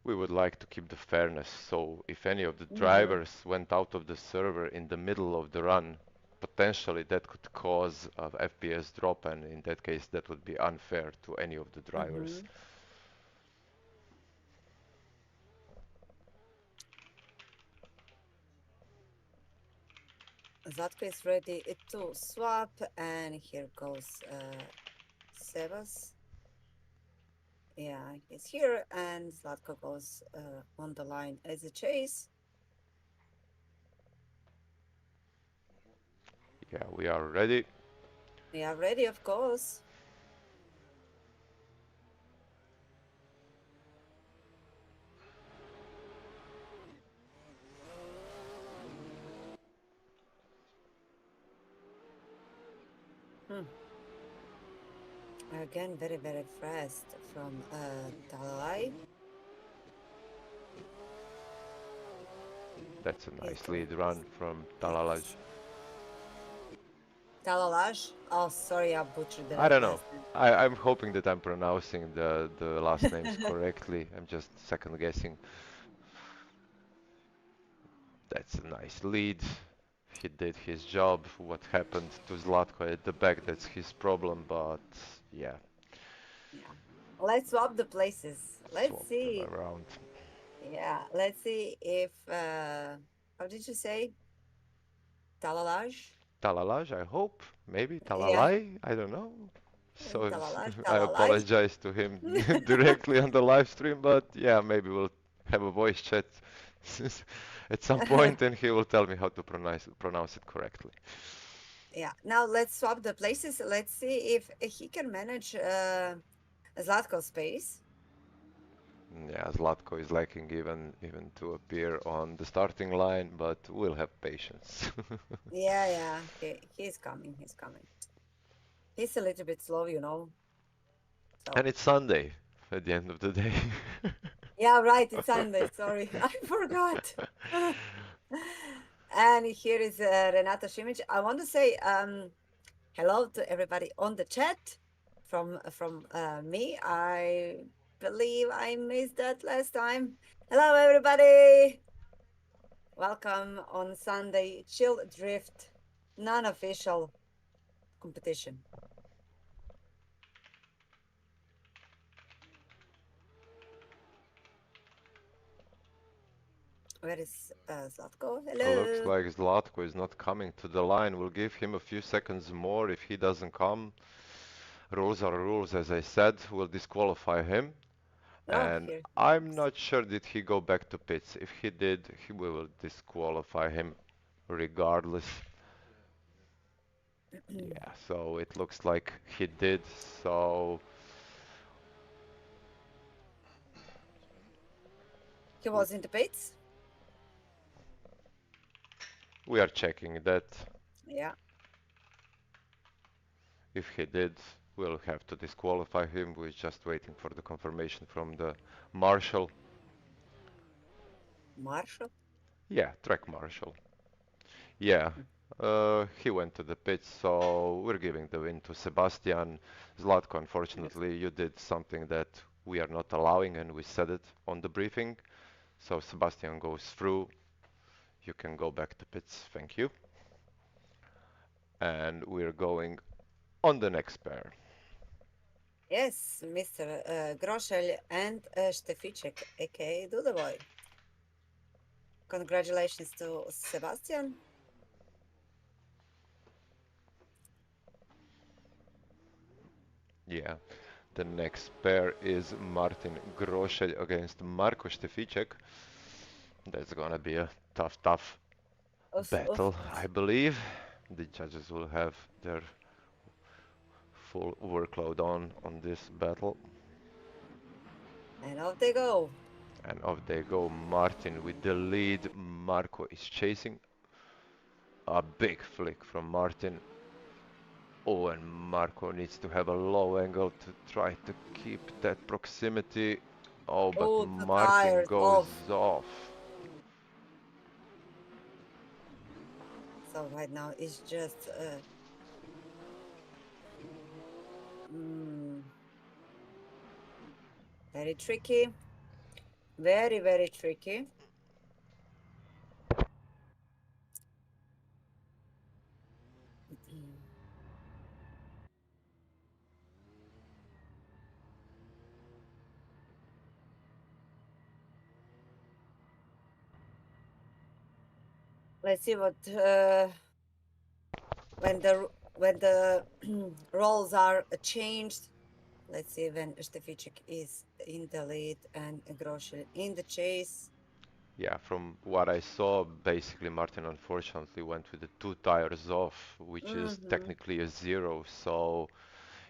We would like to keep the fairness. So if any of the drivers went out of the server in the middle of the run, potentially that could cause a FPS drop, and in that case, that would be unfair to any of the drivers. Zlatko is ready to swap, and here goes Sebas. Yeah, he's here, and Zlatko goes on the line as a chase. Yeah, we are ready. We are ready, of course. Again, very, very fast from Talai. That's a nice lead run from Talage. Talalash? Oh, sorry, I butchered the I don't know. last name. I'm hoping that I'm pronouncing the last names correctly. I'm just second guessing. That's a nice lead. He did his job. What happened to Zlatko at the back, that's his problem, but yeah. Yeah. Let's swap the places. Let's Swap see. them around. Yeah, let's see if how did you say? Talalaj? Talalaj, I hope. Maybe Yeah. Talalai, I don't know. So Talalaj, I Talalai. apologize to him directly on the live stream, but yeah, maybe we'll have a voice chat at some point and he will tell me how to pronounce it correctly. Yeah. Now let's swap the places. Let's see if he can manage Zlatko's space. Yeah, Zlatko is lacking even to appear on the starting line, but we'll have patience. Yeah. He's coming. He's coming. He's a little bit slow, you know. So. And it's Sunday at the end of the day. Yeah, right. It's Sunday. Sorry, I forgot. And here is Renata Šimić. I want to say hello to everybody on the chat from me. I believe I missed that last time. Hello, everybody. Welcome on Sunday Chill Drift non-official competition. Where is Zlatko? Hello. Looks like Zlatko is not coming to the line. We'll give him a few seconds more. If he doesn't come, rules are rules, as I said. We'll disqualify him. And Here. I'm not sure did he go back to pits. If he did, we will disqualify him regardless. Yeah, so it looks like he did. So He was in the pits. we are checking that. Yeah. If he did, we'll have to disqualify him. We're just waiting for the confirmation from the marshal. Marshal? Yeah, track marshal. Yeah, he went to the pits, so we're giving the win to Sebastian. Zlatko, unfortunately, you did something that we are not allowing, and we said it on the briefing. So Sebastian goes through. You can go back to pits. Thank you. And we're going on the next pair. Yes, Mr. Groshelj and Štefiček, aka Dudovoy. Congratulations to Sebastian. Yeah. The next pair is Martin Groshelj against Marko Štefiček. That's gonna be a tough Oof, oof. battle, I believe. The judges will have their full workload on this battle. And off they go. And off they go, Martin with the lead. Marko is chasing. A big flick from Martin. Oh, and Marko needs to have a low angle to try to keep that proximity. Oh, but Oh, the Martin tires goes off. off. So right now it's just very tricky. Very, very tricky. Let's see what when the roles are changed. Let's see when Štefiček is in the lead and Groshelj in the chase. Yeah, from what I saw, basically Martin unfortunately went with the 2 tires off, which is technically a 0. So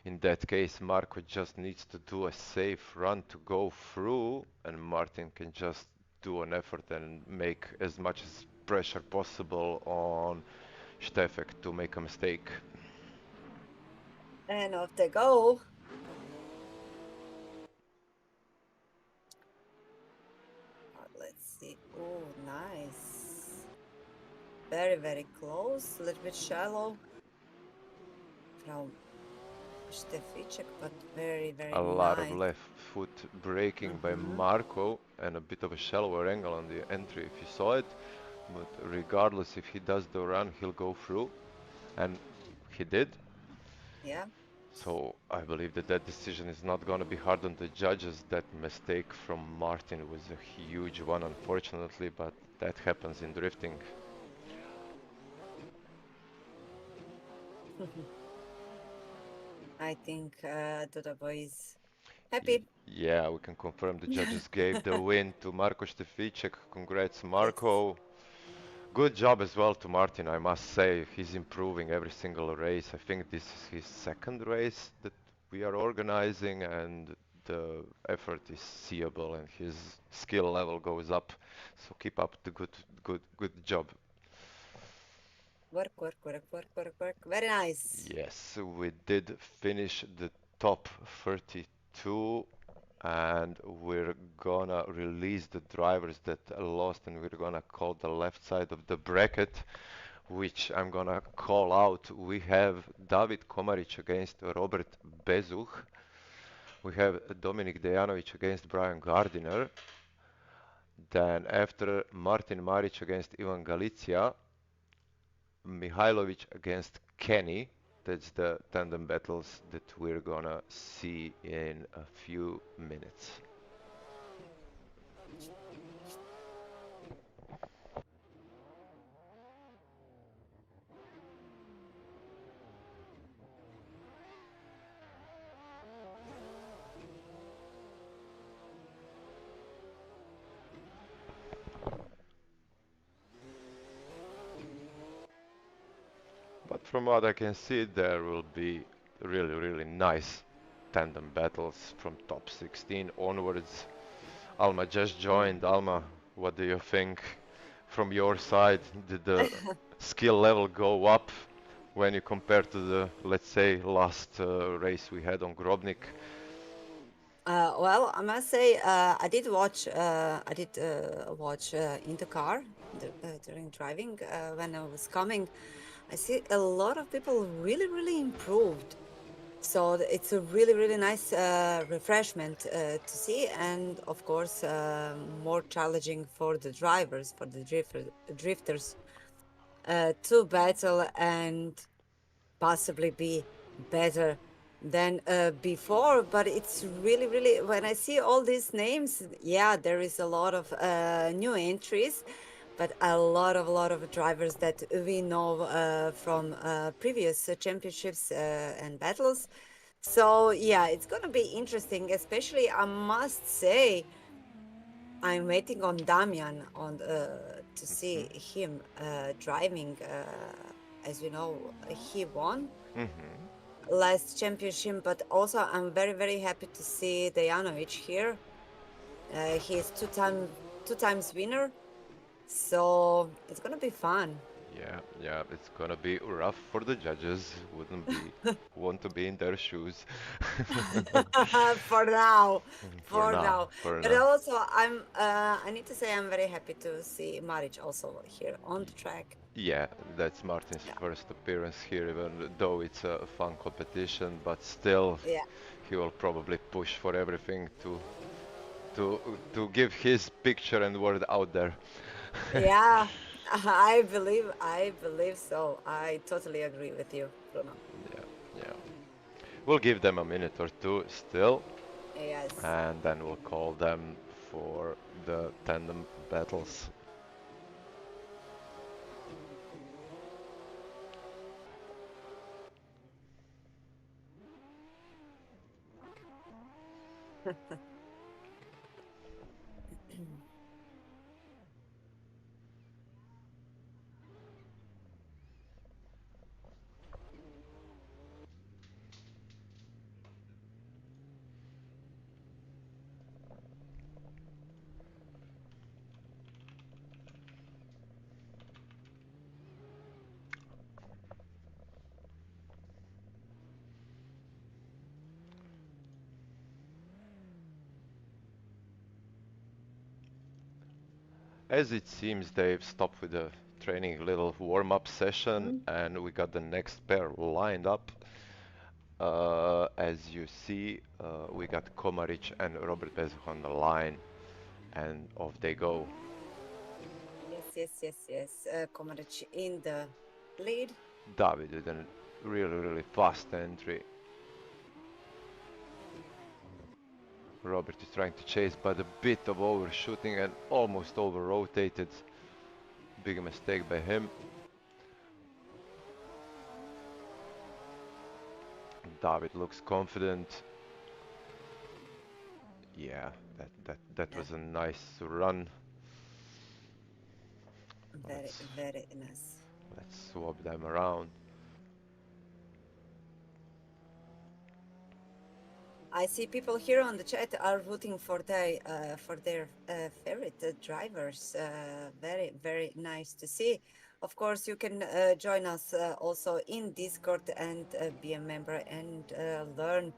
in that case, Marko just needs to do a safe run to go through, and Martin can just do an effort and make as much as pressure possible on Štefek to make a mistake. And off they go. Let's see. Oh, nice. Very, very close. A little bit shallow from Štefiček, but very, very A lot of nice. left foot braking by Marko and a bit of a shallower angle on the entry if you saw it. But regardless if he does the run, he'll go through. And he did. Yeah. So I believe that that decision is not going to be hard on the judges. That mistake from Martin was a huge one, unfortunately, but that happens in drifting. I think Todorovic is happy. Yeah, we can confirm the judges gave the win to Marko Štefiček. Congrats, Yes. Marko. Good job as well to Martin, I must say. He's improving every single race. I think this is his second race that we are organizing, and the effort is seeable and his skill level goes up. So keep up the good job. Work, work, work, work, work, work. Very nice. Yes, we did finish the top 32, and we're gonna release the drivers that lost, and we're gonna call the left side of the bracket, which I'm gonna call out. We have David Komaric against Robert Bezuch. We have Dominik Dejanovic against Brian Gardiner. Then after Martin Maric against Ivan Galicia, Mihailovic against Kenny. That's the tandem battles that we're gonna see in a few minutes. But from what I can see, there will be really nice tandem battles from top 16 onwards. Alma just joined. Alma, what do you think from your side? Did the skill level go up when you compare to the, let's say, last race we had on Grobnik? Well, I must say, I did watch. Watch in the car during driving when I was coming. I see a lot of people really improved. So it's a really nice refreshment to see, and of course more challenging for the drivers, for the drifters to battle and possibly be better than before. But it's really, when I see all these names, yeah, there is a lot of new entries, but a lot of drivers that we know from previous championships and battles. So yeah, it's gonna be interesting. Especially, I must say, I'm waiting on Damian on to see Mm-hmm. him driving. As you know, he won Mm-hmm. last championship, but also I'm very happy to see Dejanovic here. He's two times winner, so it's gonna be fun. Yeah, yeah, it's gonna be rough for the judges. Wouldn't be want to be in their shoes. For now, For for now, now. for But now. also, I need to say I'm very happy to see Maric also here on the track. Yeah, that's Martin's Yeah, first appearance here, even though it's a fun competition, but still yeah, he will probably push for everything to to give his picture and word out there. yeah. I believe so. I totally agree with you, Bruno. Yeah, yeah. We'll give them a minute or two still, Yes. and then we'll call them for the tandem battles. As it seems, they've stopped with the training little warm-up session, Mhm. and we got the next pair lined up. As you see, we got Komaric and Robert Bezo on the line, and off they go. Yes. Komaric in the lead. David with a really fast entry. Robert is trying to chase, but a bit of overshooting and almost over-rotated. Big mistake by him. David looks confident. Yeah, that Yeah, was a nice run. very, Let's very nice. let's swap them around. I see people here on the chat are rooting for their favorite drivers. Very nice to see. Of course, you can join us also in Discord and be a member and learn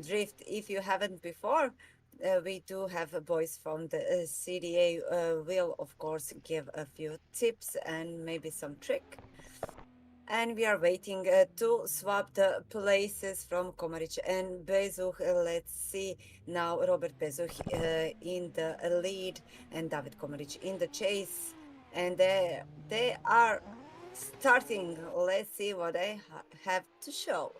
drift if you haven't before. We do have a boys from the CDA will of course give a few tips and maybe some trick. And we are waiting to swap the places from Komaric and Bezuch. Let's see now Robert Bezuch in the lead and David Komaric in the chase. And they are starting. Let's see what they have to show.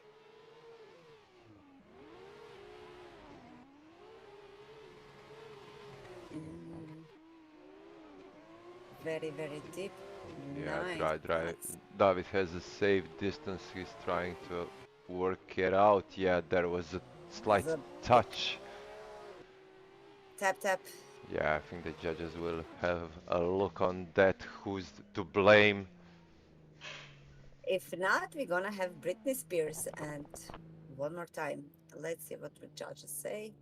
Mm, very deep. Yeah, Nice, try. nice. David has a safe distance. He's trying to work it out. Yeah, there was a Was slight a bit touch. tap. Yeah, I think the judges will have a look on that. Who's to blame? If not, we're gonna have Britney Spears and one more time. Let's see what the judges say.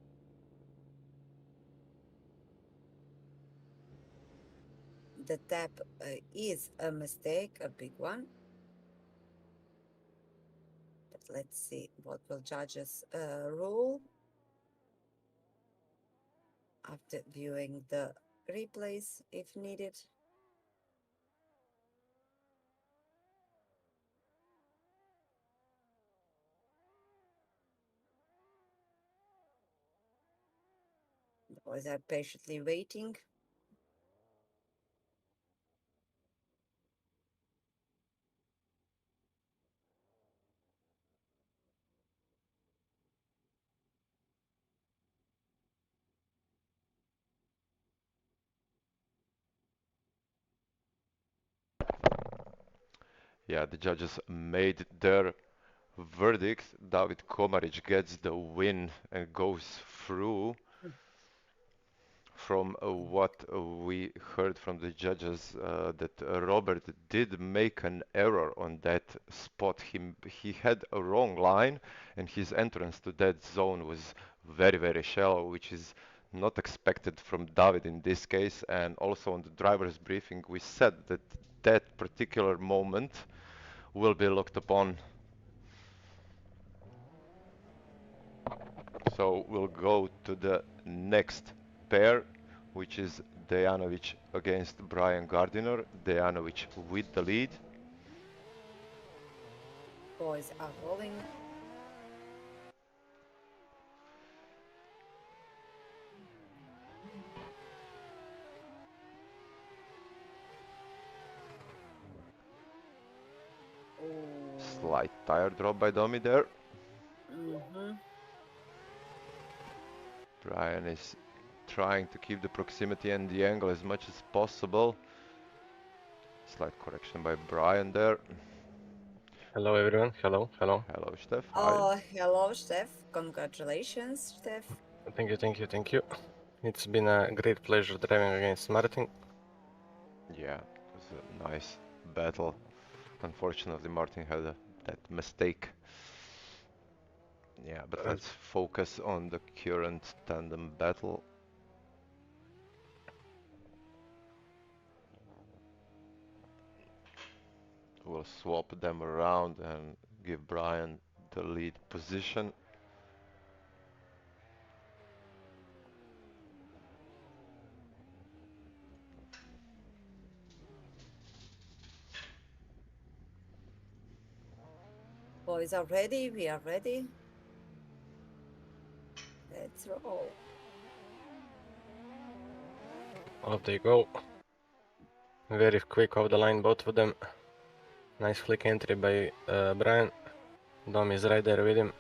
The tap is a mistake, a big one. But let's see what will judges rule after viewing the replays if needed. The boys are patiently waiting. Yeah, the judges made their verdict. David Komaric gets the win and goes through. From what we heard from the judges, that Robert did make an error on that spot. He had a wrong line, and his entrance to that zone was very, very shallow, which is not expected from David in this case. And also on the driver's briefing, we said that that particular moment will be looked upon. So we'll go to the next pair, which is Dejanovic against Brian Gardiner. Dejanovic with the lead. Boys are rolling. Slight tire drop by Domi there. Brian is trying to keep the proximity and the angle as much as possible. Slight correction by Brian there. Hello everyone, hello. Hello, Steph. Oh, hello, Steph. Congratulations, Steph. Thank you. It's been a great pleasure driving against Martin. Yeah, it was a nice battle. Unfortunately, Martin had that mistake. Yeah, but let's focus on the current tandem battle. We'll swap them around and give Brian the lead position. Boys are ready. We are ready. Let's roll. Off they go. Very quick off the line, both of them. Nice flick entry by Brian. Dom is right there with him.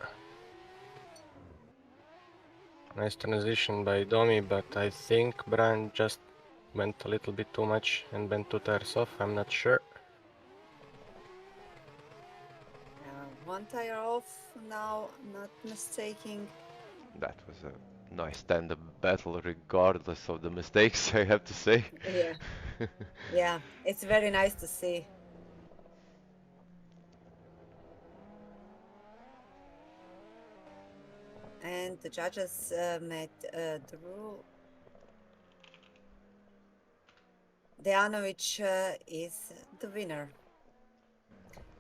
Nice transition by Domi, but I think Brian just went a little bit too much and bent 2 tires off. I'm not sure. One tire off now, not mistaking. That was a nice tandem battle regardless of the mistakes, I have to say. Yeah. Yeah, it's very nice to see. And the judges met the rule. Dejanovic is the winner.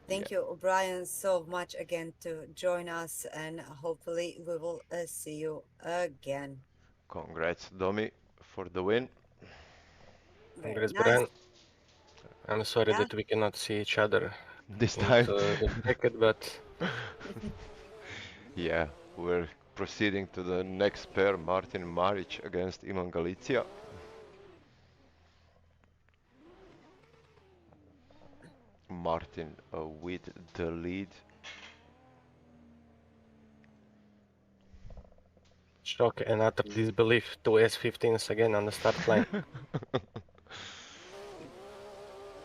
Thank you, Brian, so much again to join us, and hopefully we will see you again. Congrats, Domi, for the win. Congrats, Nice. Brian. I'm sorry Yeah. that we cannot see each other This time. into the bracket, but Yeah, we're proceeding to the next pair, Martin Maric against Iman Galicia. Martin with the lead. shock and utter disbelief. 2 S15s again on the start line.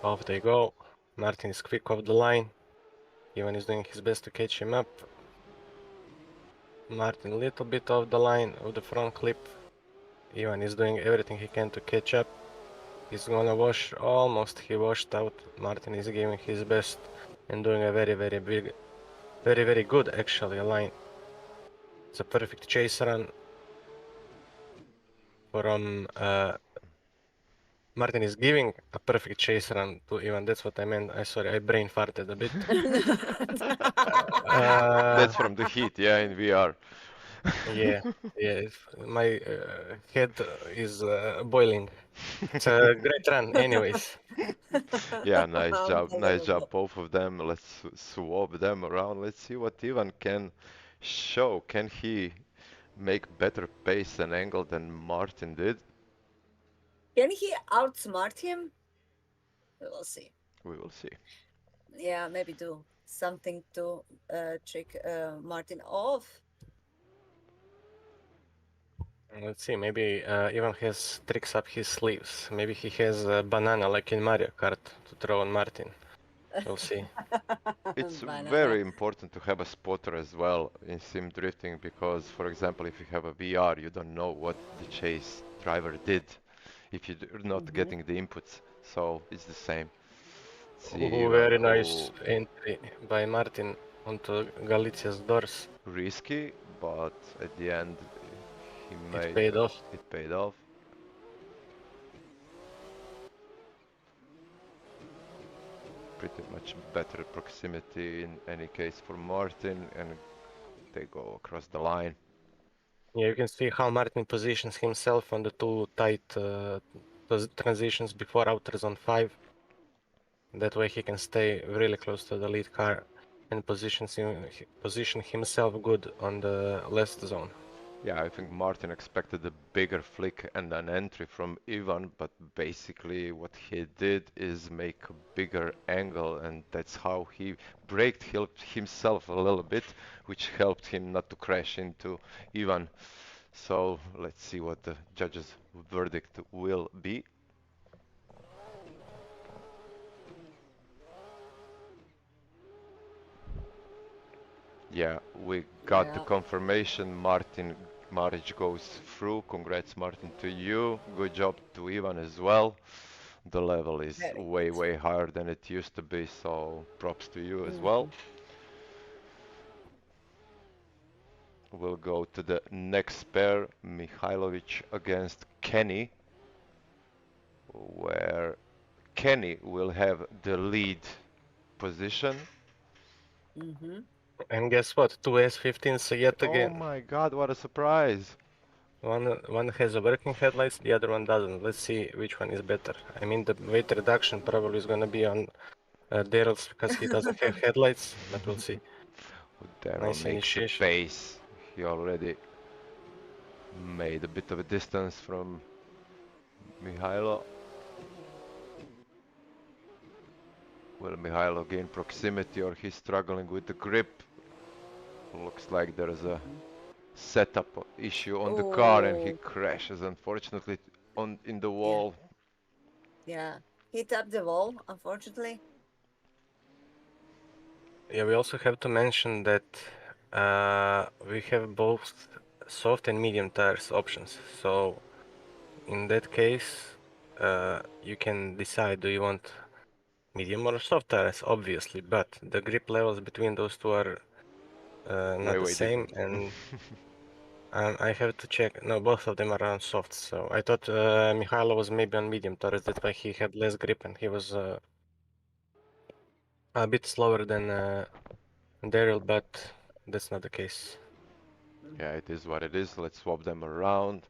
Off they go. Martin is quick off the line. Ivan is doing his best to catch him up. Martin a little bit off the line of the front clip. Ivan is doing everything he can to catch up. He's gonna wash, almost he washed out. Martin is giving his best and doing a very big, very good actually line. It's a perfect chase run from Martin is giving a perfect chase run to Ivan. That's what I meant. Sorry, I brain farted a bit. That's from the heat, yeah, in VR. Yeah, my head is boiling. It's a great run, anyways. Yeah, nice job, Unbelievable. both of them. Let's swap them around. Let's see what Ivan can show. Can he make better pace and angle than Martin did? Can he outsmart him? We will see. We will see. Yeah, maybe do something to trick Martin off. Let's see, maybe Ivan has tricks up his sleeves. Maybe he has a banana like in Mario Kart to throw on Martin. We'll see. It's Banana. very important to have a spotter as well in sim drifting because, for example, if you have a VR, you don't know what the chase driver did if you're not getting the inputs. So it's the same. See, Ooh, very nice entry by Martin onto Galicia's doors. risky, but at the end, he It made paid off. it paid off. Pretty much better proximity in any case for Martin, and they go across the line. Yeah, you can see how Martin positions himself on the two tight transitions before outer zone 5. That way he can stay really close to the lead car and position himself good on the last zone. Yeah, I think Martin expected a bigger flick and an entry from Ivan, but basically what he did is make a bigger angle, and that's how he braked himself a little bit, which helped him not to crash into Ivan. So let's see what the judge's verdict will be. Yeah, we got the Yeah. confirmation. Maric goes through. Congrats, Martin, to you. Good job to Ivan as well. The level is Very way, good. way higher than it used to be, so props to you as well. We'll go to the next pair, Mihailovic against Kenny, where Kenny will have the lead position. And guess what? Two S15s yet Oh again. my god, what a surprise! One has a working headlights, the other one doesn't. Let's see which one is better. I mean, the weight reduction probably is gonna be on Daryl's because he doesn't have headlights, but we'll see. Daryl Nice makes the initiation. pace. He already made a bit of a distance from Mihailo. Will Mihailo gain proximity or he's struggling with the grip? Looks like there is a setup issue on the car and he Oh, crashes unfortunately in the yeah. wall. Yeah. He tapped the wall, unfortunately. Yeah, we also have to mention that we have both soft and medium tires options. So in that case, you can decide, do you want medium or soft tires, obviously, but the grip levels between those two are not the Way same, different. and I have to check. No, both of them are on soft. So I thought Mihailo was maybe on medium tires. That's why he had less grip and he was a bit slower than Daryl, but that's not the case. Yeah, it is what it is. Let's swap them around.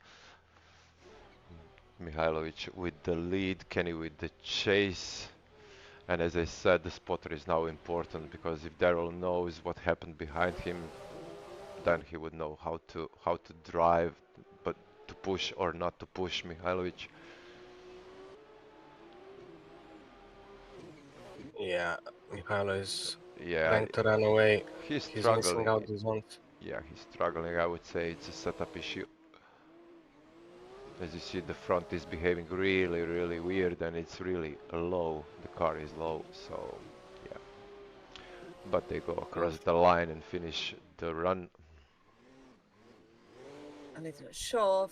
Mihailovic with the lead, Kenny with the chase. And as I said, the spotter is now important because if Daryl knows what happened behind him, then he would know how to drive, but to push or not to push Mihailovic. Yeah, Mihailo is Yeah, trying to run away. he's He's missing struggling. out the zones. Yeah, he's struggling. I would say it's a setup issue. As you see, the front is behaving really, really weird and it's really low. The car is low, so yeah. But they go across the line and finish the run. A little shove.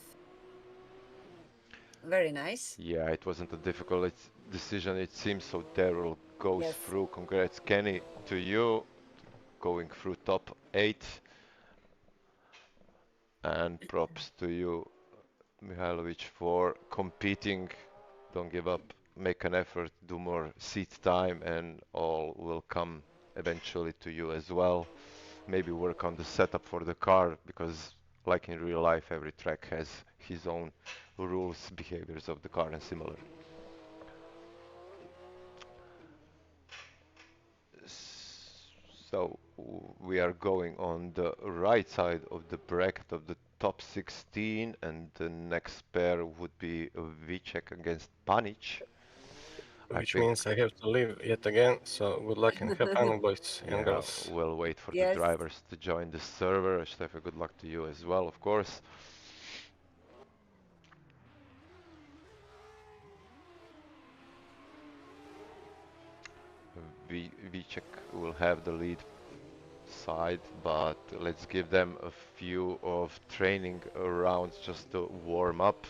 Very nice. Yeah, it wasn't a difficult decision, it seems, so Daryl goes Yes. through. Congrats, Kenny, to you, going through top 8. And props to you, Mihailovic, for competing. Don't give up, make an effort, do more seat time, and all will come eventually to you as well. Maybe work on the setup for the car, because like in real life, every track has his own rules, behaviors of the car and similar. So we are going on the right side of the bracket of the top 16, and the next pair would be Vicek against Panich. I Which think, means I have to leave yet again. So good luck and have fun, boys and yeah, girls. we'll wait for the Yes. drivers to join the server. Steffi, good luck to you as well, of course. Vicek will have the lead side, but let's give them a few of training rounds just to warm up.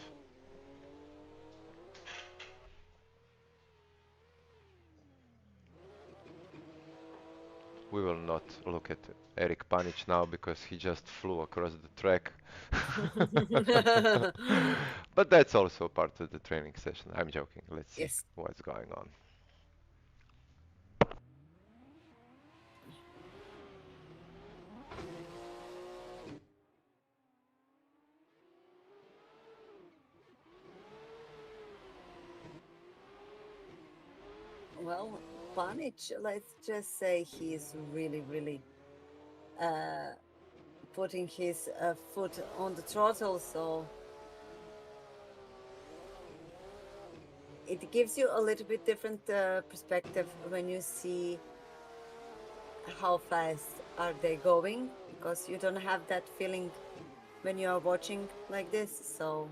We will not look at Eric Panich now because he just flew across the track. But that's also part of the training session. I'm joking. Let's see Yes. what's going on. Well, Panich, let's just say he's really putting his foot on the throttle, so it gives you a little bit different perspective when you see how fast are they going, because you don't have that feeling when you are watching like this. So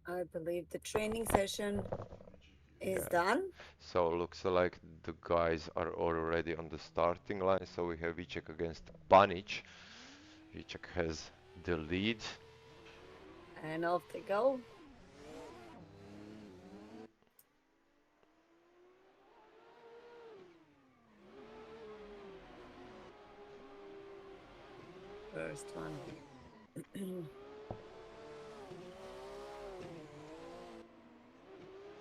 I believe the training session is done. So looks like the guys are already on the starting line. So we have Vicek against Panich. Vicek has the lead. And off they go. First one.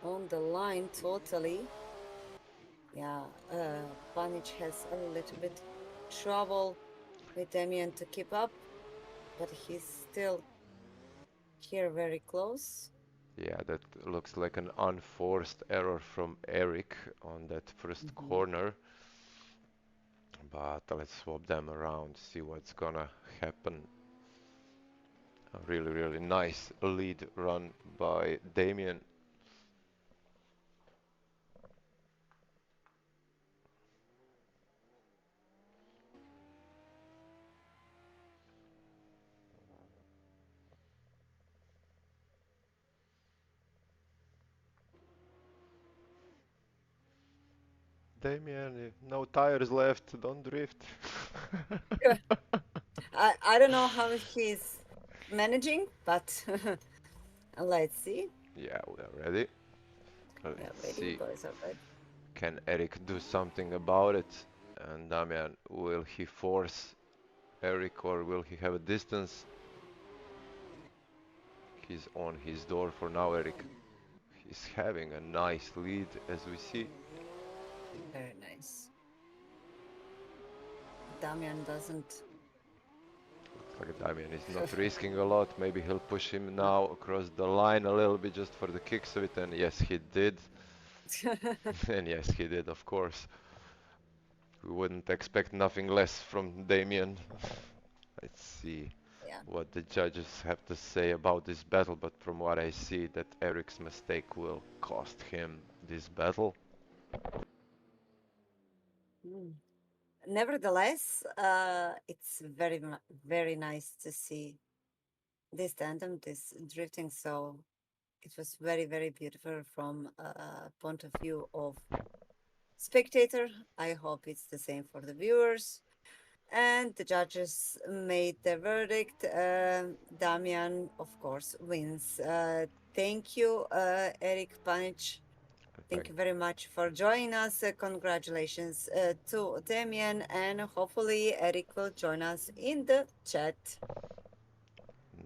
On the line totally. Yeah, Panich has a little bit trouble with Damian to keep up, but he's still here very close. Yeah, that looks like an unforced error from Eric on that 1st corner. But let's swap them around, see what's gonna happen. A really nice lead run by Damian. Damian, no tires left, don't drift. I don't know how he's managing, but let's see. Yeah, we are ready. We are Let's ready, see, boys are ready. can Eric do something about it? And Damian, will he force Eric or will he have a distance? He's on his door for now, Eric. He's having a nice lead as we see. Very nice. Damian doesn't like Damian is not risking a lot. Maybe he'll push him now across the line a little bit just for the kicks of it, and yes, he did. And yes, he did, of course. We wouldn't expect nothing less from Damian. Let's see Yeah. what the judges have to say about this battle, but from what I see, that Eric's mistake will cost him this battle. Mm. Nevertheless, it's very nice to see this tandem, this drifting. So it was very beautiful from a point of view of spectator. I hope it's the same for the viewers. And the judges made their verdict. Damian, of course, wins. Thank you, Eric, Panich. Thank you very much for joining us. Congratulations to Damian, and hopefully Eric will join us in the chat.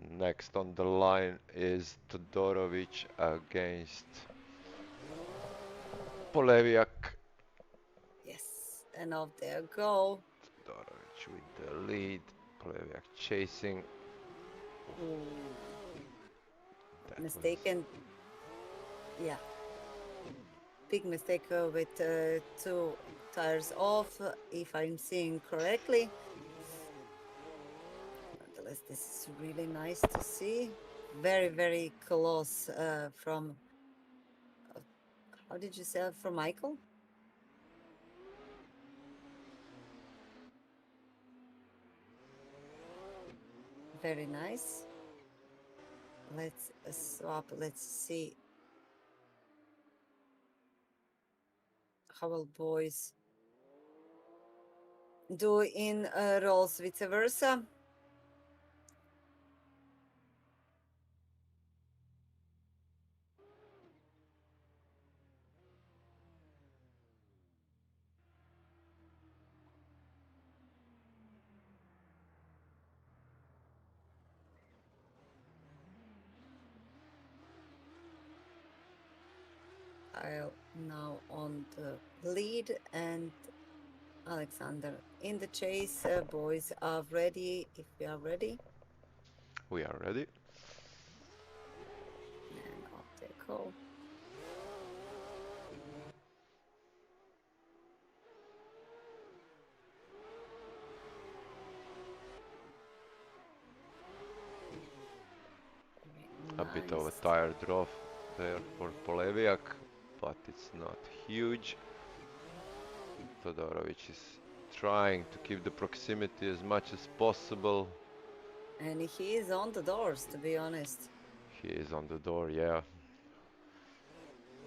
Next on the line is Todorovic against Poleviak. Yes, and off they go. Todorovic with the lead, Poleviak chasing. That Mistaken. Yeah. Big mistake with 2 tires off, if I'm seeing correctly. Nonetheless, this is really nice to see. Very close from, how did you say, from Michael? Very nice. Let's swap. Let's see how will boys do in rolls, vice versa. I'll now on the lead and Alexander in the chase. Boys are ready. If we are ready, we are ready. and off they go. A bit of a Nice. tire drop there for Poleviak, but it's not huge. Todorovic is trying to keep the proximity as much as possible. And he is on the doors, to be honest. He is on the door, yeah.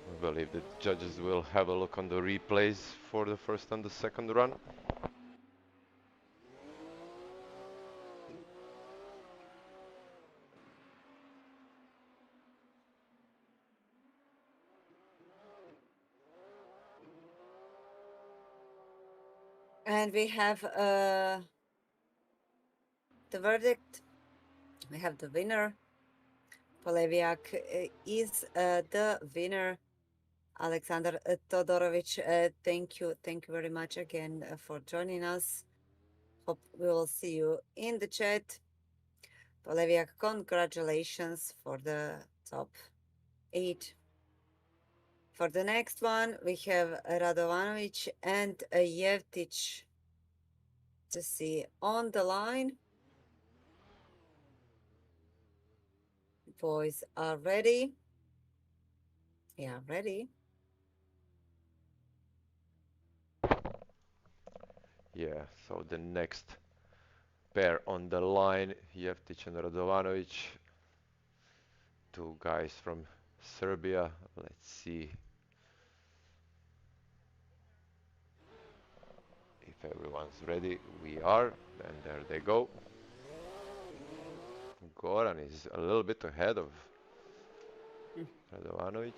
I believe the judges will have a look on the replays for the first and the second run. And we have the verdict. We have the winner. Poleviak is the winner. Alexander Todorovic, thank you very much again for joining us. Hope we will see you in the chat. Poleviak, congratulations for the top 8. For the next one, we have Radovanovic and Yevtic to see on the line. Boys are ready. Yeah, ready. Yeah, so the next pair on the line, Jeftic and Radovanovic, 2 guys from Serbia. Let's see if everyone's ready. We are, and there they go. Goran is a little bit ahead of Radovanovic.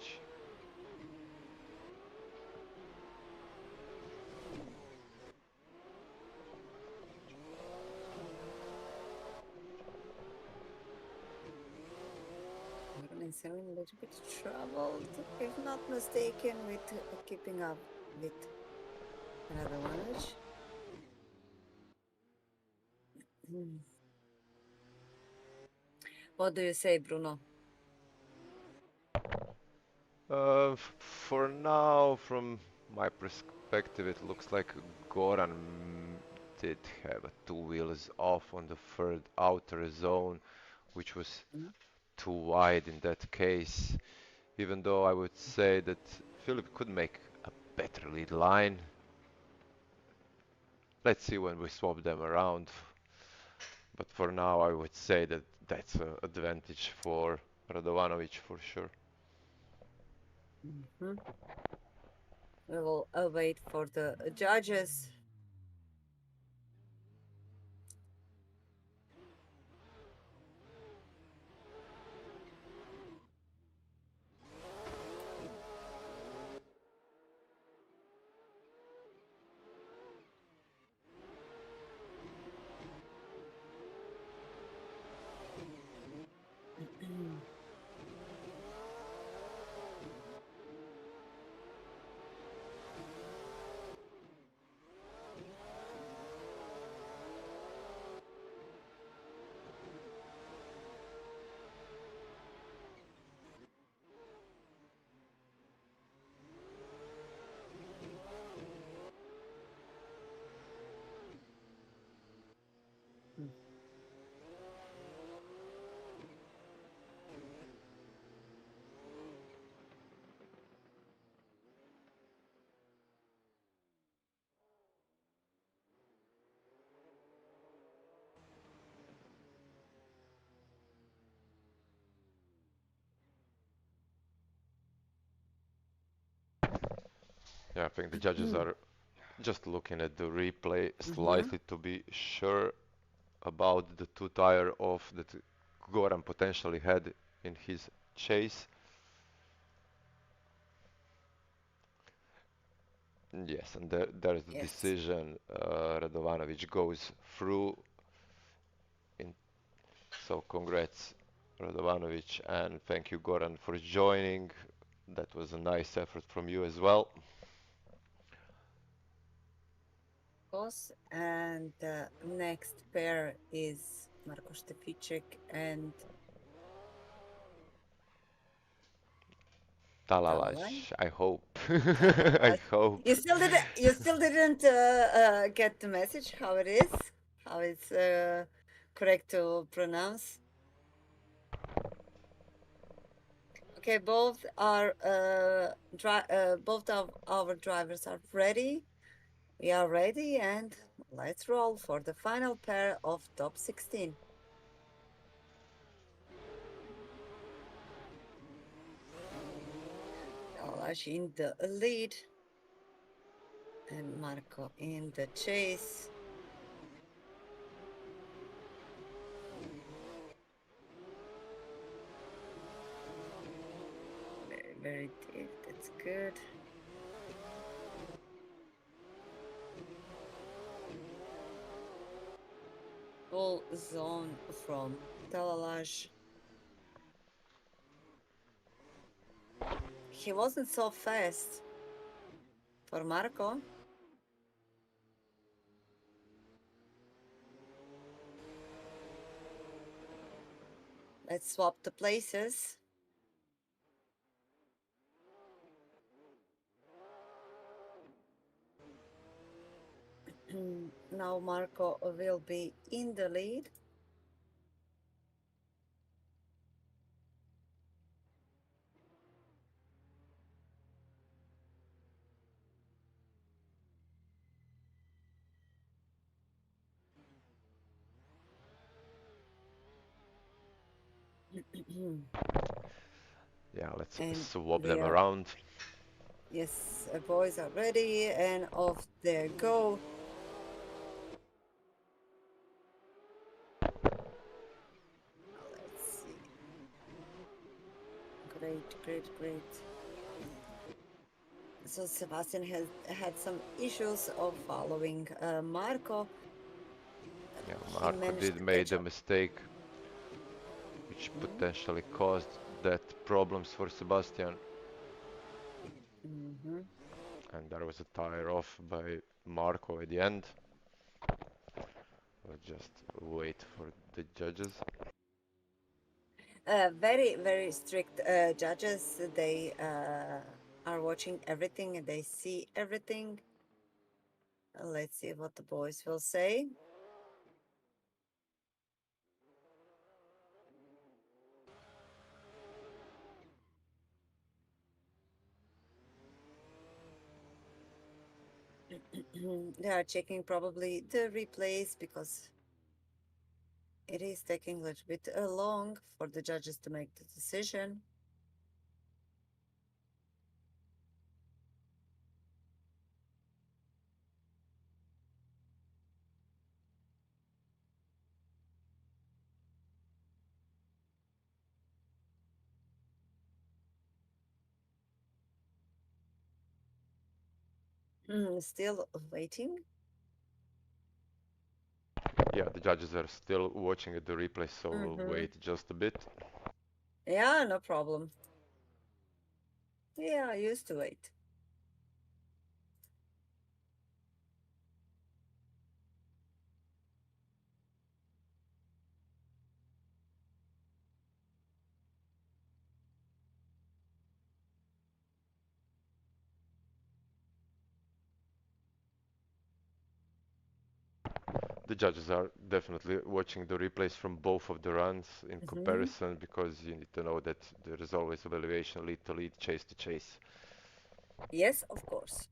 Goran is having a little bit troubled, if not mistaken, with keeping up with Radovanovic. What do you say, Bruno? For now, from my perspective, it looks like Goran did have two wheels off on the third outer zone, which was too wide in that case. Even though I would say that Philip could make a better lead line. Let's see when we swap them around. But for now, I would say that that's an advantage for Radovanovic for sure. We will wait for the judges. Yeah, I think the judges are just looking at the replay slightly to be sure about the two tire off that Goran potentially had in his chase. Yes, and there's the decision. Radovanovic goes through. So congrats, Radovanovic, and thank you, Goran, for joining. That was a nice effort from you as well. And the next pair is Marko Štefiček and Talage, I hope. I hope. You still didn't get the message how it is, how it's correct to pronounce. Okay, both of our drivers are ready. We are ready, and let's roll for the final pair of top 16. Talage in the lead and Marko in the chase. Very, very deep. That's good. Full zone from Talage. He wasn't so fast for Marko. Let's swap the places. Now Marko will be in the lead. Yeah, let's swap them around. Yes, boys are ready and off they go. Let's see. Great. So Sebastian has had some issues of following Marko. Yeah, Marko did make a mistake, which potentially caused that problems for Sebastian. And there was a tire off by Marko at the end. We'll just wait for the judges. Very, very strict judges. They are watching everything and they see everything. Let's see what the boys will say. They are checking probably the replays because it is taking a little bit long for the judges to make the decision. Still waiting. Yeah, the judges are still watching the replay, so we'll wait just a bit. Yeah, no problem. Yeah, I used to wait. The judges are definitely watching the replays from both of the runs in comparison, because you need to know that there is always evaluation lead to lead, chase to chase. Yes, of course.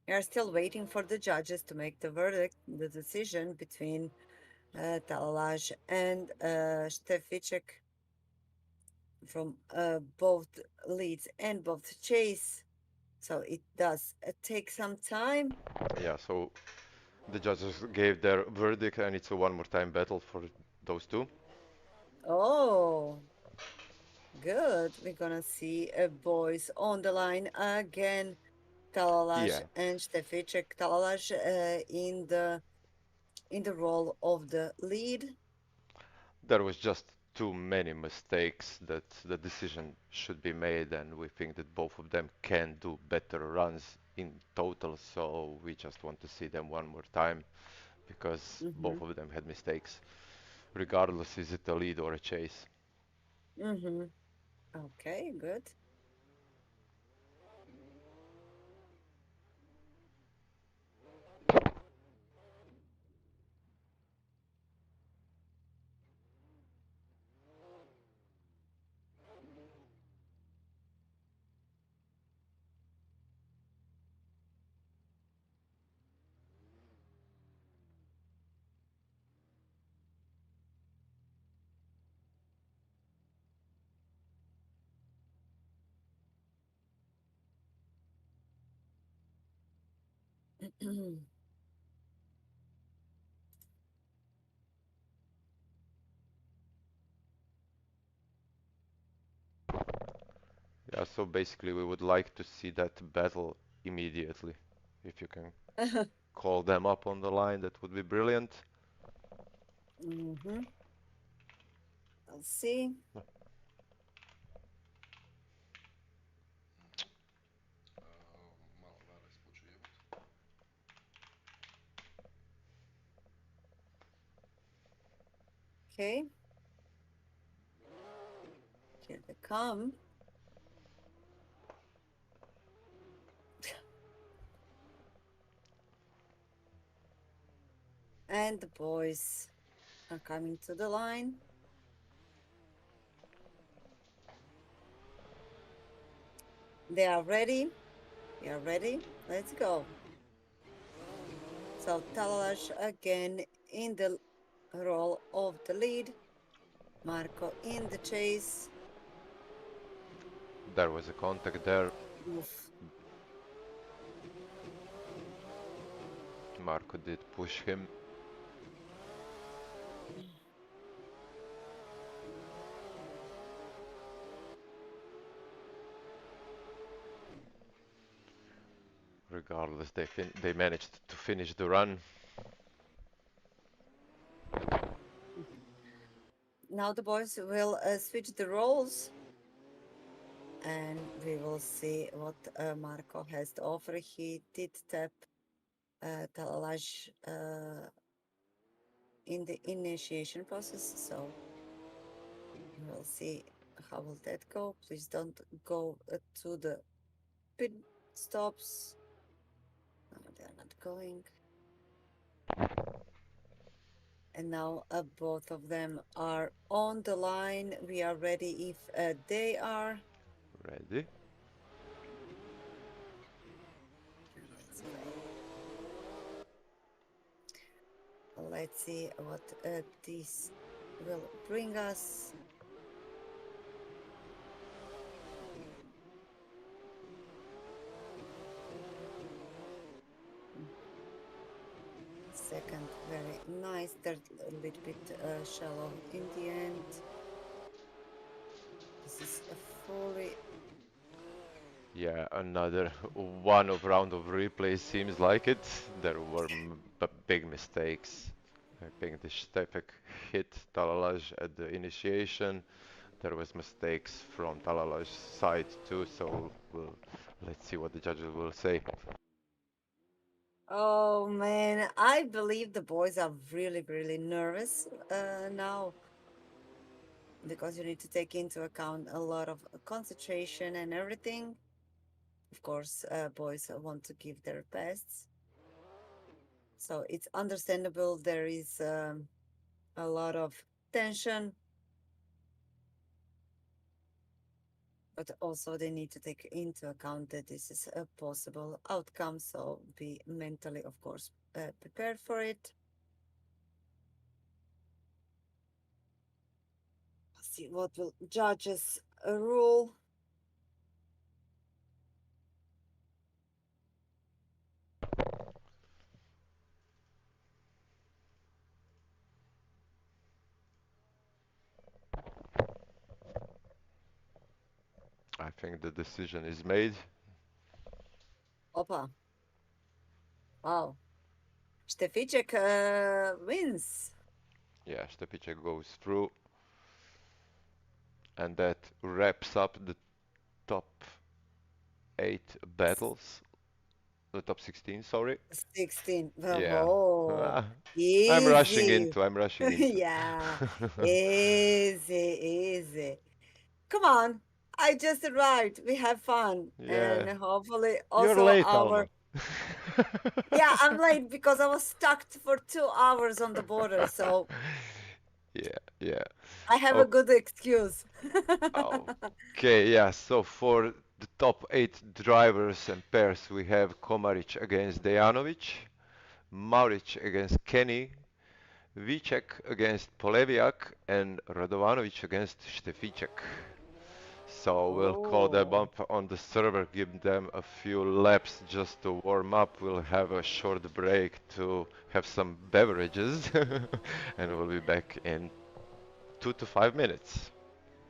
We are still waiting for the judges to make the verdict, the decision between Talage and Steficek from both leads and both chase. So it does take some time. Yeah, so the judges gave their verdict, and it's a one more time battle for those two. Oh, good. We're gonna see boys on the line again. Talalash Yeah, and Steficek. Talalash in the role of the lead. there was just too many mistakes that the decision should be made, and we think that both of them can do better runs in total, so we just want to see them one more time, because Mm-hmm. both of them had mistakes, regardless is it a lead or a chase. Mm-hmm. Okay, good. Yeah, so basically we would like to see that battle immediately. If you can call them up on the line, that would be brilliant. Mm-hmm. I'll see. Okay, here they come. And the boys are coming to the line. They are ready. We are ready. Let's go. So Talage again in the role of the lead. Marco in the chase. There was a contact there. Oof. Marco did push him. Regardless, they managed to finish the run. Now the boys will switch the roles. And we will see what Marco has to offer. He did tap Talage in the initiation process, so we'll see how will that go. Please don't go to the pit stops. No, they're not going. And now both of them are on the line. We are ready if they are. Ready? Let's go. Let's see what this will bring us. Second, very nice. Third, a little bit shallow in the end. This is a fully. Yeah, another one of round of replay seems like it. There were big mistakes. I think the Stefek hit Talage at the initiation. There was mistakes from Talalage's side too, so let's see what the judges will say. Oh man, I believe the boys are really, really nervous now because you need to take into account a lot of concentration and everything. Of course, boys want to give their bests. So it's understandable there is a lot of tension, but also they need to take into account that this is a possible outcome. So be mentally, of course, prepared for it. See what will judges rule. I think the decision is made. Opa. Wow. Steficek wins. Yeah, Stepicek goes through. And that wraps up the top 8 battles. The top 16, sorry. 16. Yeah. Oh, I'm rushing easy. into. Yeah, easy, easy. Come on. I just arrived. We have fun. Yeah. And hopefully You're also late, our. Alma. Yeah, I'm late because I was stuck for 2 hours on the border. So Yeah, yeah. I have a good excuse. Okay, yeah. So for the top 8 drivers and pairs, we have Komaric against Dejanovic, Maric against Kenny, Vicek against Poleviak, and Radovanovic against Štefiček. So we'll call them Oh. up on the server, give them a few laps just to warm up. We'll have a short break to have some beverages, and we'll be back in 2 to 5 minutes.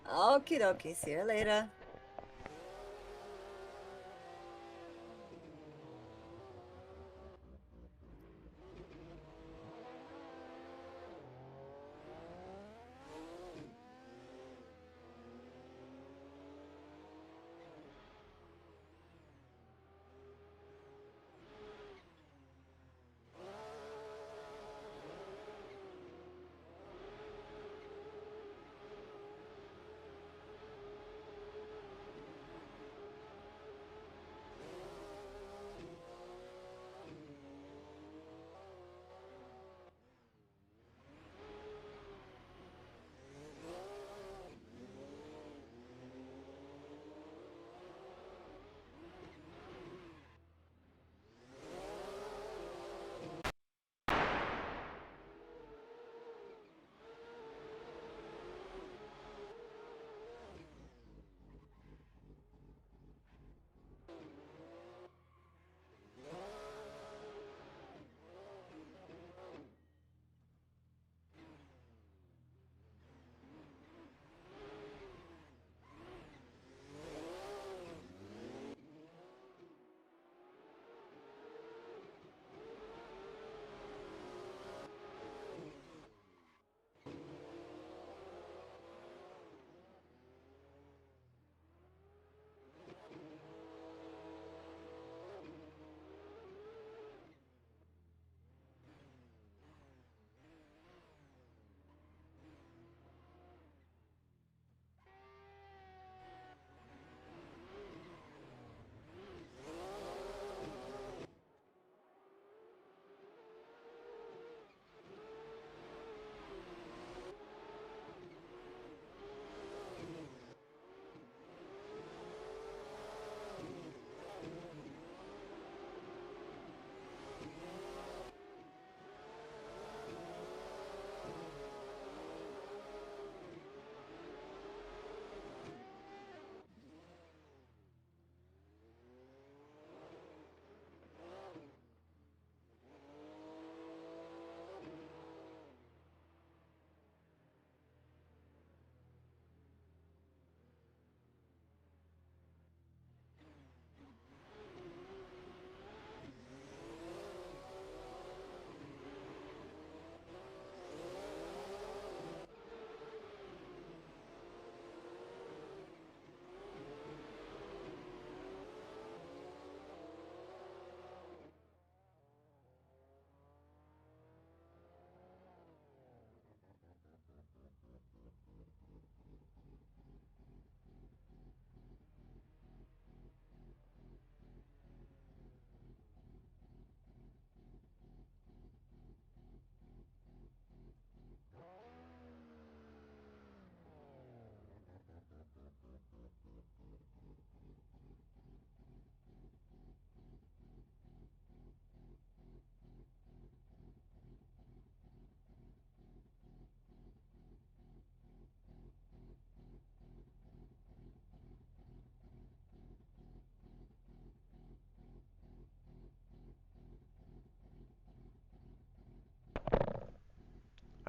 Okie dokie. See you later.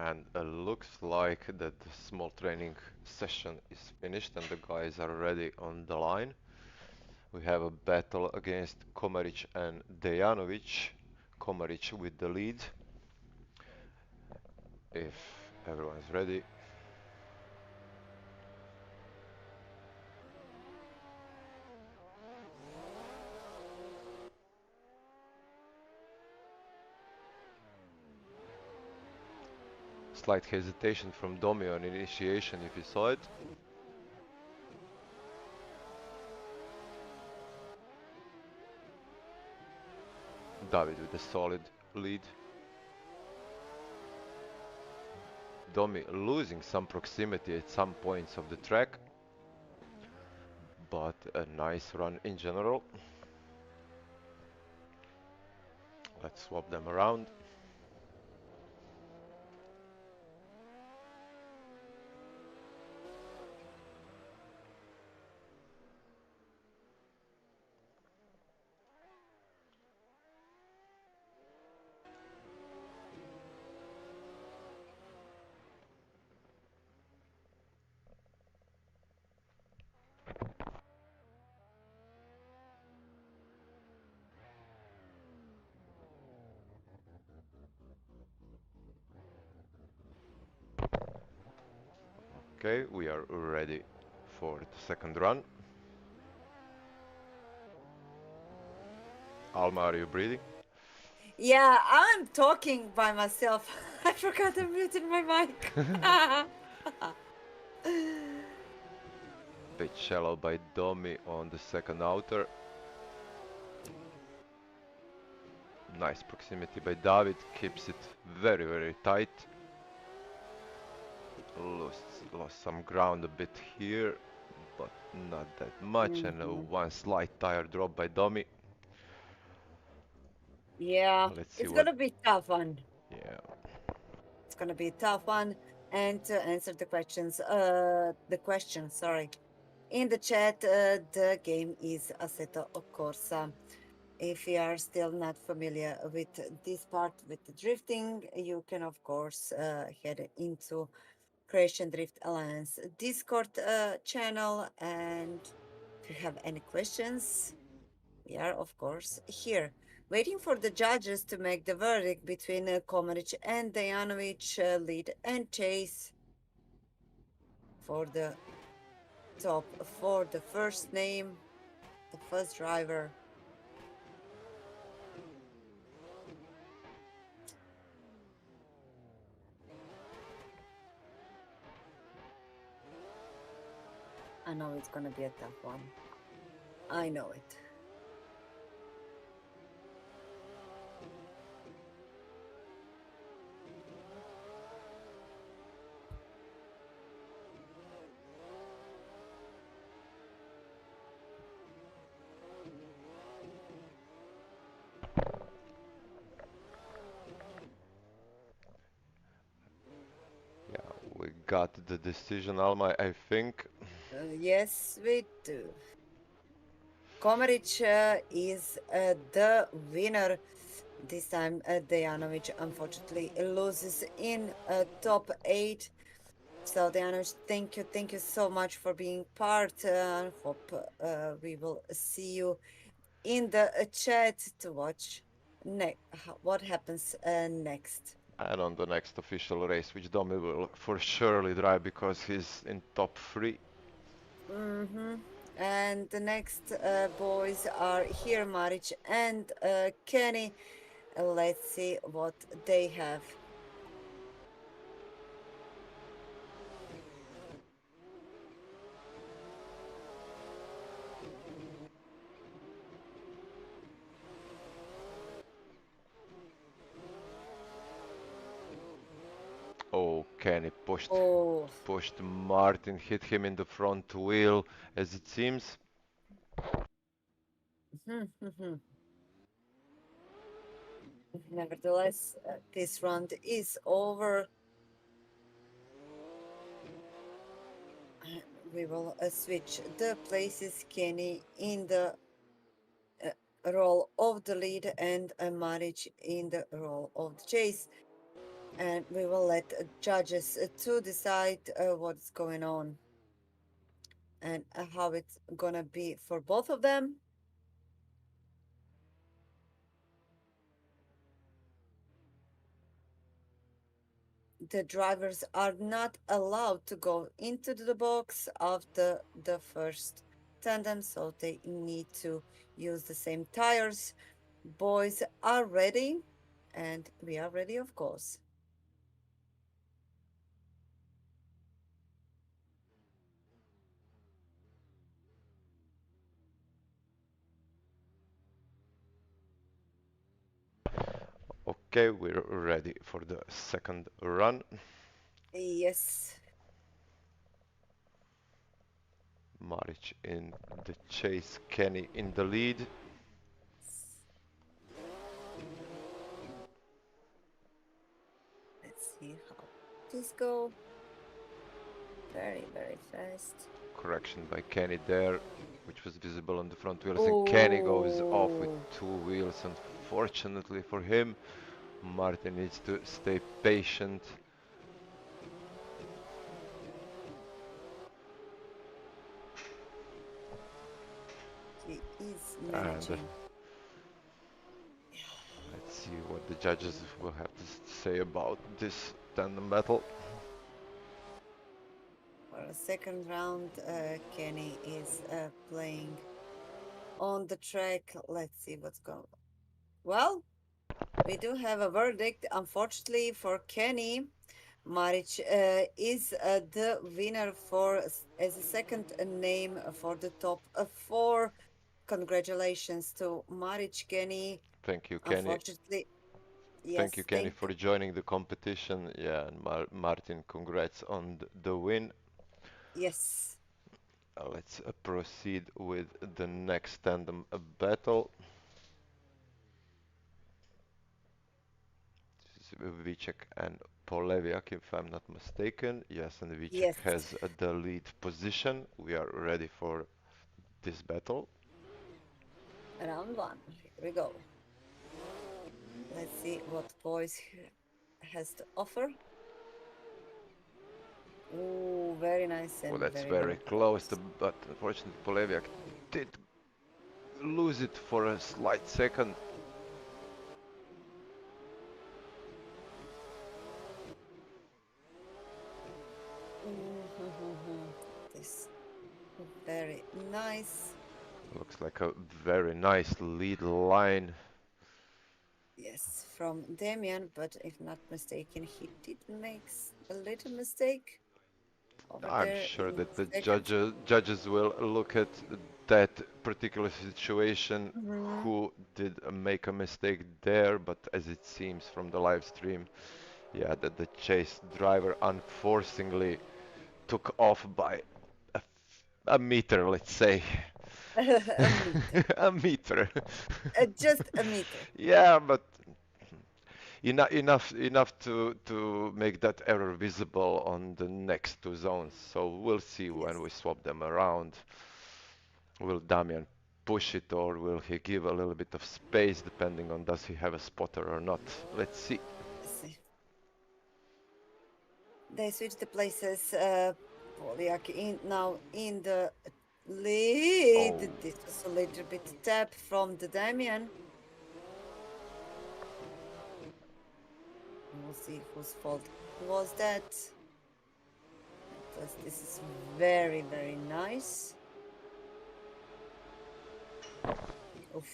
And looks like that the small training session is finished and the guys are ready on the line. We have a battle against Komaric and Dejanovic. Komaric with the lead. If everyone's ready. Slight hesitation from Domi on initiation if you saw it. David with a solid lead. Domi losing some proximity at some points of the track, but a nice run in general. Let's swap them around. Okay, we are ready for the second run. Alma, are you breathing? Yeah, I'm talking by myself. I forgot to mute my mic. Bit shallow by Domi on the second outer. Nice proximity by David, keeps it very, very tight. Lost some ground a bit here, but not that much. And one slight tire drop by Domi. Yeah, Let's see it's what. gonna be tough one. Yeah. It's gonna be a tough one. And to answer the questions, sorry. In the chat, the game is Assetto Corsa. If you are still not familiar with this part with the drifting, you can of course head into Croatian Drift Alliance Discord channel, and if you have any questions, we are of course here waiting for the judges to make the verdict between Komaric and Dejanovic, lead and chase for the top, for the first name, the first driver. I know it's gonna be a tough one. I know it. Yeah, we got the decision, Alma, I think. Yes, we do. Komaric is the winner. This time, Dejanovic unfortunately loses in top 8. So, Dejanovic, thank you so much for being part. Hope we will see you in the chat to watch what happens next. And on the next official race, which Domi will for surely drive because he's in top 3. And the next boys are here, Maric and Kenny. Let's see what they have. Oh, Kenny pushed Oh, Martin, hit him in the front wheel, as it seems. nevertheless, this round is over. We will switch the places. Kenny in the role of the lead and Maric in the role of the chase. And we will let judges to decide what's going on and how it's gonna be for both of them. The drivers are not allowed to go into the box after the first tandem, so they need to use the same tires. Boys are ready, and we are ready, of course. Okay, we're ready for the second run. Yes. Maric in the chase, Kenny in the lead. Let's see how this go. Very, very fast. Correction by Kenny there, which was visible on the front wheels, and Kenny goes off with Oh, 2 wheels, unfortunately for him. Martin needs to stay patient. he is And managing. let's see what the judges will have to say about this tandem battle. For a second round, Kenny is playing on the track. Let's see what's going. Well, we do have a verdict. Unfortunately for Kenny, Maric is the winner for as a second name for the top four. Congratulations to Maric, Kenny. Thank you, Kenny. Unfortunately, Thank you, yes, Kenny, for joining the competition. Yeah, and Martin, congrats on the win. yes. Let's proceed with the next tandem battle. This is Vicek and Poleviak, if I'm not mistaken. Yes, and Vicek Yes. has the lead position. We are ready for this battle. Round one. Here we go. Let's see what boys has to offer. Oh, very nice Well, and that's very, very very close, close. but unfortunately Poleviak did lose it for a slight second. This very nice. Looks like a very nice lead line. Yes, from Damian, but if not mistaken, he did make a little mistake over I'm there sure in that the second. judges will look at that particular situation, Mhm. who did make a mistake there, but as it seems from the live stream, yeah, that the chase driver unfortunately took off by a meter, let's say. A meter. A meter. Just a meter. Yeah, but enough to make that error visible on the next two zones. So we'll see Yes. when we swap them around. Will Damian push it, or will he give a little bit of space depending on does he have a spotter or not? Let's see. Let's see. They switch the places. Polyak in now in the lead. Oh, This was a little bit tap from the Damian. We'll see whose fault was that. Plus, this is very, very nice. Oof.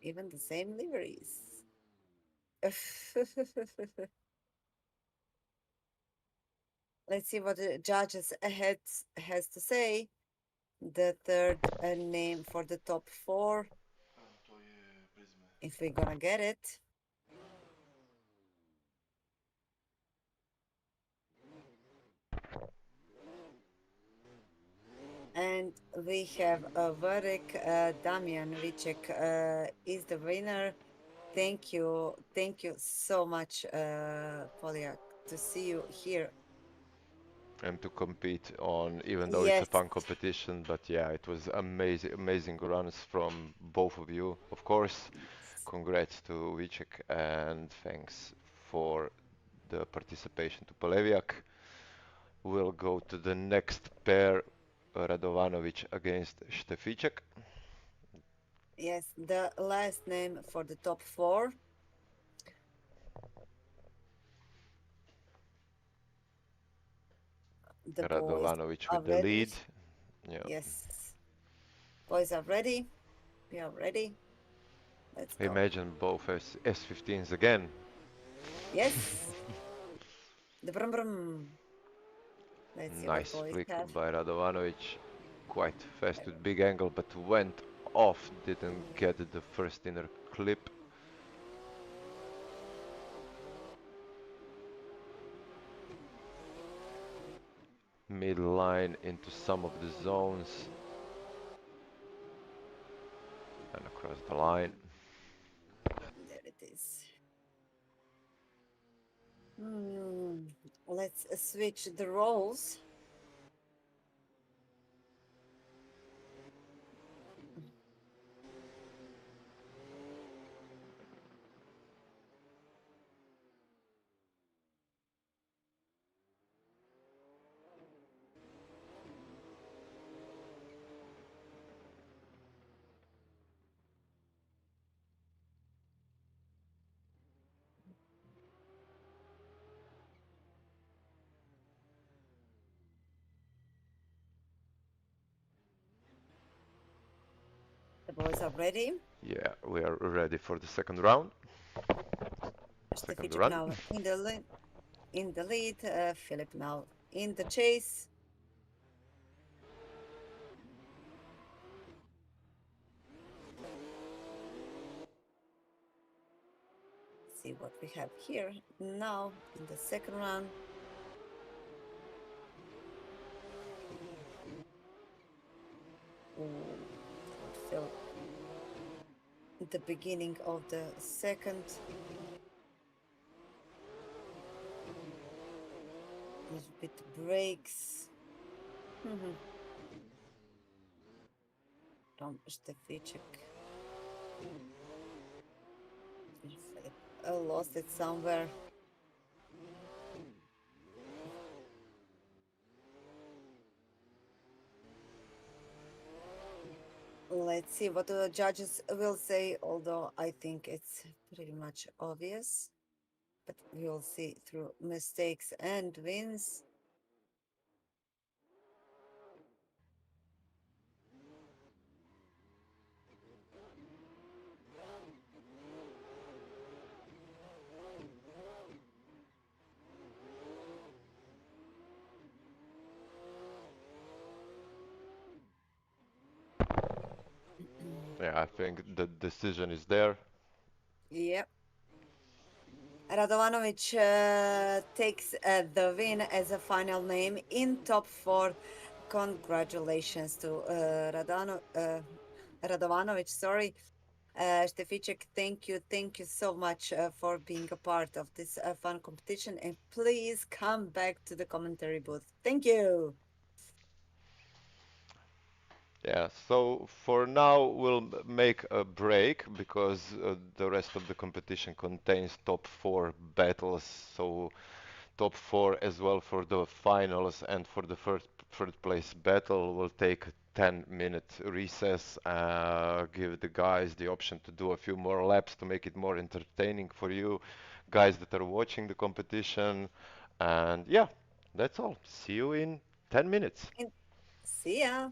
Even the same liveries. Let's see what the judges ahead has to say. The third name for the top four, if we're gonna get it. And we have a verdict. Damian Vek is the winner. Thank you so much, Polyak, to see you here. and to compete on, even though it's a Yes. fun competition. But yeah, it was amazing runs from both of you. Of course, congrats to Vicek and thanks for the participation to Poleviak. We'll go to the next pair, Radovanovic against Štefiček. Yes, the last name for the top four. The boys Radovanovic are with the ready. lead. Yeah. Yes. Boys are ready. We are ready. Let's go. Imagine both as S15s again. Yes. The brum brum. Let's see what Nice boys flick have. by Radovanovic. Quite fast with big angle, but went off. Didn't get the first inner clip. Mid-line into some of the zones. And across the line. There it is. Let's switch the roles. The boys are ready. Yeah, we are ready for the second round. Second Stefiček run. now in the lead. Philip now in the chase. See what we have here now in the second round. Feel the beginning of the second. Little bit breaks. From Stefiček. I lost it somewhere. Let's see what the judges will say, although I think it's pretty much obvious. But we will see through mistakes and wins. Yeah, I think the decision is there. Yep. Radovanovic takes the win as a final name in top four. Congratulations to Radovanovic. Sorry. Stefiček, thank you so much for being a part of this fun competition, and please come back to the commentary booth. Thank you. Yeah, so for now we'll make a break because the rest of the competition contains top four battles. So top four as well for the finals, and for the third place battle we'll take a 10-minute recess. Give the guys the option to do a few more laps to make it more entertaining for you guys that are watching the competition. And yeah, that's all. See you in 10 minutes. See ya.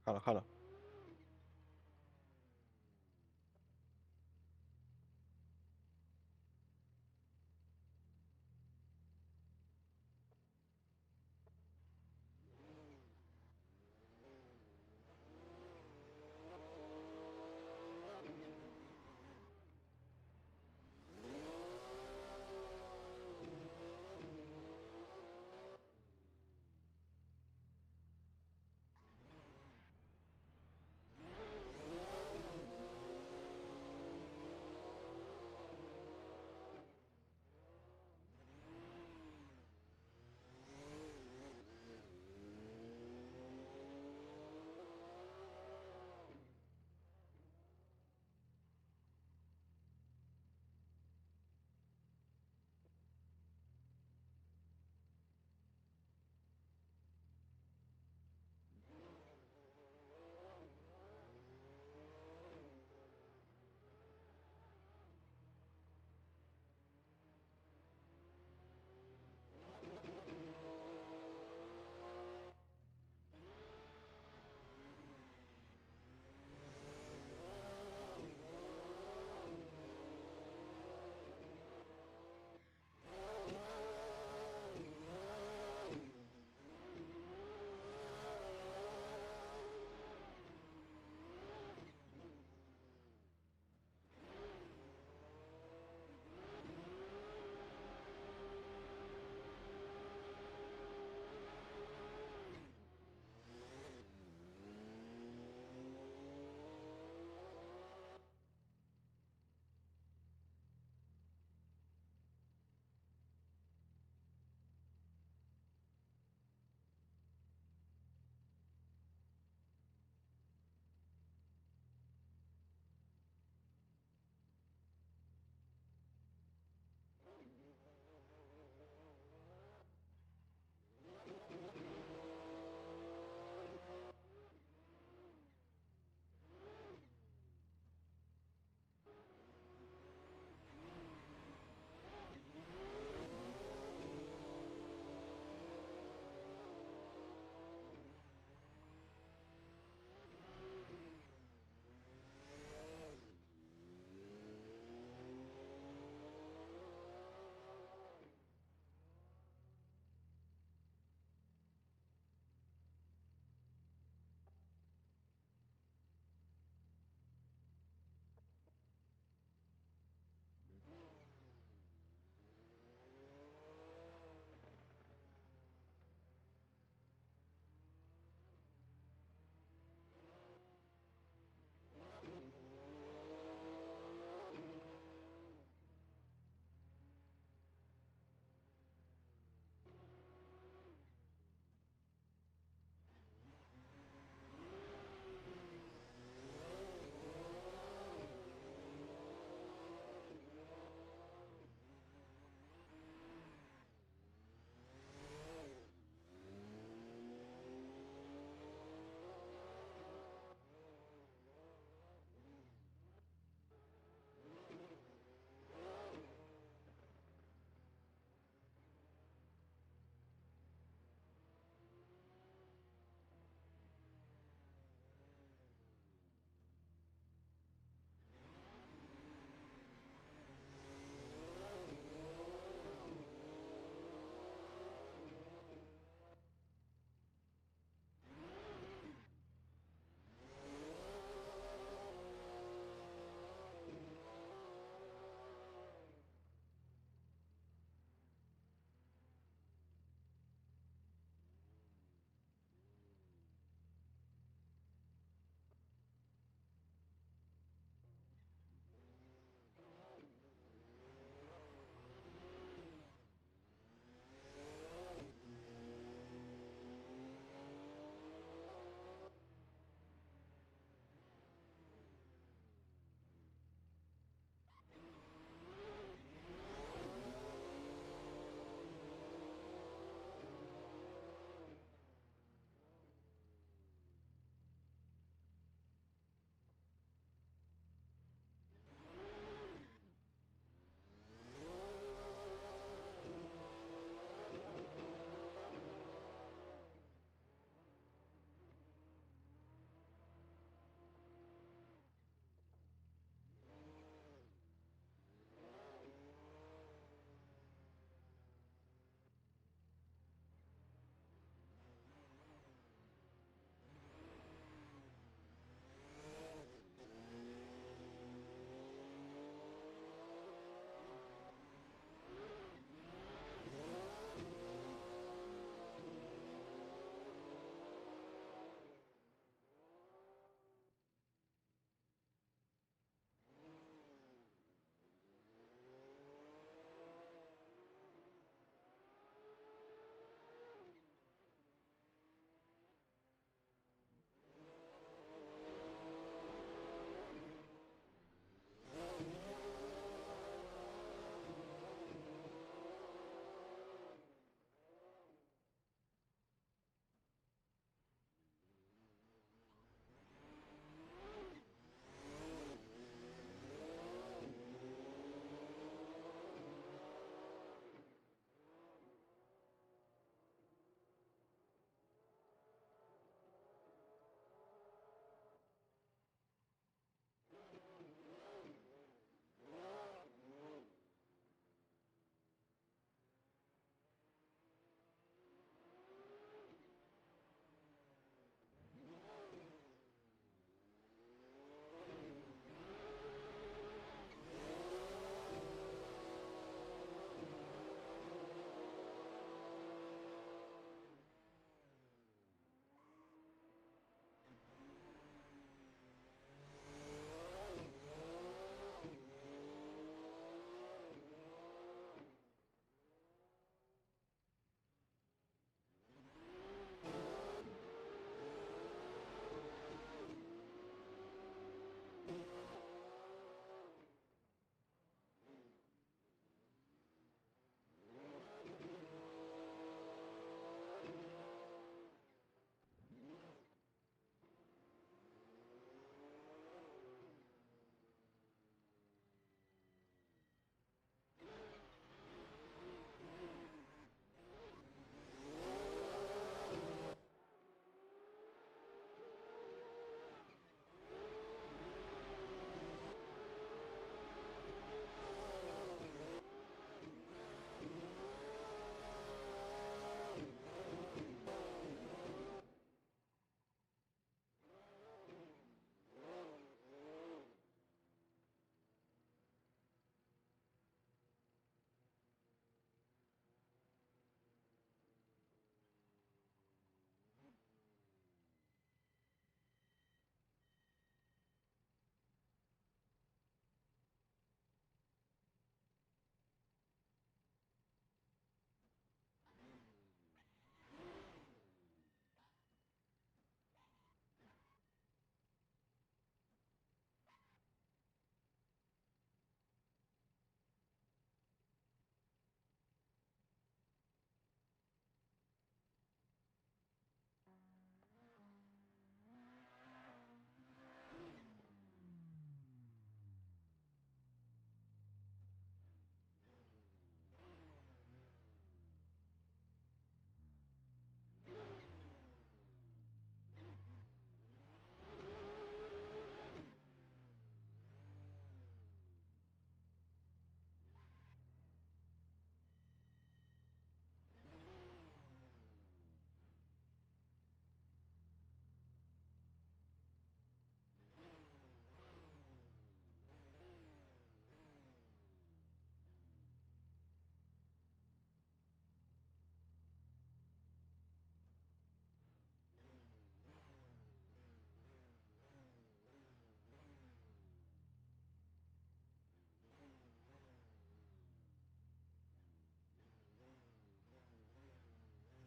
Halo, halo.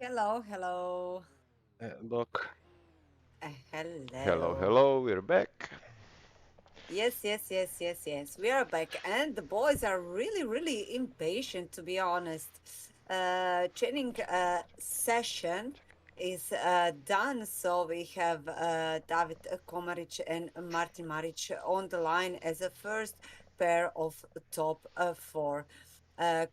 Hello, hello. Block. Hello. Hello, hello, we're back. Yes, yes, yes, yes, yes. We are back, and the boys are really, really impatient, to be honest. Training session is done, so we have David Komaric and Martin Maric on the line as a first pair of top four.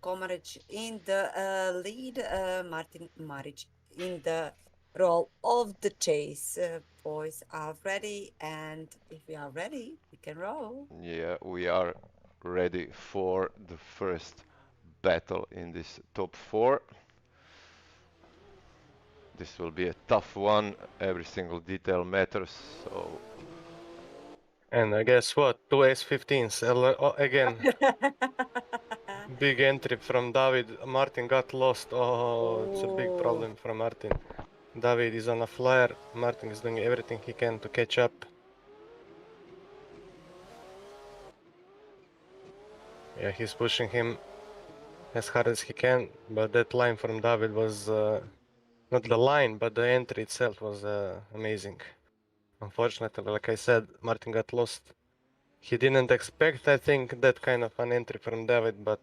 Komaric in the lead, Martin Maric in the role of the chase. Boys are ready, and if we are ready, we can roll. Yeah, we are ready for the first battle in this top four. This will be a tough one. Every single detail matters. So And guess what? Two S15s. Again, big entry from David. Martin got lost. Oh, it's a big Oh, problem for Martin. David is on a flare. Martin is doing everything he can to catch up. Yeah, he's pushing him as hard as he can, but that line from David was not the line, but the entry itself was amazing. Unfortunately, like I said, Martin got lost. He didn't expect, I think, that kind of an entry from David, but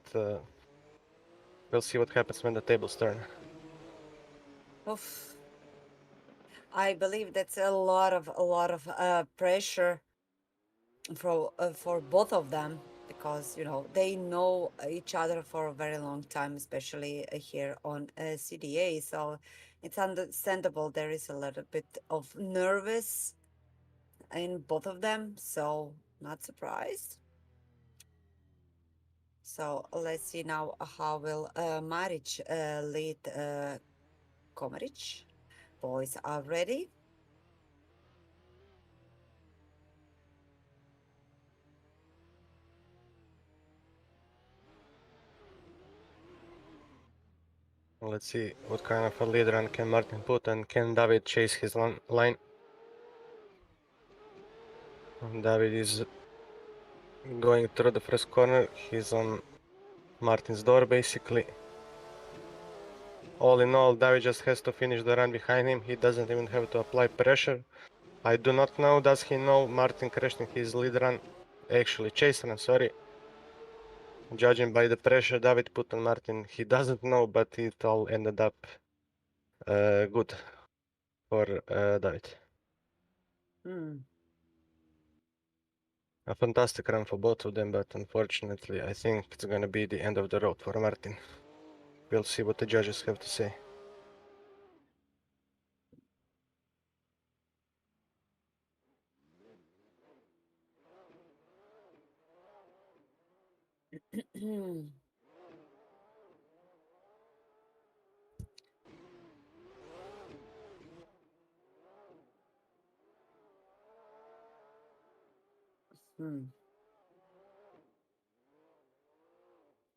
we'll see what happens when the tables turn. oof. I believe that's a lot of pressure for both of them because they know each other for a very long time, especially here on CDA. So it's understandable there is a little bit of nervous in both of them. So not surprised. So let's see now how will Maric lead Komaric. Boys are ready. Let's see what kind of a lead run can Martin put, and can David chase his line. David is going through the first corner. He's on Martin's door, basically. All in all, David just has to finish the run behind him. He doesn't even have to apply pressure. I do not know, does he know Martin crashed in his lead run? Actually, chase run, sorry. Judging by the pressure David put on Martin, he doesn't know, but it all ended up good for David. Hmm. A fantastic run for both of them, but unfortunately, I think it's gonna be the end of the road for Martin. We'll see what the judges have to say. Hmm.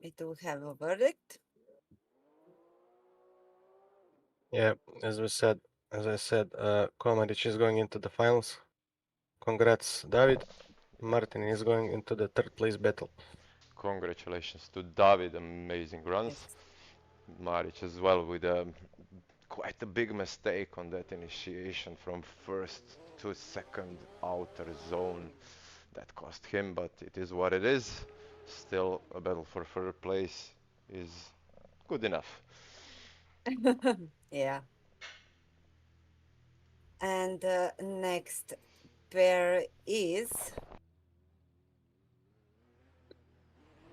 We do have a verdict. Yeah, as I said, Komaric is going into the finals. Congrats, David. Martin is going into the third place battle. congratulations to David, amazing runs. Yes. Maric as well with quite a big mistake on that initiation from first to second outer zone. That cost him, but it is what it is. Still, a battle for third place is good enough. Yeah. And next pair is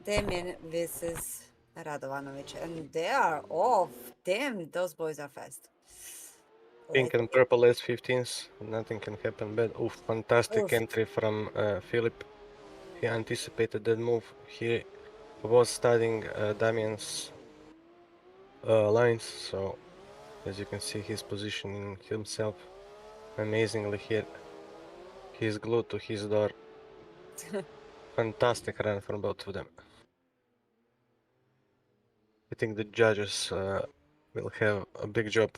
Damian versus Radovanovic, and they are off. Damn, those boys are fast. Pink and purple S15s, nothing can happen bad. Oof, fantastic Oof. entry from Philip. He anticipated that move. He was studying Damian's lines, so as you can see, he's positioning himself amazingly here. He's glued to his door. Fantastic run from both of them. I think the judges will have a big job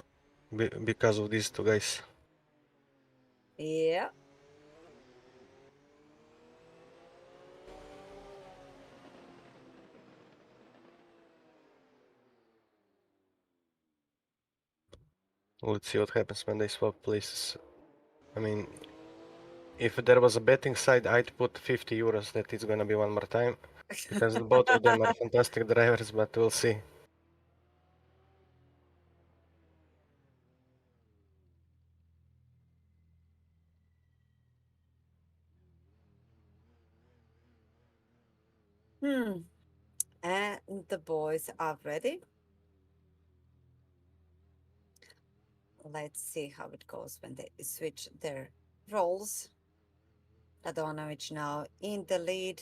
because of these two guys. Yeah. Let's see what happens when they swap places. I mean, if there was a betting side, I'd put 50 euros that it's gonna be one more time. Because both of them are fantastic drivers, but we'll see. And the boys are ready. Let's see how it goes when they switch their roles. Radovanovic now in the lead.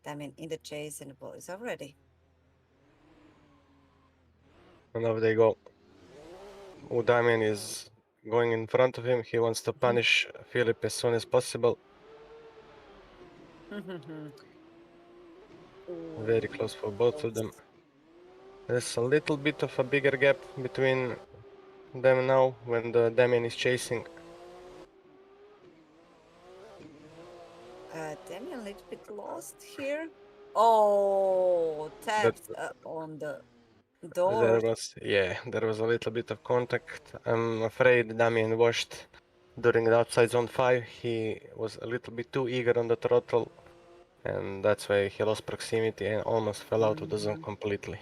Damian in the chase, and the boys are ready. And off they go. Damian is going in front of him. He wants to punish Philip as soon as possible. Very close for both of them. There's a little bit of a bigger gap between them now when the Damian is chasing. Damian a little bit lost here. Oh, tapped on the door. There was a little bit of contact. I'm afraid Damian washed during the outside zone 5. He was a little bit too eager on the throttle, and that's why he lost proximity and almost fell out of the zone completely.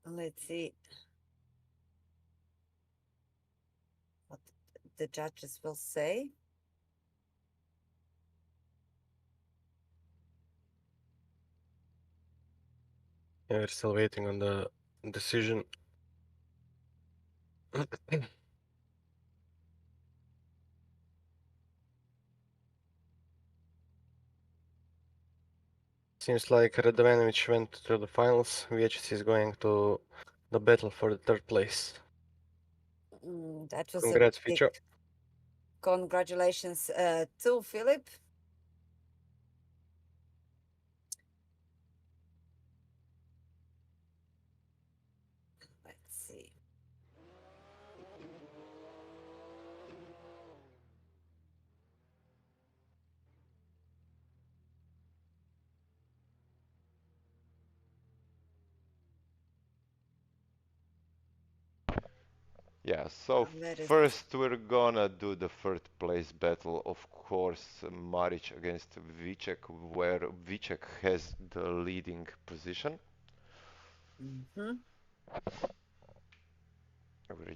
Let's see what the judges will say. Yeah, we're still waiting on the decision. Seems like Radovanovic went to the finals. VHC is going to the battle for the third place. That was Congrats, a big Ficho. congratulations to Philip. Let's see. Yeah, so first we're gonna do the third place battle, of course, Maric against Vicek, where Vicek has the leading position. We're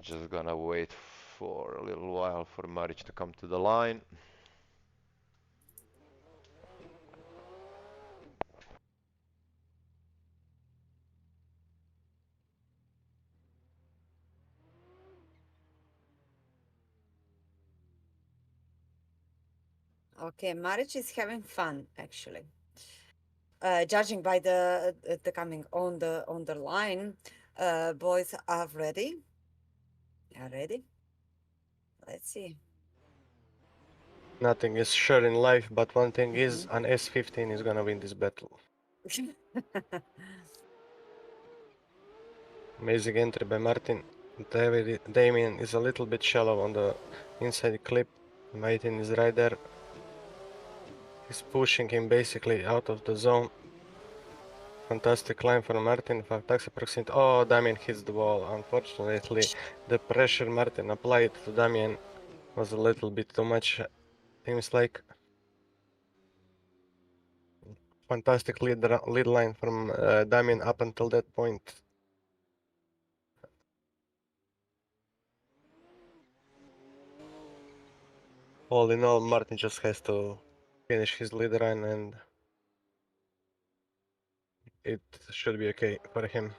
just gonna wait for a little while for Maric to come to the line. Okay, Maric is having fun actually. Judging by the coming on the line, boys are ready. Are ready? Let's see. Nothing is sure in life, but one thing is, an S15 is gonna win this battle. Amazing entry by Martin. Damian is a little bit shallow on the inside clip. Martin is right there. He's pushing him basically out of the zone. Fantastic climb from Martin. Fantastic proximity. Oh, Damian hits the wall. Unfortunately, the pressure Martin applied to Damian was a little bit too much. Seems like fantastic lead line from Damian up until that point. All in all, Martin just has to finish his lead run and it should be okay for him.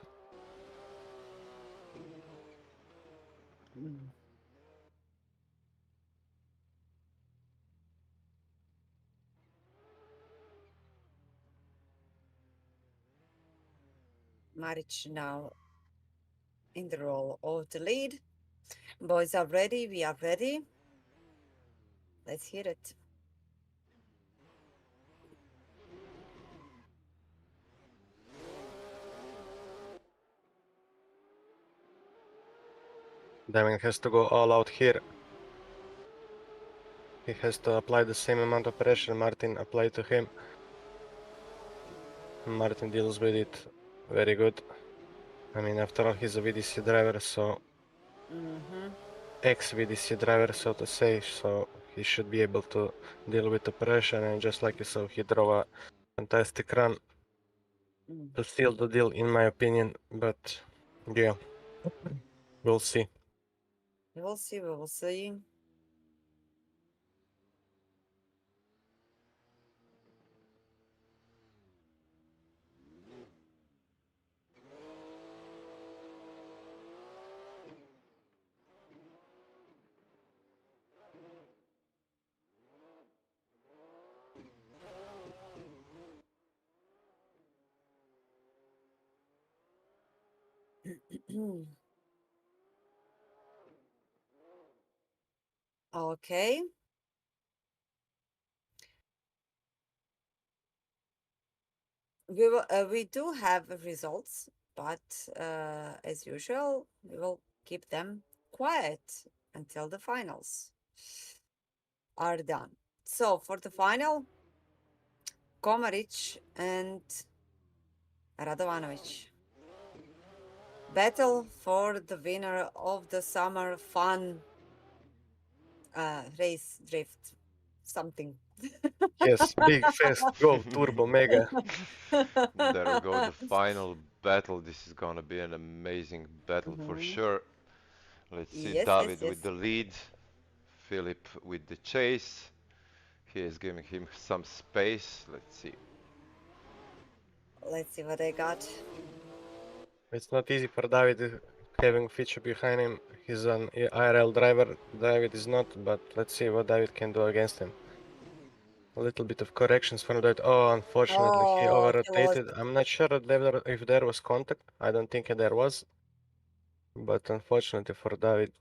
Maric now in the role of the lead. Boys are ready. We are ready. Let's hear it. Damian has to go all out here. He has to apply the same amount of pressure Martin applied to him. Martin deals with it very good. I mean, after all, he's a VDC driver, so ex-VDC driver, so to say, so he should be able to deal with the pressure, and just like you saw, he drove a fantastic run to seal the deal, in my opinion, but yeah, we'll see. We will see, we will see. Okay. We do have results, but as usual, we will keep them quiet until the finals are done. So for the final, Komaric and Radovanovic. Battle for the winner of the summer fun race drift something. Yes, big, fast, go, turbo, mega. There we go, the final battle. This is gonna be an amazing battle for sure. Let's see, Yes, yes, David with yes. the lead, Philip with the chase. He is giving him some space. Let's see. Let's see what I got. It's not easy for David having feature behind him. He's an IRL driver, David is not, but let's see what David can do against him. A little bit of corrections from that. Oh, unfortunately, he Oh, he over-rotated. lost. I'm not sure if there was contact. I don't think there was. But unfortunately for David,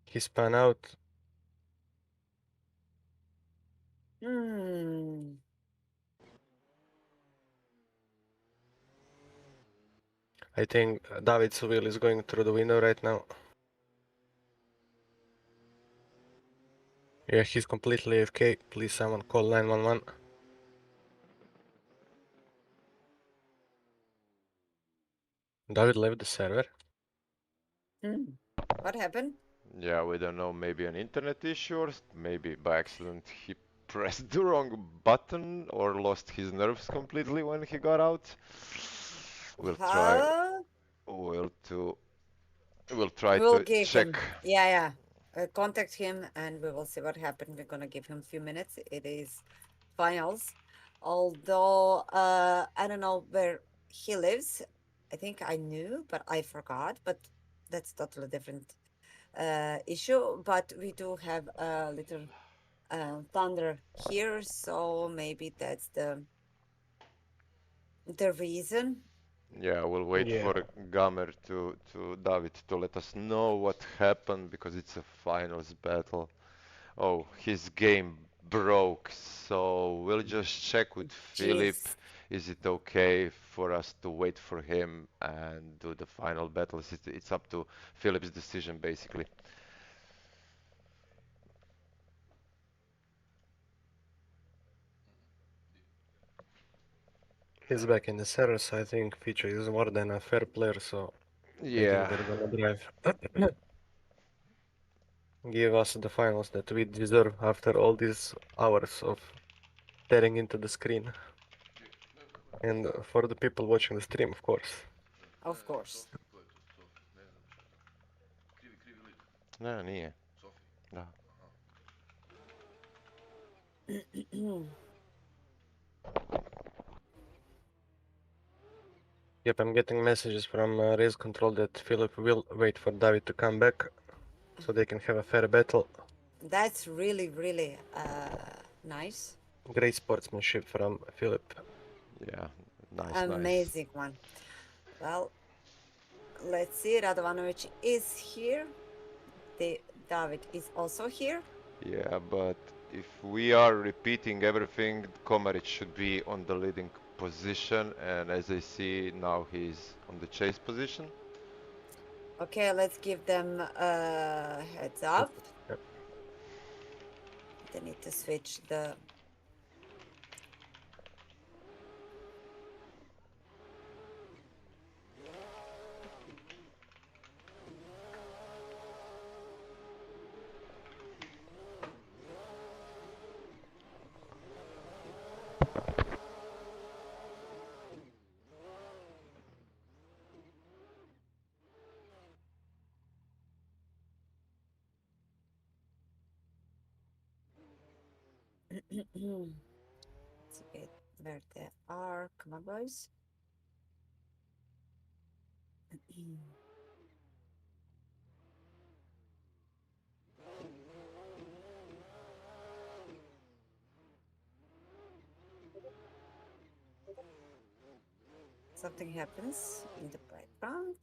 he spun out. I think David's wheel is going through the window right now. Yeah, he's completely AFK. Please someone call 911. David left the server. What happened? Yeah, we don't know, maybe an internet issue or maybe by accident he pressed the wrong button or lost his nerves completely when he got out. We'll try Huh? we'll try We'll to give check. him. Yeah. Contact him and we will see what happened. We're gonna give him a few minutes. It is finals. Although I don't know where he lives. I think I knew, but I forgot. But that's totally different issue. But we do have a little thunder here, so maybe that's the reason. Yeah, we'll wait Yeah. for Gamer to David to let us know what happened because it's a finals battle. Oh, his game broke, so we'll just check with Philip. Jeez. Is it okay for us to wait for him and do the final battles? It's up to Philip's decision, basically. He's back in the server, so I think Feature is more than a fair player, so I think Yeah, they're gonna drive. Give us the finals that we deserve after all these hours of staring into the screen. And for the people watching the stream, of course. Of course. ne, nije. Da. Yep, I'm getting messages from race control that Philip will wait for David to come back so they can have a fair battle. That's really, really nice. Great sportsmanship from Philip. Yeah, nice, Amazing one. Well, let's see. Radovanovic is here. David is also here. Yeah, but if we are repeating everything, Komaric should be on the leading position, and as I see now he's on the chase position. Okay, let's give them a heads up. Yep. They need to switch the. Let's get where they are. Come on, boys. Something happens in the background.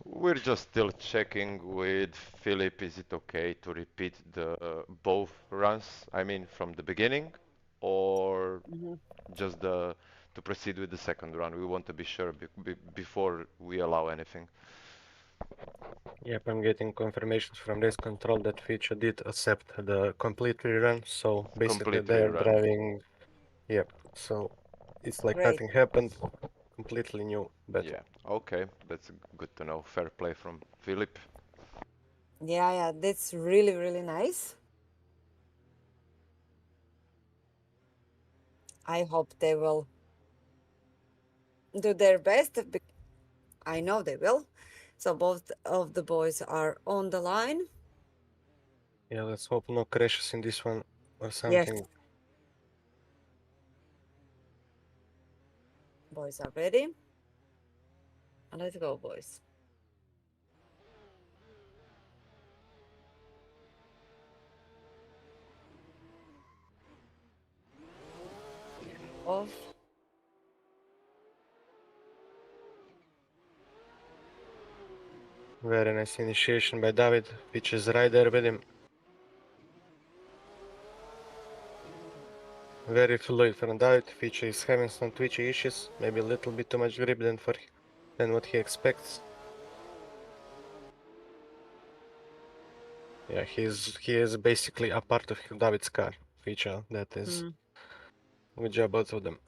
We're just still checking with Philip. Is it okay to repeat the both runs? I mean, from the beginning, or just to proceed with the second run? We want to be sure before we allow anything. Yep, I'm getting confirmations from race control that feature did accept the complete rerun. So basically Complete they're rerun. driving. Yep. So it's like Great. nothing happened. Completely new battle. Yeah, okay, that's good to know. Fair play from Philip. Yeah, that's really, really nice. I hope they will do their best. I know they will. So both of the boys are on the line. Yeah, let's hope no crashes in this one or Yes. something. Boys are ready. And let's go, boys. Off. Very nice initiation by David, which is right there with him. Very fluid from David, which is having some twitchy issues, maybe a little bit too much grip than what he expects. Yeah, he is basically a part of David's car feature. That is good job both of them.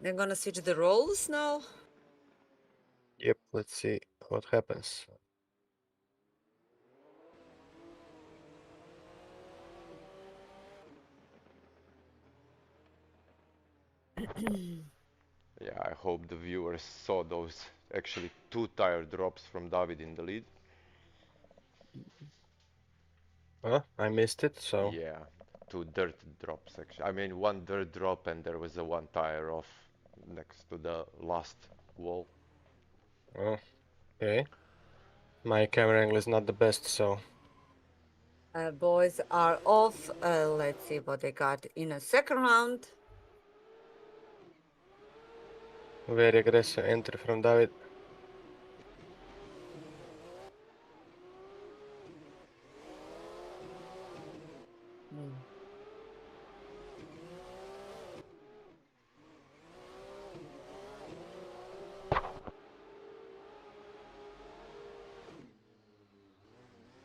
They're gonna switch the roles now. Yep, let's see what happens. Yeah, I hope the viewers saw those actually 2 tire drops from David in the lead. I missed it, so Yeah, 2 dirt drops actually. I mean, 1 dirt drop and there was a 1 tire off next to the last wall. okay. My camera angle is not the best, so Boys are off. Let's see what they got in a second round. very aggressive entry from David.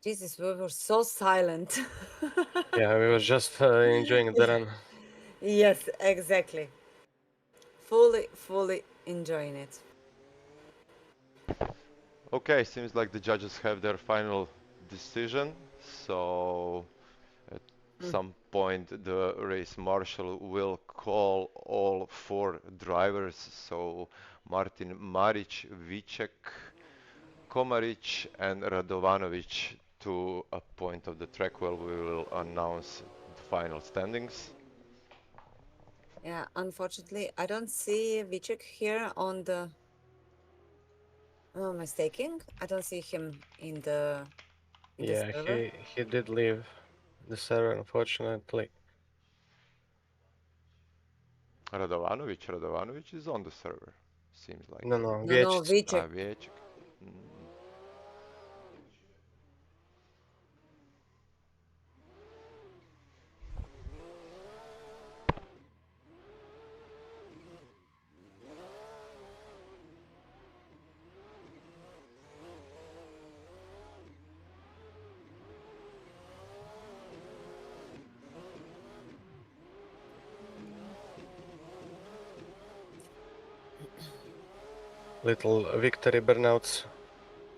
Jesus, we were so silent. Yeah, we were just enjoying the run. Yes, exactly. Fully enjoying it. Okay, seems like the judges have their final decision. So at some point the race marshal will call all 4 drivers. So Martin Maric, Vicek, Komaric and Radovanovic to a point of the track where we will announce the final standings. Yeah, unfortunately, I don't see Vicek here on the. Oh, mistaking. I don't see him in the. Yeah, server. he did leave the server, unfortunately. Radovanovic is on the server, seems like. No, No, Vjecic. Vicek. Viecic. little victory burnouts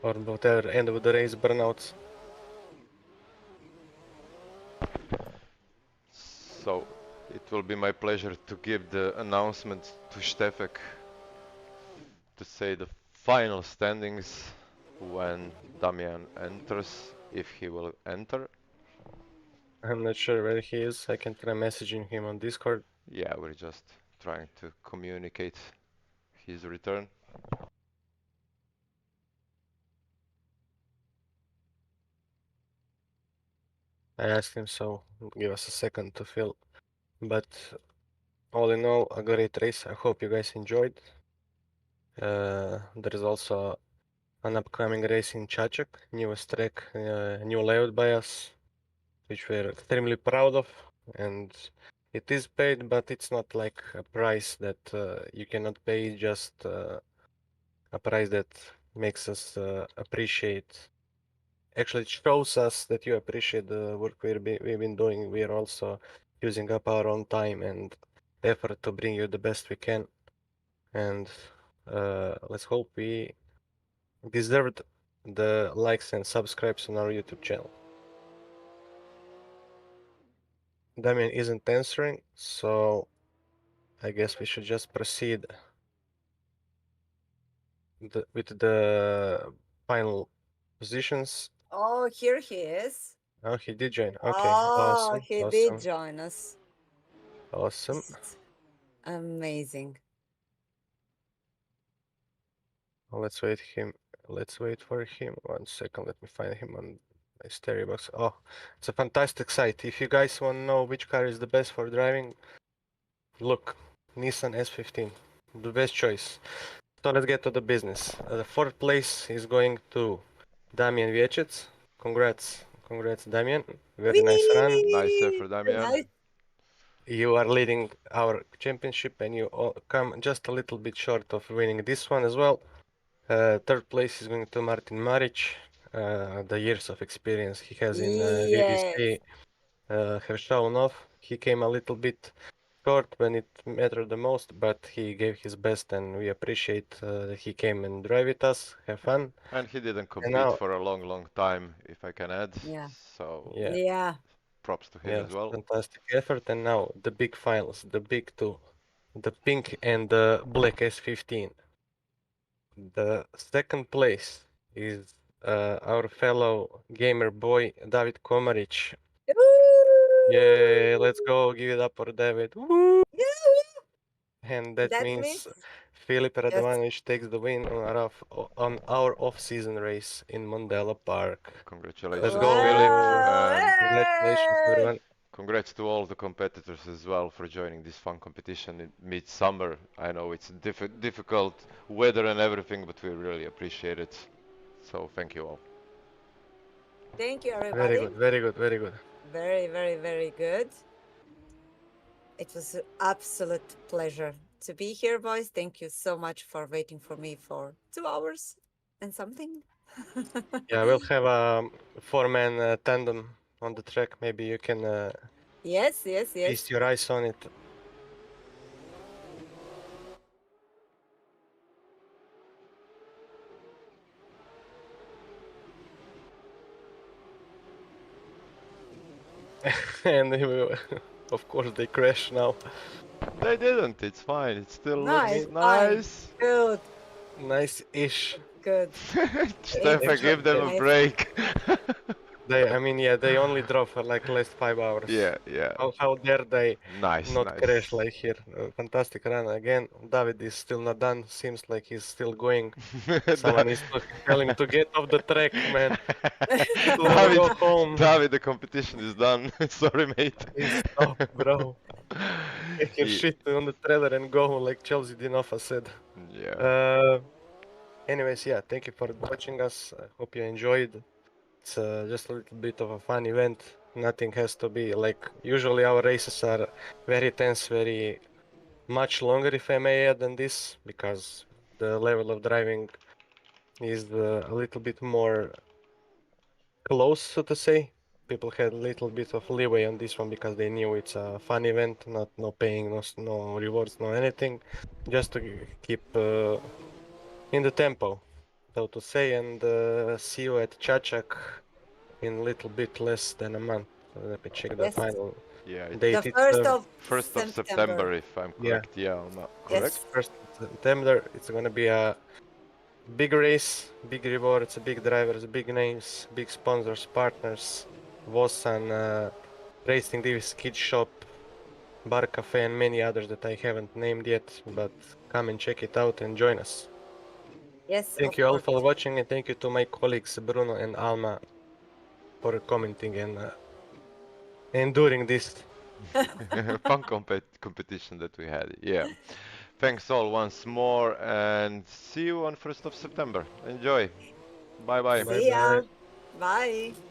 or whatever end of the race burnouts. So it will be my pleasure to give the announcement to Stefek to say the final standings when Damian enters, if he will enter. I'm not sure where he is. I can try messaging him on Discord. Yeah, we're just trying to communicate his return. I asked him, so give us a second to fill. But all in all, a great race. I hope you guys enjoyed. There is also an upcoming race in Chachak, newest track, new layout by us, which we're extremely proud of. And it is paid, but it's not like a price that you cannot pay, just a price that makes us appreciate. Actually, it shows us that you appreciate the work we've been doing. We are also using up our own time and effort to bring you the best we can. And let's hope we deserved the likes and subscribes on our YouTube channel. Damian isn't answering, so I guess we should just proceed with the final positions. Oh, here he is. Oh, he did join. Okay, Oh, awesome, he awesome, did join us. awesome. Amazing. Let's wait him. Let's wait for him. 1 second. Let me find him on my stereo box. Oh, it's a fantastic site. If you guys want to know which car is the best for driving, look, Nissan S15, the best choice. So let's get to the business. The fourth place is going to Damian Vek. Congrats, congrats, Damian. Very nice run. Nice effort, Damian. Nice. You are leading our championship, and you come just a little bit short of winning this one as well. Third place is going to Martin Maric. The years of experience he has in VDC have shown off. He came a little bit short when it mattered the most, but he gave his best, and we appreciate that he came and drive with us, have fun. And he didn't compete now- for a long time, if I can add. Yeah. So Yeah, Yeah. props to him yeah, as well. fantastic effort. And now the big finals, the big two, the pink and the black S15. The second place is our fellow gamer boy David Komaric. Yeah, let's go, give it up for David. Woo! And that means Filip Radovanovic takes the win on our off-season race in Mondello Park. Congratulations, Let's go, Filip. Wow. And Congratulations, everyone. congrats to all the competitors as well for joining this fun competition in midsummer. I know it's difficult weather and everything, but we really appreciate it. So thank you all. Thank you, everybody. Very good, very good, very good. Very, very, very good. It was an absolute pleasure to be here, boys. Thank you so much for waiting for me for 2 hours and something. Yeah, we'll have a four-man tandem on the track. Maybe you can Yes, yes, yes. feast your eyes on it. And of course they crash now. They didn't, it's fine. It still Nice, looks fine. nice. Good, Nice-ish. good. Stefan, give them a Nice. break. I mean, yeah, they only drove for like last 5 hours. Yeah, yeah. How dare they Nice, not nice. crash like here? Fantastic run again. David is still not done. Seems like he's still going. Someone needs to tell him to get off the track, man. To go home. David, the competition is done. Sorry, mate. Stop, bro. Get your Yeah. shit on the trailer and go, like Chelsea Dinofa said. Yeah. Anyways, yeah, thank you for watching us. I hope you enjoyed. It's just a little bit of a fun event. Nothing has to be like usually our races are very tense, very much longer, if I may add, than this, because the level of driving is a little bit more close, so to say. People had a little bit of leeway on this one because they knew it's a fun event, no paying, no rewards, no anything, just to keep in the tempo, so to say, and see you at Chachak in a little bit less than a month. Let me check the Yes. final Yeah, it's date. The It's 1st of 1st of September. September, if I'm Yeah. correct. Yeah, Alma. Yes. Correct? 1st of September. It's gonna be a big race, big rewards, big drivers, big names, big sponsors, partners, Vosan, Racing Davis Kids Shop, Bar Cafe, and many others that I haven't named yet. But come and check it out and join us. Yes. Thank of you all course. for watching, and thank you to my colleagues Bruno and Alma for commenting and enduring this. Fun competition that we had. Yeah. Thanks all once more, and see you on 1st of September. Enjoy. Bye bye. Bye See ya. bye. Bye.